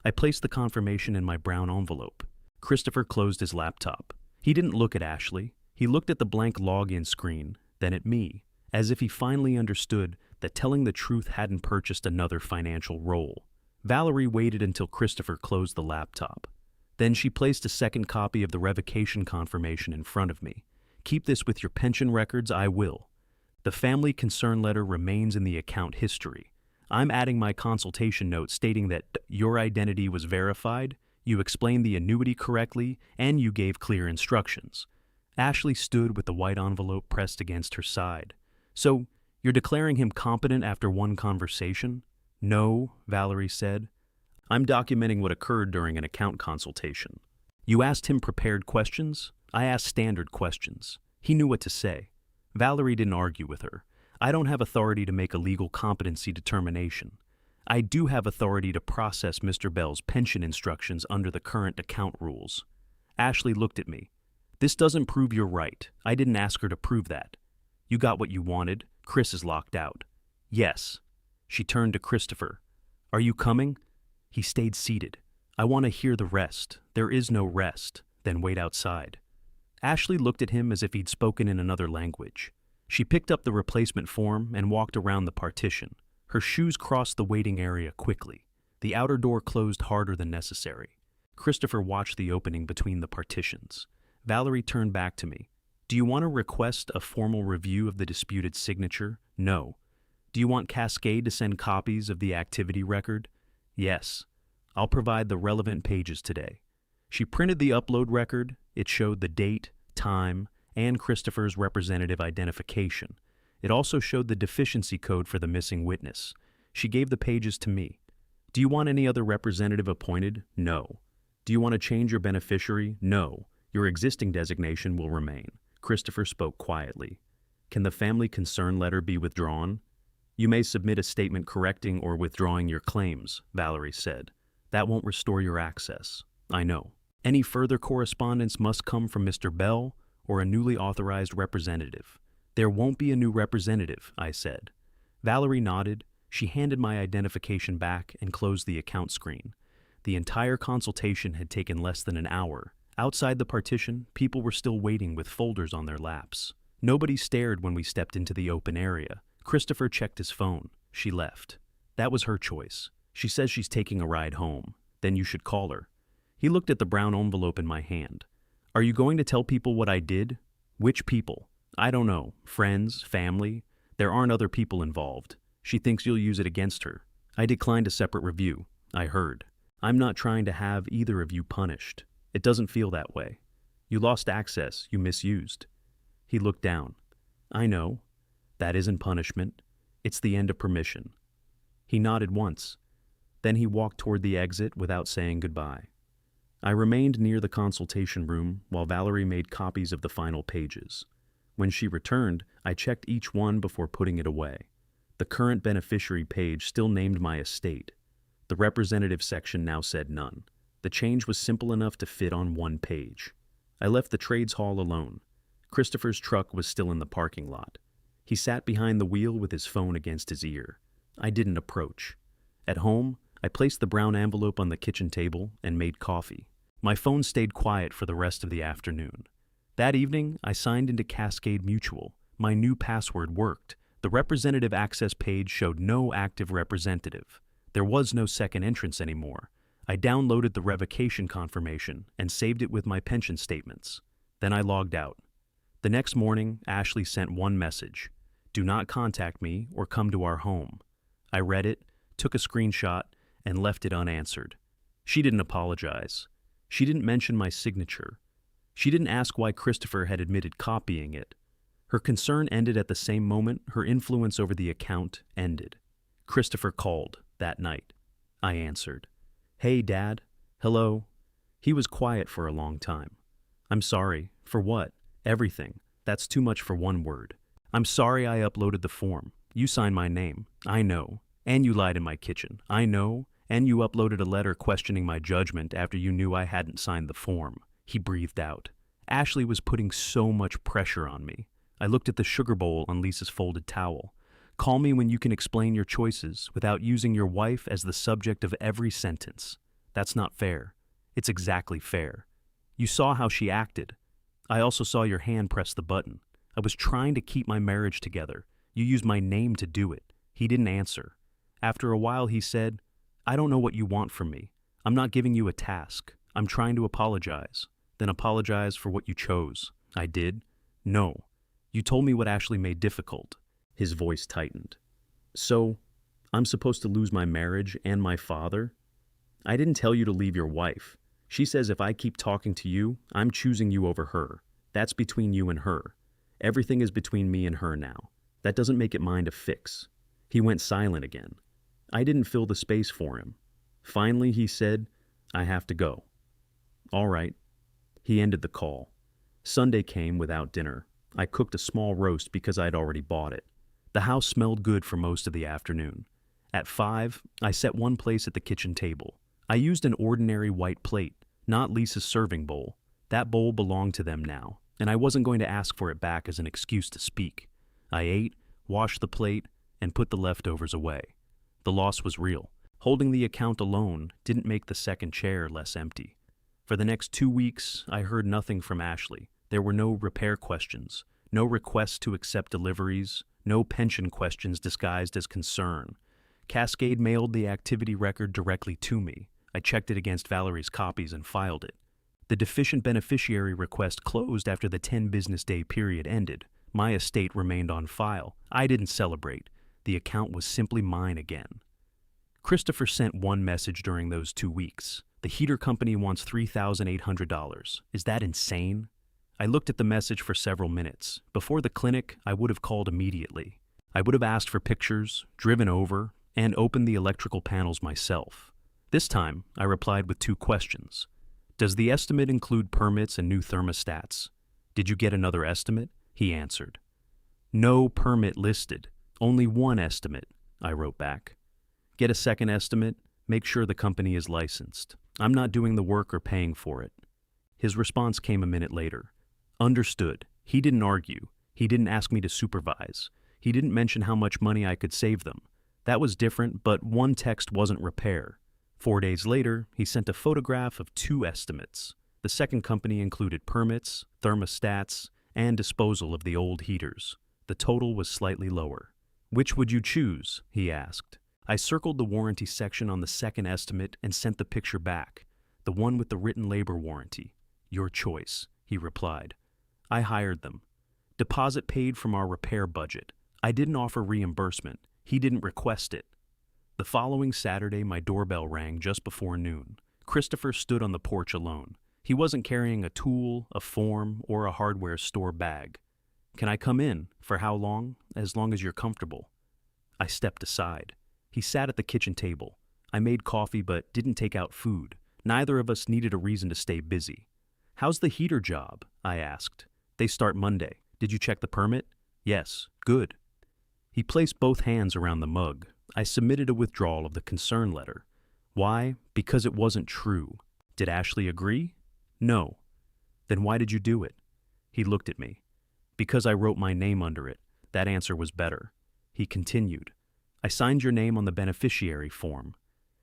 I placed the confirmation in my brown envelope. Christopher closed his laptop. He didn't look at Ashley. He looked at the blank login screen, then at me, as if he finally understood that telling the truth hadn't purchased another financial role. Valerie waited until Christopher closed the laptop. Then she placed a second copy of the revocation confirmation in front of me. "Keep this with your pension records, I will. The family concern letter remains in the account history. I'm adding my consultation note stating that your identity was verified, you explained the annuity correctly, and you gave clear instructions." Ashley stood with the white envelope pressed against her side. "So, you're declaring him competent after one conversation?" "No," Valerie said. "I'm documenting what occurred during an account consultation." "You asked him prepared questions?" "I asked standard questions. He knew what to say." Valerie didn't argue with her. "I don't have authority to make a legal competency determination. I do have authority to process Mr. Bell's pension instructions under the current account rules." Ashley looked at me. "This doesn't prove you're right. I didn't ask her to prove that. You got what you wanted. Chris is locked out." "Yes." She turned to Christopher. "Are you coming?" He stayed seated. "I want to hear the rest." "There is no rest." "Then wait outside." Ashley looked at him as if he'd spoken in another language. She picked up the replacement form and walked around the partition. Her shoes crossed the waiting area quickly. The outer door closed harder than necessary. Christopher watched the opening between the partitions. Valerie turned back to me. "Do you want to request a formal review of the disputed signature?" "No." "Do you want Cascade to send copies of the activity record?" "Yes." "I'll provide the relevant pages today." She printed the upload record. It showed the date, time, and Christopher's representative identification. It also showed the deficiency code for the missing witness. She gave the pages to me. "Do you want any other representative appointed?" "No." "Do you want to change your beneficiary?" "No. Your existing designation will remain." Christopher spoke quietly. "Can the family concern letter be withdrawn?" "You may submit a statement correcting or withdrawing your claims," Valerie said. "That won't restore your access." "I know." "Any further correspondence must come from Mr. Bell or a newly authorized representative." "There won't be a new representative," I said. Valerie nodded. She handed my identification back and closed the account screen. The entire consultation had taken less than an hour. Outside the partition, people were still waiting with folders on their laps. Nobody stared when we stepped into the open area. Christopher checked his phone. She left. That was her choice. She says she's taking a ride home. Then you should call her. He looked at the brown envelope in my hand. Are you going to tell people what I did? Which people? I don't know. Friends, family. There aren't other people involved. She thinks you'll use it against her. I declined a separate review. I heard. I'm not trying to have either of you punished. It doesn't feel that way. You lost access you misused. He looked down. I know. That isn't punishment. It's the end of permission. He nodded once. Then he walked toward the exit without saying goodbye. I remained near the consultation room while Valerie made copies of the final pages. When she returned, I checked each one before putting it away. The current beneficiary page still named my estate. The representative section now said none. The change was simple enough to fit on one page. I left the trades hall alone. Christopher's truck was still in the parking lot. He sat behind the wheel with his phone against his ear. I didn't approach. At home, I placed the brown envelope on the kitchen table and made coffee. My phone stayed quiet for the rest of the afternoon. That evening, I signed into Cascade Mutual. My new password worked. The representative access page showed no active representative. There was no second entrance anymore. I downloaded the revocation confirmation and saved it with my pension statements. Then I logged out. The next morning, Ashley sent one message. Do not contact me or come to our home. I read it, took a screenshot, and left it unanswered. She didn't apologize. She didn't mention my signature. She didn't ask why Christopher had admitted copying it. Her concern ended at the same moment her influence over the account ended. Christopher called that night. I answered. Hey, Dad. Hello. He was quiet for a long time. I'm sorry. For what? Everything. That's too much for one word. I'm sorry I uploaded the form. You signed my name. I know. And you lied in my kitchen. I know. And you uploaded a letter questioning my judgment after you knew I hadn't signed the form. He breathed out. Ashley was putting so much pressure on me. I looked at the sugar bowl on Lisa's folded towel. Call me when you can explain your choices without using your wife as the subject of every sentence. That's not fair. It's exactly fair. You saw how she acted. I also saw your hand press the button. I was trying to keep my marriage together. You used my name to do it. He didn't answer. After a while, he said, I don't know what you want from me. I'm not giving you a task. I'm trying to apologize. Then apologize for what you chose. I did? No. You told me what Ashley made difficult. His voice tightened. So, I'm supposed to lose my marriage and my father? I didn't tell you to leave your wife. She says if I keep talking to you, I'm choosing you over her. That's between you and her. Everything is between me and her now. That doesn't make it mine to fix. He went silent again. I didn't fill the space for him. Finally, he said, I have to go. All right. He ended the call. Sunday came without dinner. I cooked a small roast because I'd already bought it. The house smelled good for most of the afternoon. At 5, I set one place at the kitchen table. I used an ordinary white plate, not Lisa's serving bowl. That bowl belonged to them now, and I wasn't going to ask for it back as an excuse to speak. I ate, washed the plate, and put the leftovers away. The loss was real. Holding the account alone didn't make the second chair less empty. For the next 2 weeks, I heard nothing from Ashley. There were no repair questions, no requests to accept deliveries, no pension questions disguised as concern. Cascade mailed the activity record directly to me. I checked it against Valerie's copies and filed it. The deficient beneficiary request closed after the 10-business-day period ended. My estate remained on file. I didn't celebrate. The account was simply mine again. Christopher sent one message during those 2 weeks. The heater company wants $3,800. Is that insane? I looked at the message for several minutes. Before the clinic, I would have called immediately. I would have asked for pictures, driven over, and opened the electrical panels myself. This time, I replied with 2 questions. Does the estimate include permits and new thermostats? Did you get another estimate? He answered. No permit listed. Only one estimate, I wrote back. Get a second estimate. Make sure the company is licensed. I'm not doing the work or paying for it. His response came a minute later. Understood. He didn't argue. He didn't ask me to supervise. He didn't mention how much money I could save them. That was different, but one text wasn't repair. 4 days later, he sent a photograph of 2 estimates. The second company included permits, thermostats, and disposal of the old heaters. The total was slightly lower. Which would you choose? He asked. I circled the warranty section on the second estimate and sent the picture back, the one with the written labor warranty. Your choice, he replied. I hired them. Deposit paid from our repair budget. I didn't offer reimbursement. He didn't request it. The following Saturday, my doorbell rang just before noon. Christopher stood on the porch alone. He wasn't carrying a tool, a form, or a hardware store bag. Can I come in? For how long? As long as you're comfortable. I stepped aside. He sat at the kitchen table. I made coffee but didn't take out food. Neither of us needed a reason to stay busy. How's the heater job? I asked. They start Monday. Did you check the permit? Yes. Good. He placed both hands around the mug. I submitted a withdrawal of the concern letter. Why? Because it wasn't true. Did Ashley agree? No. Then why did you do it? He looked at me. Because I wrote my name under it. That answer was better. He continued. I signed your name on the beneficiary form.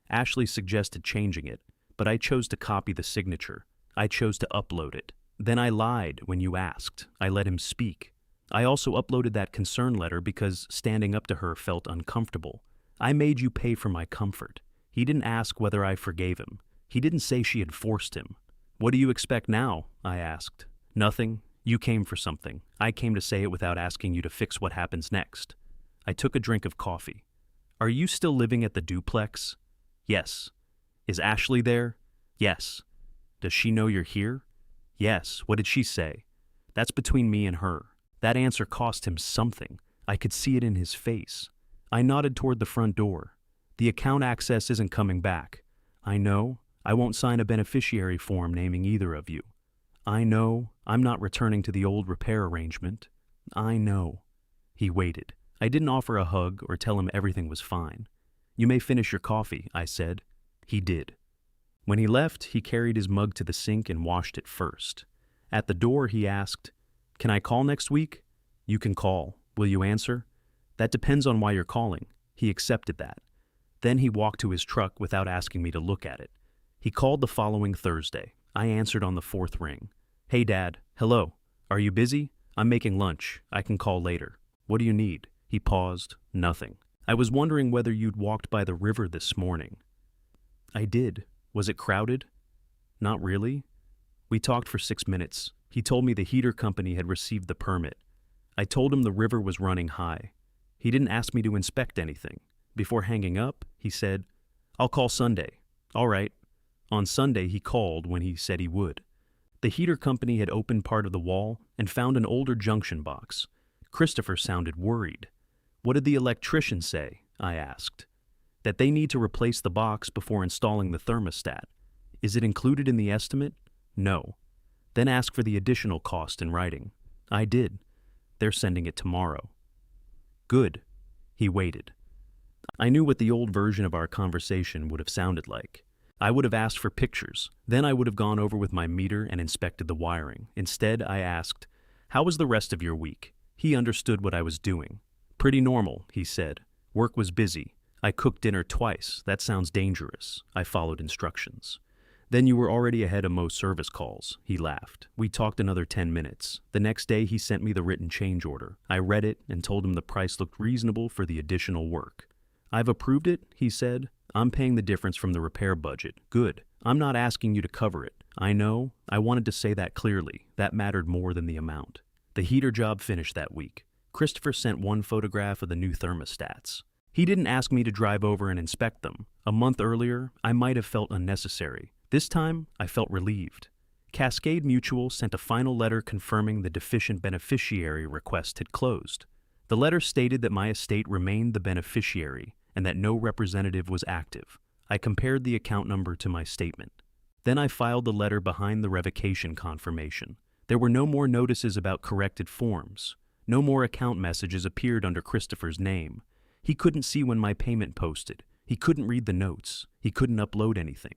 Ashley suggested changing it, but I chose to copy the signature. I chose to upload it. Then I lied when you asked. I let him speak. I also uploaded that concern letter because standing up to her felt uncomfortable. I made you pay for my comfort. He didn't ask whether I forgave him. He didn't say she had forced him. What do you expect now? I asked. Nothing. You came for something. I came to say it without asking you to fix what happens next. I took a drink of coffee. Are you still living at the duplex? Yes. Is Ashley there? Yes. Does she know you're here? Yes. What did she say? That's between me and her. That answer cost him something. I could see it in his face. I nodded toward the front door. The account access isn't coming back. I know. I won't sign a beneficiary form naming either of you. I know. I'm not returning to the old repair arrangement. I know. He waited. I didn't offer a hug or tell him everything was fine. You may finish your coffee, I said. He did. When he left, he carried his mug to the sink and washed it first. At the door, he asked, Can I call next week? You can call. Will you answer? That depends on why you're calling. He accepted that. Then he walked to his truck without asking me to look at it. He called the following Thursday. I answered on the fourth ring. Hey, Dad. Hello. Are you busy? I'm making lunch. I can call later. What do you need? He paused. Nothing. I was wondering whether you'd walked by the river this morning. I did. Was it crowded? Not really. We talked for 6 minutes. He told me the heater company had received the permit. I told him the river was running high. He didn't ask me to inspect anything. Before hanging up, he said, I'll call Sunday. All right. On Sunday, he called when he said he would. The heater company had opened part of the wall and found an older junction box. Christopher sounded worried. What did the electrician say? I asked. That they need to replace the box before installing the thermostat. Is it included in the estimate? No. Then ask for the additional cost in writing. I did. They're sending it tomorrow. Good. He waited. I knew what the old version of our conversation would have sounded like. I would have asked for pictures. Then I would have gone over with my meter and inspected the wiring. Instead, I asked, How was the rest of your week? He understood what I was doing. Pretty normal, he said. Work was busy. I cooked dinner twice. That sounds dangerous. I followed instructions. Then you were already ahead of most service calls. He laughed. We talked another 10 minutes. The next day he sent me the written change order. I read it and told him the price looked reasonable for the additional work. I've approved it, he said. I'm paying the difference from the repair budget. Good. I'm not asking you to cover it. I know. I wanted to say that clearly. That mattered more than the amount. The heater job finished that week. Christopher sent one photograph of the new thermostats. He didn't ask me to drive over and inspect them. A month earlier, I might have felt unnecessary. This time, I felt relieved. Cascade Mutual sent a final letter confirming the deficient beneficiary request had closed. The letter stated that my estate remained the beneficiary and that no representative was active. I compared the account number to my statement. Then I filed the letter behind the revocation confirmation. There were no more notices about corrected forms. No more account messages appeared under Christopher's name. He couldn't see when my payment posted. He couldn't read the notes. He couldn't upload anything.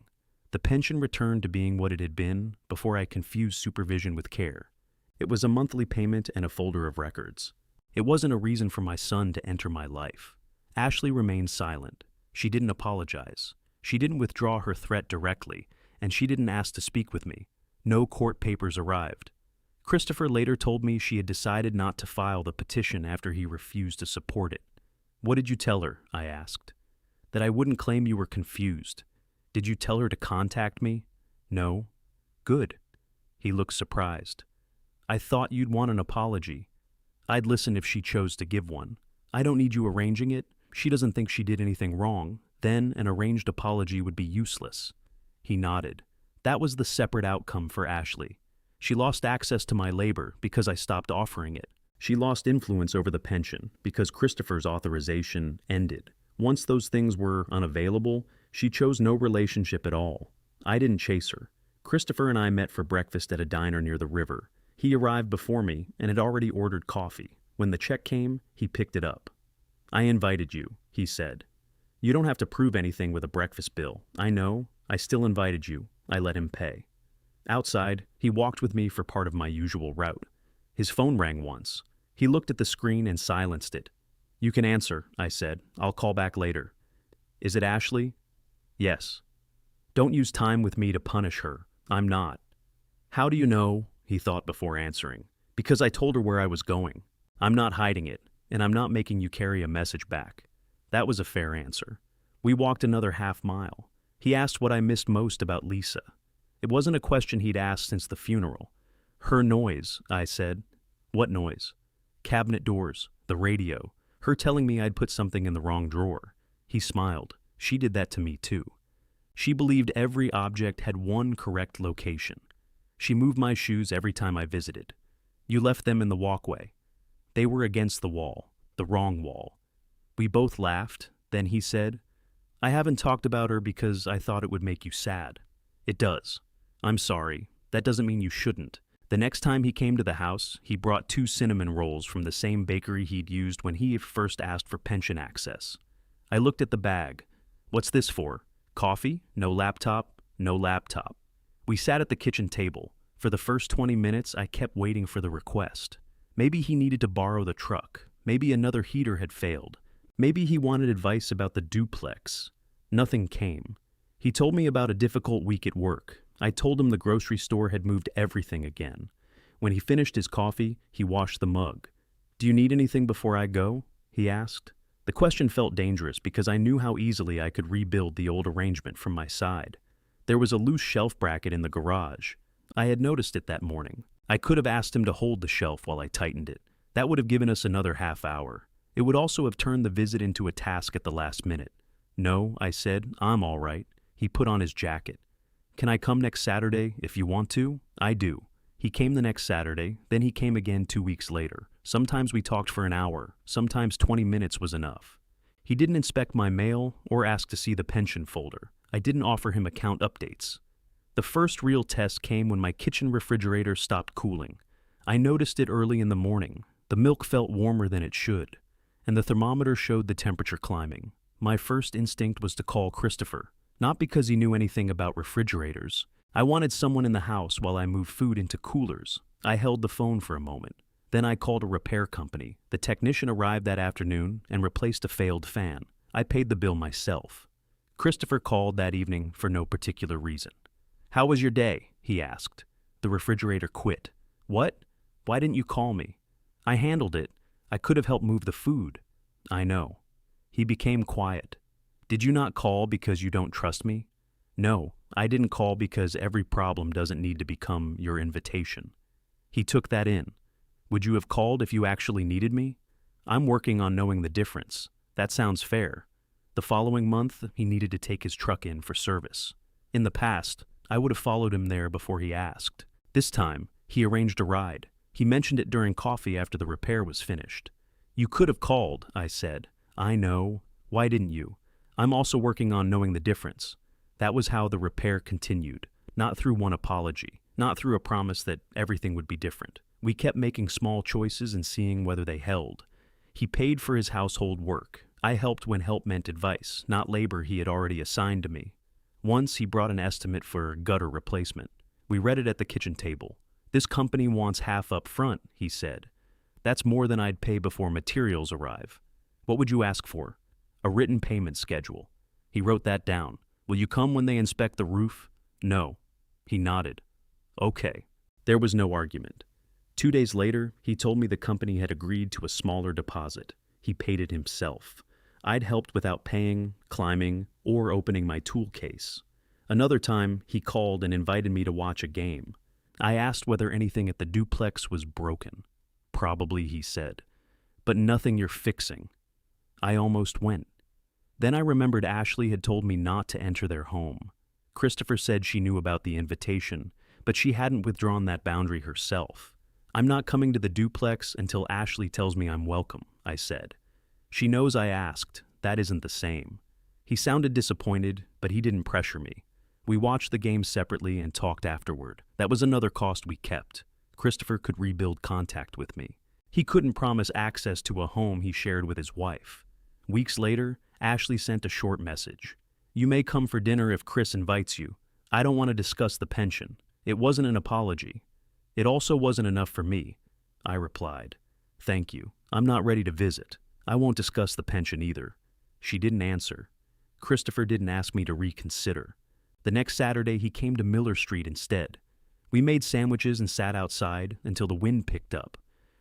The pension returned to being what it had been before I confused supervision with care. It was a monthly payment and a folder of records. It wasn't a reason for my son to enter my life. Ashley remained silent. She didn't apologize. She didn't withdraw her threat directly, and she didn't ask to speak with me. No court papers arrived. Christopher later told me she had decided not to file the petition after he refused to support it. What did you tell her? I asked. That I wouldn't claim you were confused. Did you tell her to contact me? No. Good. He looked surprised. I thought you'd want an apology. I'd listen if she chose to give one. I don't need you arranging it. She doesn't think she did anything wrong. Then an arranged apology would be useless. He nodded. That was the separate outcome for Ashley. She lost access to my labor because I stopped offering it. She lost influence over the pension because Christopher's authorization ended. Once those things were unavailable, she chose no relationship at all. I didn't chase her. Christopher and I met for breakfast at a diner near the river. He arrived before me and had already ordered coffee. When the check came, he picked it up. I invited you, he said. You don't have to prove anything with a breakfast bill. I know. I still invited you. I let him pay. Outside, he walked with me for part of my usual route. His phone rang once. He looked at the screen and silenced it. You can answer, I said. I'll call back later. Is it Ashley? Yes. Don't use time with me to punish her. I'm not. How do you know? He thought before answering. Because I told her where I was going. I'm not hiding it, and I'm not making you carry a message back. That was a fair answer. We walked another half-mile. He asked what I missed most about Lisa. It wasn't a question he'd asked since the funeral. Her noise, I said. What noise? Cabinet doors, the radio, her telling me I'd put something in the wrong drawer. He smiled. She did that to me too. She believed every object had one correct location. She moved my shoes every time I visited. You left them in the walkway. They were against the wall, the wrong wall. We both laughed. Then he said, I haven't talked about her because I thought it would make you sad. It does. I'm sorry. That doesn't mean you shouldn't. The next time he came to the house, he brought 2 cinnamon rolls from the same bakery he'd used when he first asked for pension access. I looked at the bag. What's this for? Coffee? No laptop? No laptop. We sat at the kitchen table. For the first 20 minutes, I kept waiting for the request. Maybe he needed to borrow the truck. Maybe another heater had failed. Maybe he wanted advice about the duplex. Nothing came. He told me about a difficult week at work. I told him the grocery store had moved everything again. When he finished his coffee, he washed the mug. Do you need anything before I go? He asked. The question felt dangerous because I knew how easily I could rebuild the old arrangement from my side. There was a loose shelf bracket in the garage. I had noticed it that morning. I could have asked him to hold the shelf while I tightened it. That would have given us another half hour. It would also have turned the visit into a task at the last minute. No, I said, I'm all right. He put on his jacket. Can I come next Saturday if you want to? I do. He came the next Saturday, then he came again 2 weeks later. Sometimes we talked for an hour, sometimes 20 minutes was enough. He didn't inspect my mail or ask to see the pension folder. I didn't offer him account updates. The first real test came when my kitchen refrigerator stopped cooling. I noticed it early in the morning. The milk felt warmer than it should, and the thermometer showed the temperature climbing. My first instinct was to call Christopher, not because he knew anything about refrigerators. I wanted someone in the house while I moved food into coolers. I held the phone for a moment. Then I called a repair company. The technician arrived that afternoon and replaced a failed fan. I paid the bill myself. Christopher called that evening for no particular reason. How was your day? He asked. The refrigerator quit. What? Why didn't you call me? I handled it. I could have helped move the food. I know. He became quiet. Did you not call because you don't trust me? No, I didn't call because every problem doesn't need to become your invitation. He took that in. Would you have called if you actually needed me? I'm working on knowing the difference. That sounds fair. The following month, he needed to take his truck in for service. In the past, I would have followed him there before he asked. This time, he arranged a ride. He mentioned it during coffee after the repair was finished. You could have called, I said. I know. Why didn't you? I'm also working on knowing the difference. That was how the repair continued, not through one apology, not through a promise that everything would be different. We kept making small choices and seeing whether they held. He paid for his household work. I helped when help meant advice, not labor he had already assigned to me. Once he brought an estimate for gutter replacement. We read it at the kitchen table. This company wants half up front, he said. That's more than I'd pay before materials arrive. What would you ask for? A written payment schedule. He wrote that down. Will you come when they inspect the roof? No. He nodded. Okay. There was no argument. 2 days later, he told me the company had agreed to a smaller deposit. He paid it himself. I'd helped without paying, climbing, or opening my tool case. Another time, he called and invited me to watch a game. I asked whether anything at the duplex was broken. Probably, he said. But nothing you're fixing. I almost went. Then I remembered Ashley had told me not to enter their home. Christopher said she knew about the invitation, but she hadn't withdrawn that boundary herself. I'm not coming to the duplex until Ashley tells me I'm welcome, I said. She knows I asked. That isn't the same. He sounded disappointed, but he didn't pressure me. We watched the game separately and talked afterward. That was another cost we kept. Christopher could rebuild contact with me. He couldn't promise access to a home he shared with his wife. Weeks later, Ashley sent a short message. You may come for dinner if Chris invites you. I don't want to discuss the pension. It wasn't an apology. It also wasn't enough for me. I replied, thank you. I'm not ready to visit. I won't discuss the pension either. She didn't answer. Christopher didn't ask me to reconsider. The next Saturday, he came to Miller Street instead. We made sandwiches and sat outside until the wind picked up.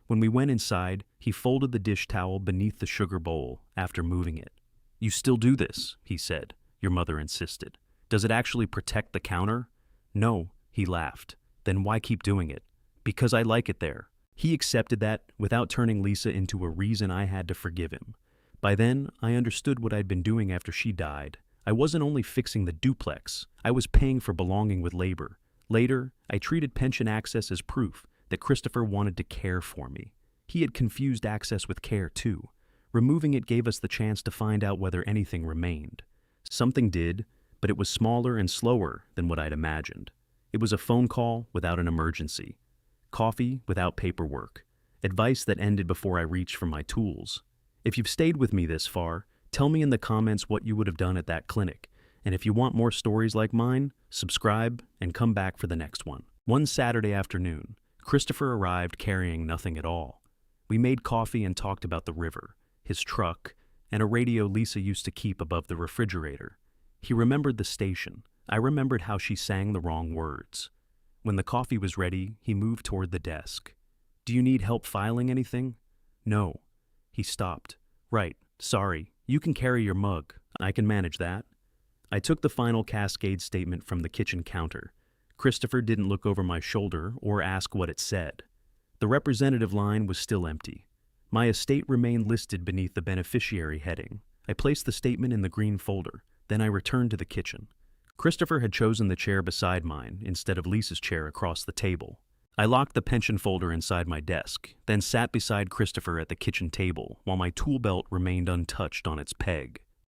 When we went inside, he folded the dish towel beneath the sugar bowl after moving it. You still do this, he said. Your mother insisted. Does it actually protect the counter? No, he laughed. Then why keep doing it? Because I like it there. He accepted that without turning Lisa into a reason I had to forgive him. By then, I understood what I'd been doing after she died. I wasn't only fixing the duplex, I was paying for belonging with labor. Later, I treated pension access as proof that Christopher wanted to care for me. He had confused access with care too. Removing it gave us the chance to find out whether anything remained. Something did, but it was smaller and slower than what I'd imagined. It was a phone call without an emergency. Coffee without paperwork. Advice that ended before I reached for my tools. If you've stayed with me this far, tell me in the comments what you would have done at that clinic. And if you want more stories like mine, subscribe and come back for the next one. One Saturday afternoon, Christopher arrived carrying nothing at all. We made coffee and talked about the river, his truck, and a radio Lisa used to keep above the refrigerator. He remembered the station. I remembered how she sang the wrong words. When the coffee was ready, he moved toward the desk. Do you need help filing anything? No. He stopped. Right, sorry. You can carry your mug. I can manage that. I took the final Cascade statement from the kitchen counter. Christopher didn't look over my shoulder or ask what it said. The representative line was still empty. My estate remained listed beneath the beneficiary heading. I placed the statement in the green folder. Then I returned to the kitchen. Christopher had chosen the chair beside mine instead of Lisa's chair across the table. I locked the pension folder inside my desk, then sat beside Christopher at the kitchen table while my tool belt remained untouched on its peg.